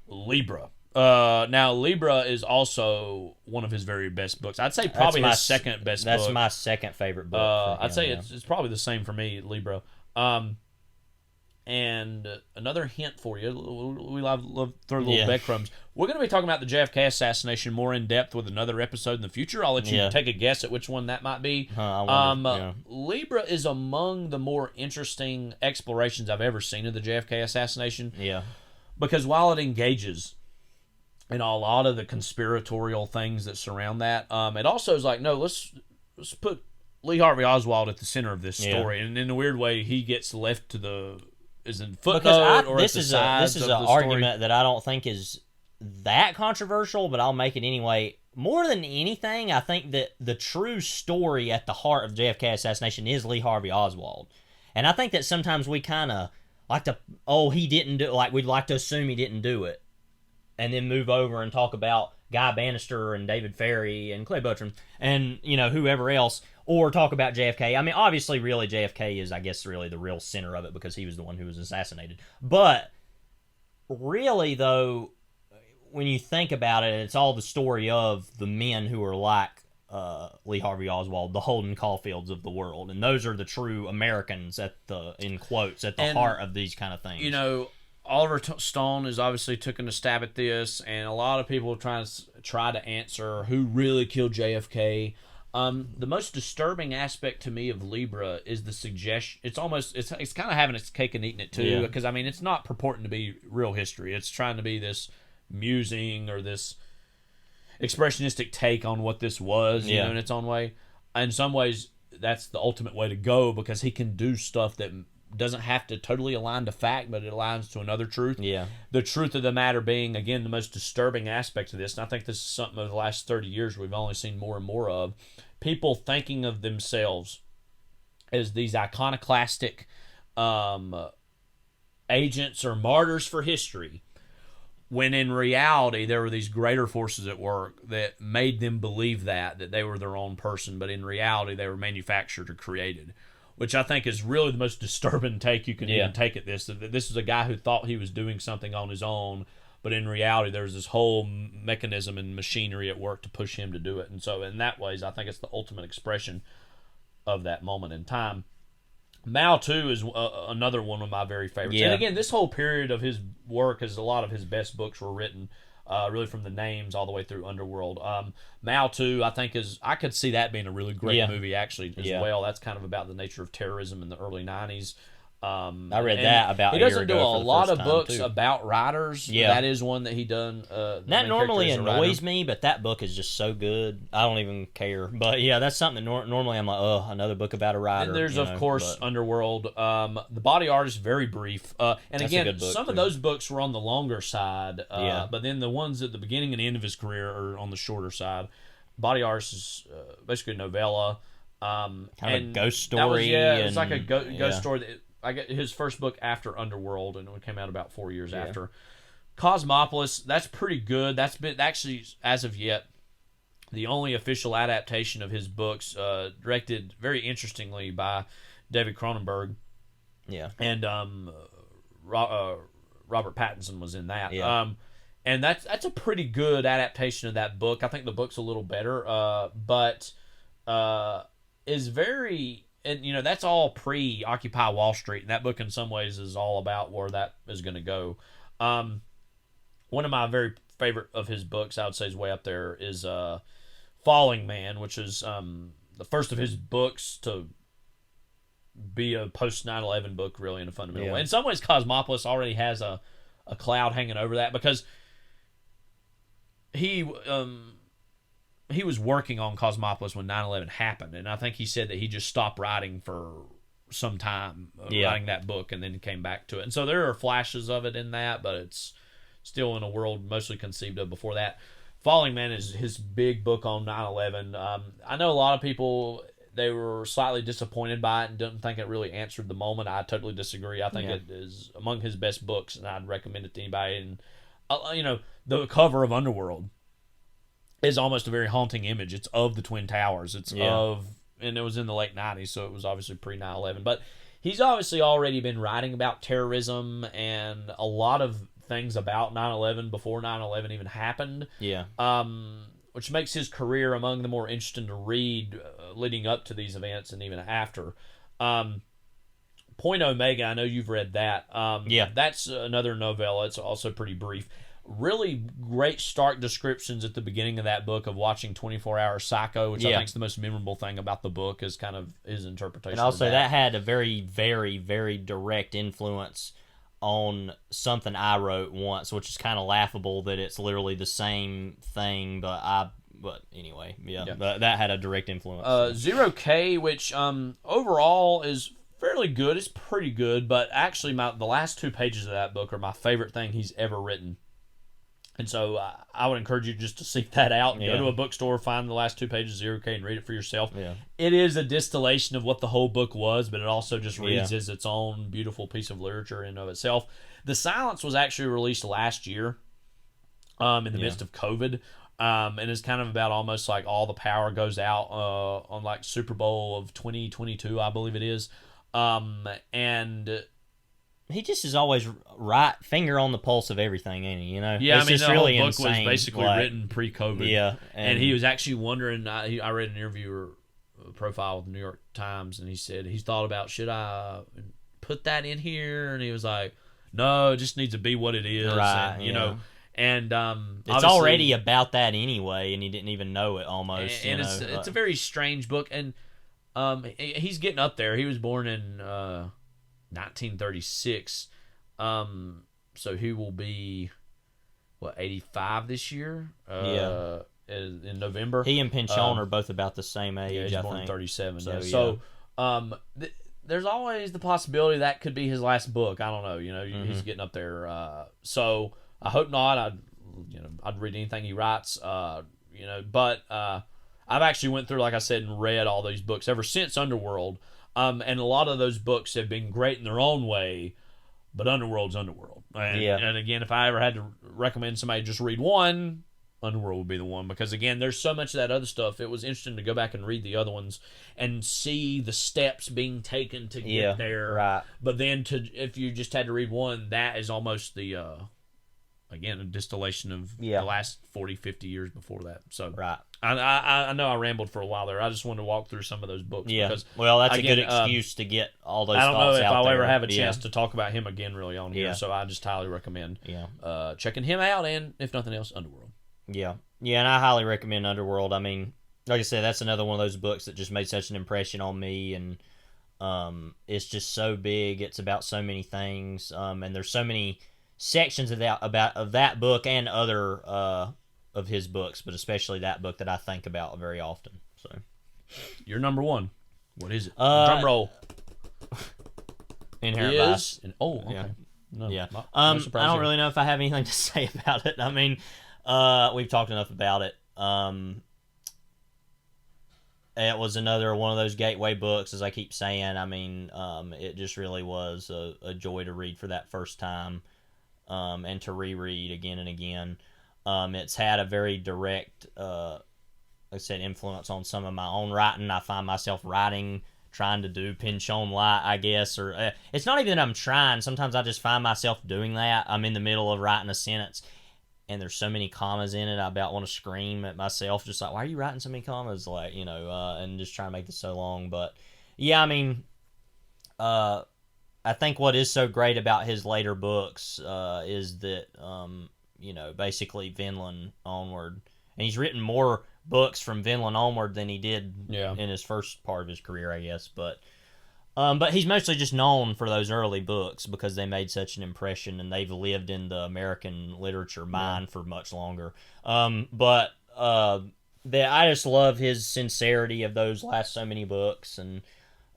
Libra. Now, Libra is also one of his very best books. I'd say probably his second best book. That's my second favorite book. I'd say it's probably the same for me, Libra. And another hint for you, we love throw little breadcrumbs. We're going to be talking about the JFK assassination more in depth with another episode in the future. I'll let you take a guess at which one that might be. Libra is among the more interesting explorations I've ever seen of the JFK assassination. Yeah. Because while it engages in a lot of the conspiratorial things that surround that, it also is like, no, let's put Lee Harvey Oswald at the center of this story. And in a weird way, he gets left to the... is in footnote or this at the sides this is of an the story. argument that I don't think is that controversial, but I'll make it anyway. More than anything, I think that the true story at the heart of the JFK assassination is Lee Harvey Oswald. And I think that sometimes we kind of like to, he didn't do it, like we'd like to assume he didn't do it, and then move over and talk about Guy Bannister and David Ferry and Clay Buttram and, whoever else, or talk about JFK. I mean, obviously, really, JFK is, I guess, really the real center of it because he was the one who was assassinated. But really, though, when you think about it, it's all the story of the men who are like Lee Harvey Oswald, the Holden Caulfields of the world. And those are the true Americans, in quotes, at the heart of these kind of things. Oliver Stone has obviously taken a stab at this, and a lot of people are try to answer who really killed JFK. The most disturbing aspect to me of Libra is the suggestion. It's kind of having its cake and eating it too, because it's not purporting to be real history. It's trying to be this musing or this expressionistic take on what this was, in its own way. In some ways, that's the ultimate way to go because he can do stuff that doesn't have to totally align to fact, but it aligns to another truth. Yeah. The truth of the matter being, again, the most disturbing aspect of this, and I think this is something over the last 30 years we've only seen more and more of, people thinking of themselves as these iconoclastic agents or martyrs for history, when in reality there were these greater forces at work that made them believe that they were their own person, but in reality they were manufactured or created. Which I think is really the most disturbing take you can even take at this. That this is a guy who thought he was doing something on his own, but in reality there's this whole mechanism and machinery at work to push him to do it. And so in that ways, I think it's the ultimate expression of that moment in time. Mao, too, is another one of my very favorites. Yeah. And again, this whole period of his work, as a lot of his best books were written, really from the names all the way through Underworld. Mao 2, I think I could see that being a really great movie actually as well. That's kind of about the nature of terrorism in the early 90s. I read that about a year ago. He doesn't do a lot of books about writers. Yeah. That is one that he done. That normally annoys me, but that book is just so good. I don't even care. But yeah, that's something that normally I'm like, another book about a writer. And there's, of course, Underworld. The Body Art is very brief. And again, some of those books were on the longer side. But then the ones at the beginning and end of his career are on the shorter side. Body Art is basically a novella. Kind of a ghost story. It's like a ghost story. I got his first book after Underworld, and it came out about 4 years after. Cosmopolis, that's pretty good. That's been actually, as of yet, the only official adaptation of his books, directed very interestingly by David Cronenberg. Yeah. And Robert Pattinson was in that. Yeah. And that's a pretty good adaptation of that book. I think the book's a little better, but is very... And, that's all pre-Occupy Wall Street, and that book in some ways is all about where that is going to go. One of my very favorite of his books, I would say is way up there, is Falling Man, which is the first of his books to be a post-9/11 book, really, in a fundamental way. In some ways, Cosmopolis already has a cloud hanging over that, because he was working on Cosmopolis when 9/11 happened, and I think he said that he just stopped writing for some time, writing that book, and then came back to it. And so there are flashes of it in that, but it's still in a world mostly conceived of before that. Falling Man is his big book on 9/11. I know a lot of people, they were slightly disappointed by it and didn't think it really answered the moment. I totally disagree. I think it is among his best books, and I'd recommend it to anybody. And the cover of Underworld is almost a very haunting image. It's of the Twin Towers. It's and it was in the late 90s, so it was obviously pre 9/11. But he's obviously already been writing about terrorism and a lot of things about 9/11 before 9/11 even happened. Yeah. Which makes his career among the more interesting to read leading up to these events and even after. Point Omega, I know you've read that. That's another novella. It's also pretty brief. Really great stark descriptions at the beginning of that book of watching 24 Hour Psycho, which I think is the most memorable thing about the book, is kind of his interpretation. And also of that had a very, very, very direct influence on something I wrote once, which is kind of laughable that it's literally the same thing, but anyway, but that had a direct influence. 0K, which overall is fairly good. It's pretty good, but actually the last 2 pages of that book are my favorite thing he's ever written. And so I would encourage you just to seek that out and go to a bookstore, find the last 2 pages of 0K and read it for yourself. Yeah. It is a distillation of what the whole book was, but it also just reads as its own beautiful piece of literature in and of itself. The Silence was actually released last year in the midst of COVID. And it's kind of about almost like all the power goes out on like Super Bowl of 2022, I believe it is. And he just is always right finger on the pulse of everything, ain't he? You know, yeah. It's the really whole book insane, was basically written pre-COVID. Yeah, and he was actually wondering. I read an interviewer profile with the New York Times, and he said he's thought about, should I put that in here, and he was like, no, it just needs to be what it is, right? And, you know. And it's already about that anyway, and he didn't even know it almost. And it's a very strange book, and he's getting up there. He was born in 1936, so he will be 85 this year. In November. He and Pinchon are both about the same age. Yeah, he's born in 37. So there's always the possibility that could be his last book. I don't know. You know, he's getting up there. So I hope not. I'd read anything he writes. But I've actually went through, like I said, and read all these books ever since Underworld. And a lot of those books have been great in their own way, but Underworld's Underworld. And again, if I ever had to recommend somebody just read one, Underworld would be the one, because again, there's so much of that other stuff. It was interesting to go back and read the other ones and see the steps being taken to get there. Right. But then if you just had to read one, that is almost the again, a distillation of the last 40, 50 years before that. So right. I know I rambled for a while there. I just wanted to walk through some of those books. Yeah. Because, well, that's again, a good excuse to get all those thoughts out there. I don't know if I'll ever have a chance to talk about him again really on here, so I just highly recommend checking him out, and if nothing else, Underworld. Yeah. Yeah, and I highly recommend Underworld. I mean, like I said, that's another one of those books that just made such an impression on me, and it's just so big. It's about so many things, and there's so many sections of that book and other of his books, but especially that book that I think about very often. So, your number one, what is it? Drum roll. Inherent Vice. Okay. Yeah. No, yeah. no surprise I don't here. really know if I have anything to say about it. I mean, we've talked enough about it. It was another one of those gateway books, as I keep saying. I mean, it just really was a joy to read for that first time, and to reread again and again. It's had a very direct, like I said, influence on some of my own writing. I find myself trying to do Pinchon light, I guess, or it's not even that I'm trying. Sometimes I just find myself doing that. I'm in the middle of writing a sentence, and there's so many commas in it, I about want to scream at myself, just like, why are you writing so many commas? Like, and just trying to make this so long. But yeah, I mean, I think what is so great about his later books is that, basically Vinland onward, and he's written more books from Vinland onward than he did in his first part of his career, I guess. But he's mostly just known for those early books because they made such an impression, and they've lived in the American literature mind for much longer. I just love his sincerity of those last so many books, and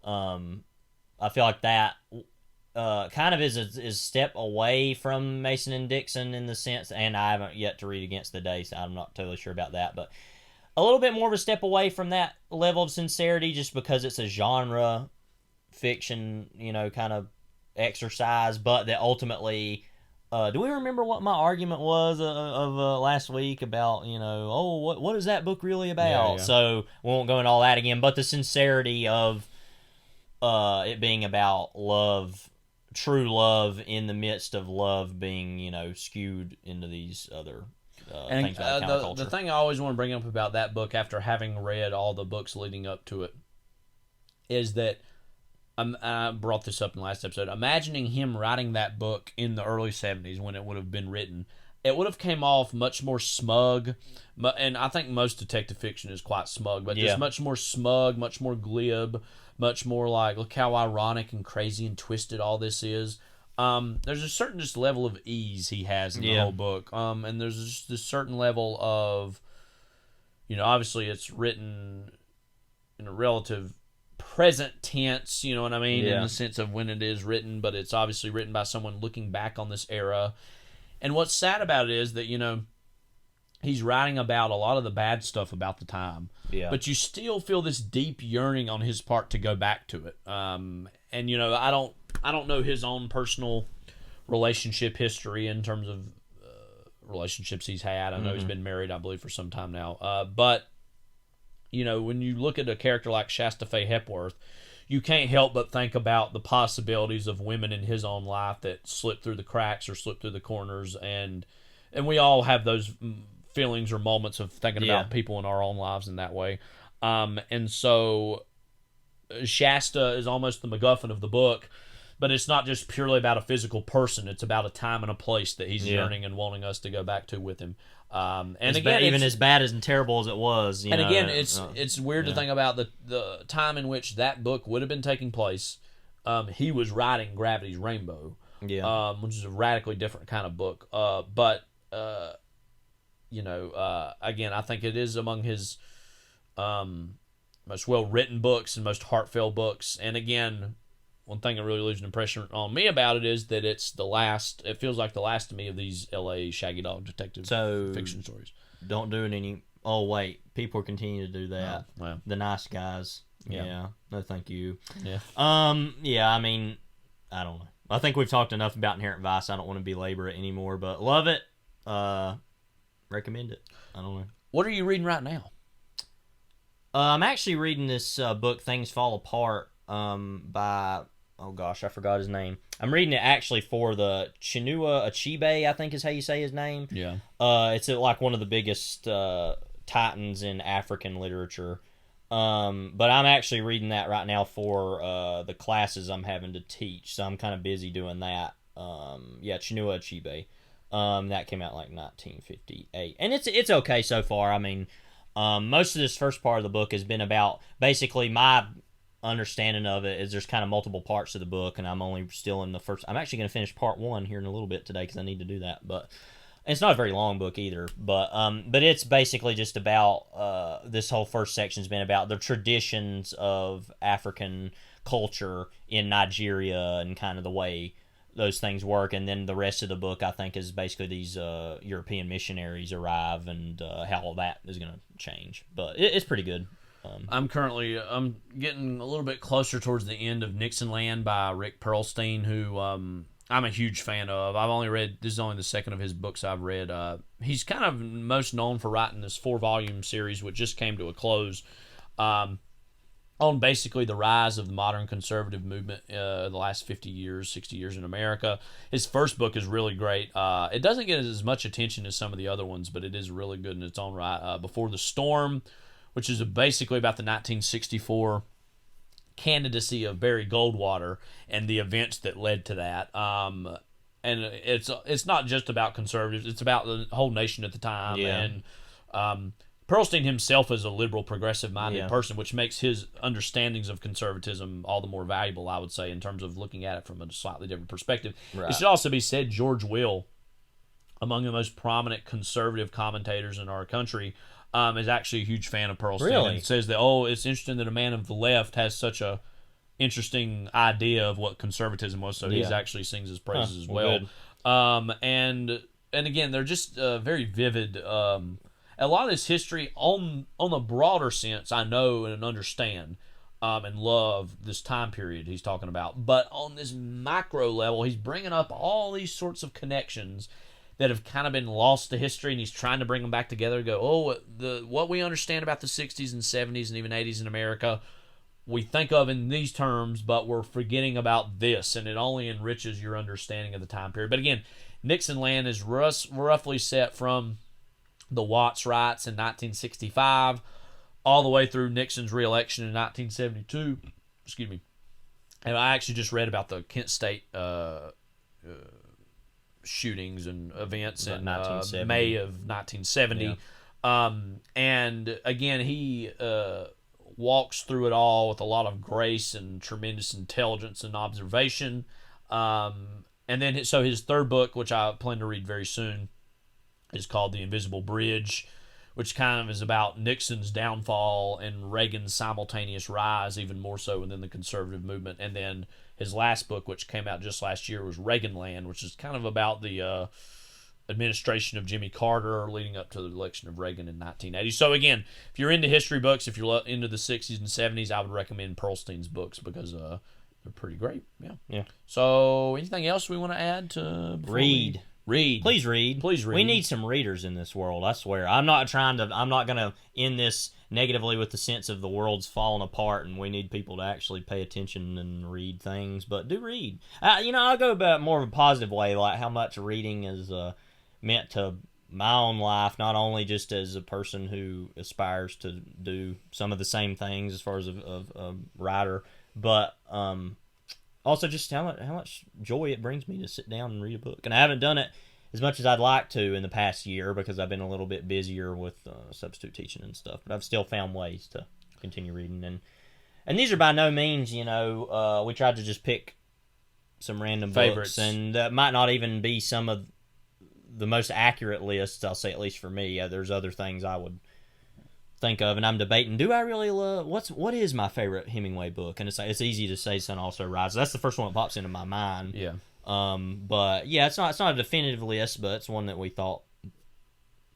I feel like that kind of is a step away from Mason and Dixon in the sense, and I haven't yet to read Against the Day, so I'm not totally sure about that, but a little bit more of a step away from that level of sincerity just because it's a genre fiction, kind of exercise, but that ultimately, do we remember what my argument was of last week about, what is that book really about? Yeah. So we won't go into all that again, but the sincerity of it being about love, true love in the midst of love being, skewed into these other things about counterculture. The thing I always want to bring up about that book after having read all the books leading up to it is that I brought this up in the last episode. Imagining him writing that book in the early 70s when it would have been written, it would have came off much more smug, and I think most detective fiction is quite smug, but just much more smug, much more glib, much more like, look how ironic and crazy and twisted all this is. There's a certain just level of ease he has in the whole book, and there's just this certain level of, obviously it's written in a relative present tense, you know what I mean, in the sense of when it is written, but it's obviously written by someone looking back on this era. And what's sad about it is that, he's writing about a lot of the bad stuff about the time, but you still feel this deep yearning on his part to go back to it. And I don't know his own personal relationship history in terms of relationships he's had. I know he's been married, I believe, for some time now. But when you look at a character like Shasta Faye Hepworth, you can't help but think about the possibilities of women in his own life that slip through the cracks or slip through the corners, and we all have those feelings or moments of thinking about people in our own lives in that way. And so Shasta is almost the MacGuffin of the book, but it's not just purely about a physical person. It's about a time and a place that he's yearning and wanting us to go back to with him. And again, even as bad and terrible as it was, again, it's weird to think about the time in which that book would have been taking place. He was writing Gravity's Rainbow, which is a radically different kind of book. Again, I think it is among his most well-written books and most heartfelt books. And again, one thing that really leaves an impression on me about it is that it feels like the last to me of these L.A. Shaggy Dog detective fiction stories. Don't do it any... Oh, wait. People continue to do that. Oh, well. The nice guys. Yeah. No, thank you. Yeah. I mean, I don't know. I think we've talked enough about Inherent Vice. I don't want to belabor it anymore, but love it. Recommend it. I don't know. What are you reading right now? I'm actually reading this book, Things Fall Apart, by... Oh gosh, I forgot his name. I'm reading it actually for the Chinua Achebe, I think is how you say his name. Yeah. It's like one of the biggest titans in African literature. But I'm actually reading that right now for the classes I'm having to teach, so I'm kind of busy doing that. Chinua Achebe. That came out like 1958, and it's okay so far. I mean, most of this first part of the book has been about basically my understanding of it is there's kind of multiple parts of the book, and I'm only still in the first. I'm actually going to finish part 1 here in a little bit today because I need to do that. But it's not a very long book either. But it's basically just about this whole first section's been about the traditions of African culture in Nigeria and kind of the way those things work, and then the rest of the book I think is basically these European missionaries arrive and how all that is going to change. But it's pretty good. I'm getting a little bit closer towards the end of Nixonland by Rick Perlstein, who I'm a huge fan of. This is only the second of his books I've read. He's kind of most known for writing this 4-volume series, which just came to a close, on basically the rise of the modern conservative movement the last 50 years, 60 years in America. His first book is really great. It doesn't get as much attention as some of the other ones, but it is really good in its own right. Before the Storm, which is basically about the 1964 candidacy of Barry Goldwater and the events that led to that. And it's not just about conservatives; it's about the whole nation at the time. Yeah. And Perlstein himself is a liberal, progressive-minded person, which makes his understandings of conservatism all the more valuable, I would say, in terms of looking at it from a slightly different perspective. Right. It should also be said, George Will, among the most prominent conservative commentators in our country, is actually a huge fan of Perlstein. Really? And says that, it's interesting that a man of the left has such a interesting idea of what conservatism was. So he's Yeah. actually sings his praises as well, well. And again, they're just very vivid. A lot of this history on the broader sense, I know and understand. And love this time period he's talking about. But on this micro level, he's bringing up all these sorts of connections that have kind of been lost to history, and he's trying to bring them back together. Go, what we understand about the 60s and 70s and even 80s in America, we think of in these terms, but we're forgetting about this, and it only enriches your understanding of the time period. But again, Nixon land is roughly set from the Watts riots in 1965 all the way through Nixon's re-election in 1972. Excuse me. And I actually just read about the Kent State shootings and events in May of 1970. Yeah. And again, he walks through it all with a lot of grace and tremendous intelligence and observation. And then, so his third book, which I plan to read very soon, is called The Invisible Bridge, which kind of is about Nixon's downfall and Reagan's simultaneous rise, even more so within the conservative movement. And then his last book, which came out just last year, was Reaganland, which is kind of about the administration of Jimmy Carter leading up to the election of Reagan in 1980. So again, if you're into history books, if you're into the 60s and 70s, I would recommend Pearlstein's books because they're pretty great. Yeah. So anything else we want to add to Read. Please read. We need some readers in this world, I swear. I'm not going to end this negatively with the sense of the world's falling apart and we need people to actually pay attention and read things, but do read. I'll go about more of a positive way, like how much reading is meant to my own life, not only just as a person who aspires to do some of the same things as far as a writer, but also just how much joy it brings me to sit down and read a book. And I haven't done it as much as I'd like to in the past year because I've been a little bit busier with substitute teaching and stuff. But I've still found ways to continue reading. And these are by no means, we tried to just pick some random favorites. Books. And that might not even be some of the most accurate lists, I'll say, at least for me. There's other things I would think of, and I'm debating, do I really love what is my favorite Hemingway book? And it's easy to say Sun Also Rises. That's the first one that pops into my mind. Yeah. But yeah, it's not a definitive list, but it's one that we thought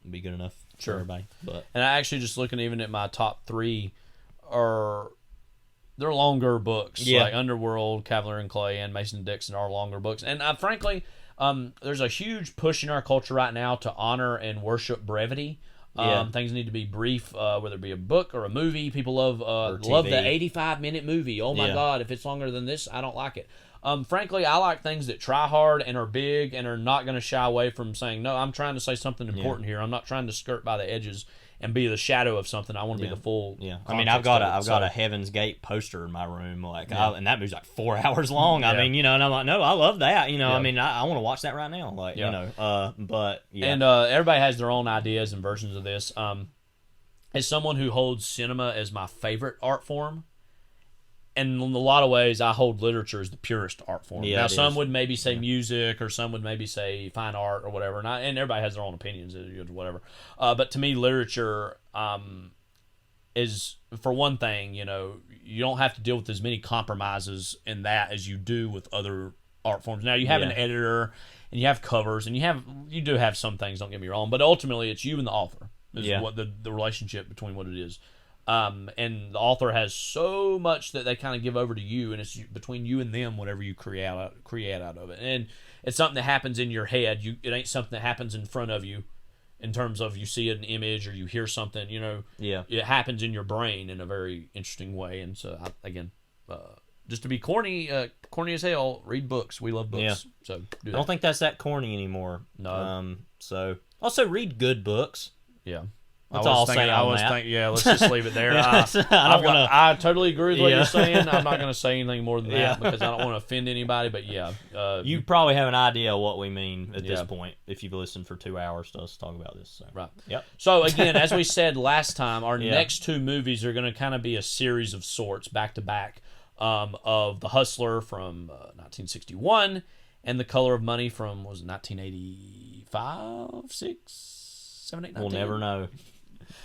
would be good enough for everybody. But and I actually just looking even at my top 3 they're longer books. Yeah. Like Underworld, Cavalier and Clay, and Mason Dixon are longer books. And frankly, there's a huge push in our culture right now to honor and worship brevity. Things need to be brief, whether it be a book or a movie. People love the 85-minute movie. Oh my God, if it's longer than this, I don't like it. Frankly, I like things that try hard and are big and are not going to shy away from saying, no, I'm trying to say something important here. I'm not trying to skirt by the edges and be the shadow of something. I want to be the full. Yeah, I mean, I've got a Heaven's Gate poster in my room, and that movie's like 4 hours long. I mean, and I'm like, no, I love that. I mean, I want to watch that right now. But yeah. And everybody has their own ideas and versions of this. As someone who holds cinema as my favorite art form, and in a lot of ways, I hold literature as the purest art form. Yeah, now, some would maybe say music, or some would maybe say fine art, or whatever. And everybody has their own opinions, whatever. But to me, literature is, for one thing, you don't have to deal with as many compromises in that as you do with other art forms. Now, you have an editor, and you have covers, and you do have some things. Don't get me wrong, but ultimately, it's you and the author. Is what the relationship between what it is. And the author has so much that they kind of give over to you, and it's between you and them, whatever you create out of it. And it's something that happens in your head. It ain't something that happens in front of you, in terms of you see an image or you hear something. It happens in your brain in a very interesting way. And so, just to be corny as hell, read books. We love books. Yeah. So do that. I don't think that's that corny anymore. No. So also read good books. Yeah. That's all I'll say on that. Let's just leave it there. I totally agree with what you're saying. I'm not going to say anything more than that because I don't want to offend anybody. But you probably have an idea of what we mean at this point if you've listened for 2 hours to us talk about this. So. Right. Yep. So again, as we said last time, our next 2 movies are going to kind of be a series of sorts, back to back, of The Hustler from 1961 and The Color of Money from 1985, 6, 7, 8, 9. We'll never know.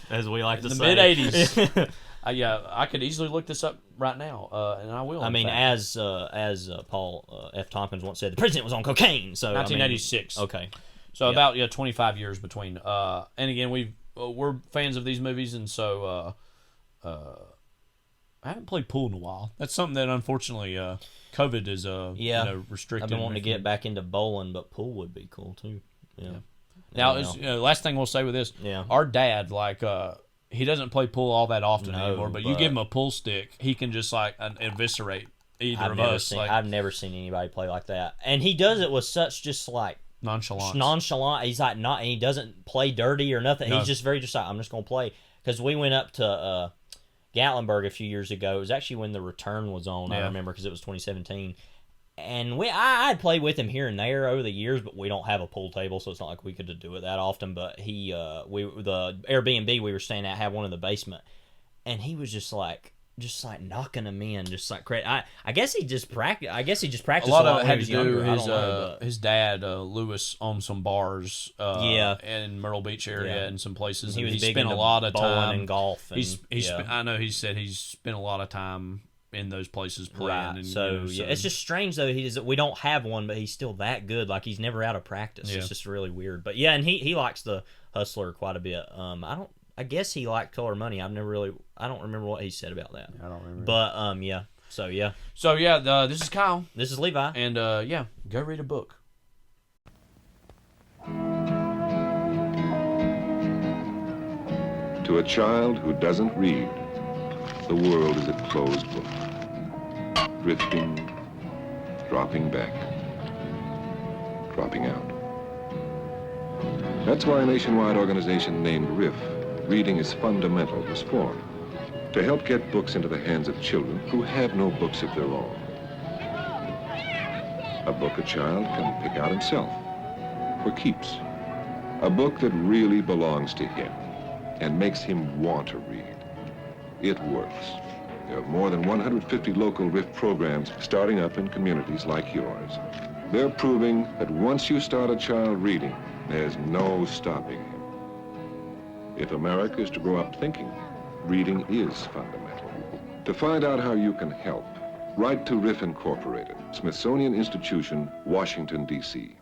As we like to say. The mid-'80s. Yeah, I could easily look this up right now, and I will. I mean, as Paul F. Tompkins once said, the president was on cocaine. So 1986. Okay. So about 25 years between. And again, we're fans of these movies, and so I haven't played pool in a while. That's something that unfortunately COVID is restricted. I've been wanting to get back into bowling, but pool would be cool too. Yeah. Now, last thing we'll say with this, our dad, he doesn't play pool all that often anymore, but you give him a pool stick, he can just eviscerate either of us. I've never seen anybody play like that, and he does it with such just nonchalant. He's he doesn't play dirty or nothing. No. He's just very I'm just gonna play. Because we went up to Gatlinburg a few years ago. It was actually when The Return was on. I remember because it was 2017. And I'd played with him here and there over the years, but we don't have a pool table, so it's not like we could do it that often. But the Airbnb we were staying at had one in the basement, and he was just knocking them in, just like crazy. I guess he just practiced. A lot of it had to do his dad, Lewis, owned some bars. In Myrtle Beach area and some places. And he spent a lot of time and golf. And, I know he said he's spent a lot of time in those places playing. Right. And, so it's just strange though. We don't have one, but he's still that good. Like he's never out of practice. Yeah. It's just really weird. But yeah, and he likes the Hustler quite a bit. I guess he liked Color Money. I don't remember what he said about that. I don't remember. But yeah. So yeah. This is Kyle. This is Levi. And go read a book. To a child who doesn't read, the world is a closed book. Drifting, dropping back, dropping out. That's why a nationwide organization named RIF, Reading is Fundamental, was formed to help get books into the hands of children who have no books of their own. A book a child can pick out himself, for keeps. A book that really belongs to him and makes him want to read. It works. There are more than 150 local RIF programs starting up in communities like yours. They're proving that once you start a child reading, there's no stopping him. If America is to grow up thinking, reading is fundamental. To find out how you can help, write to RIF Incorporated, Smithsonian Institution, Washington, D.C.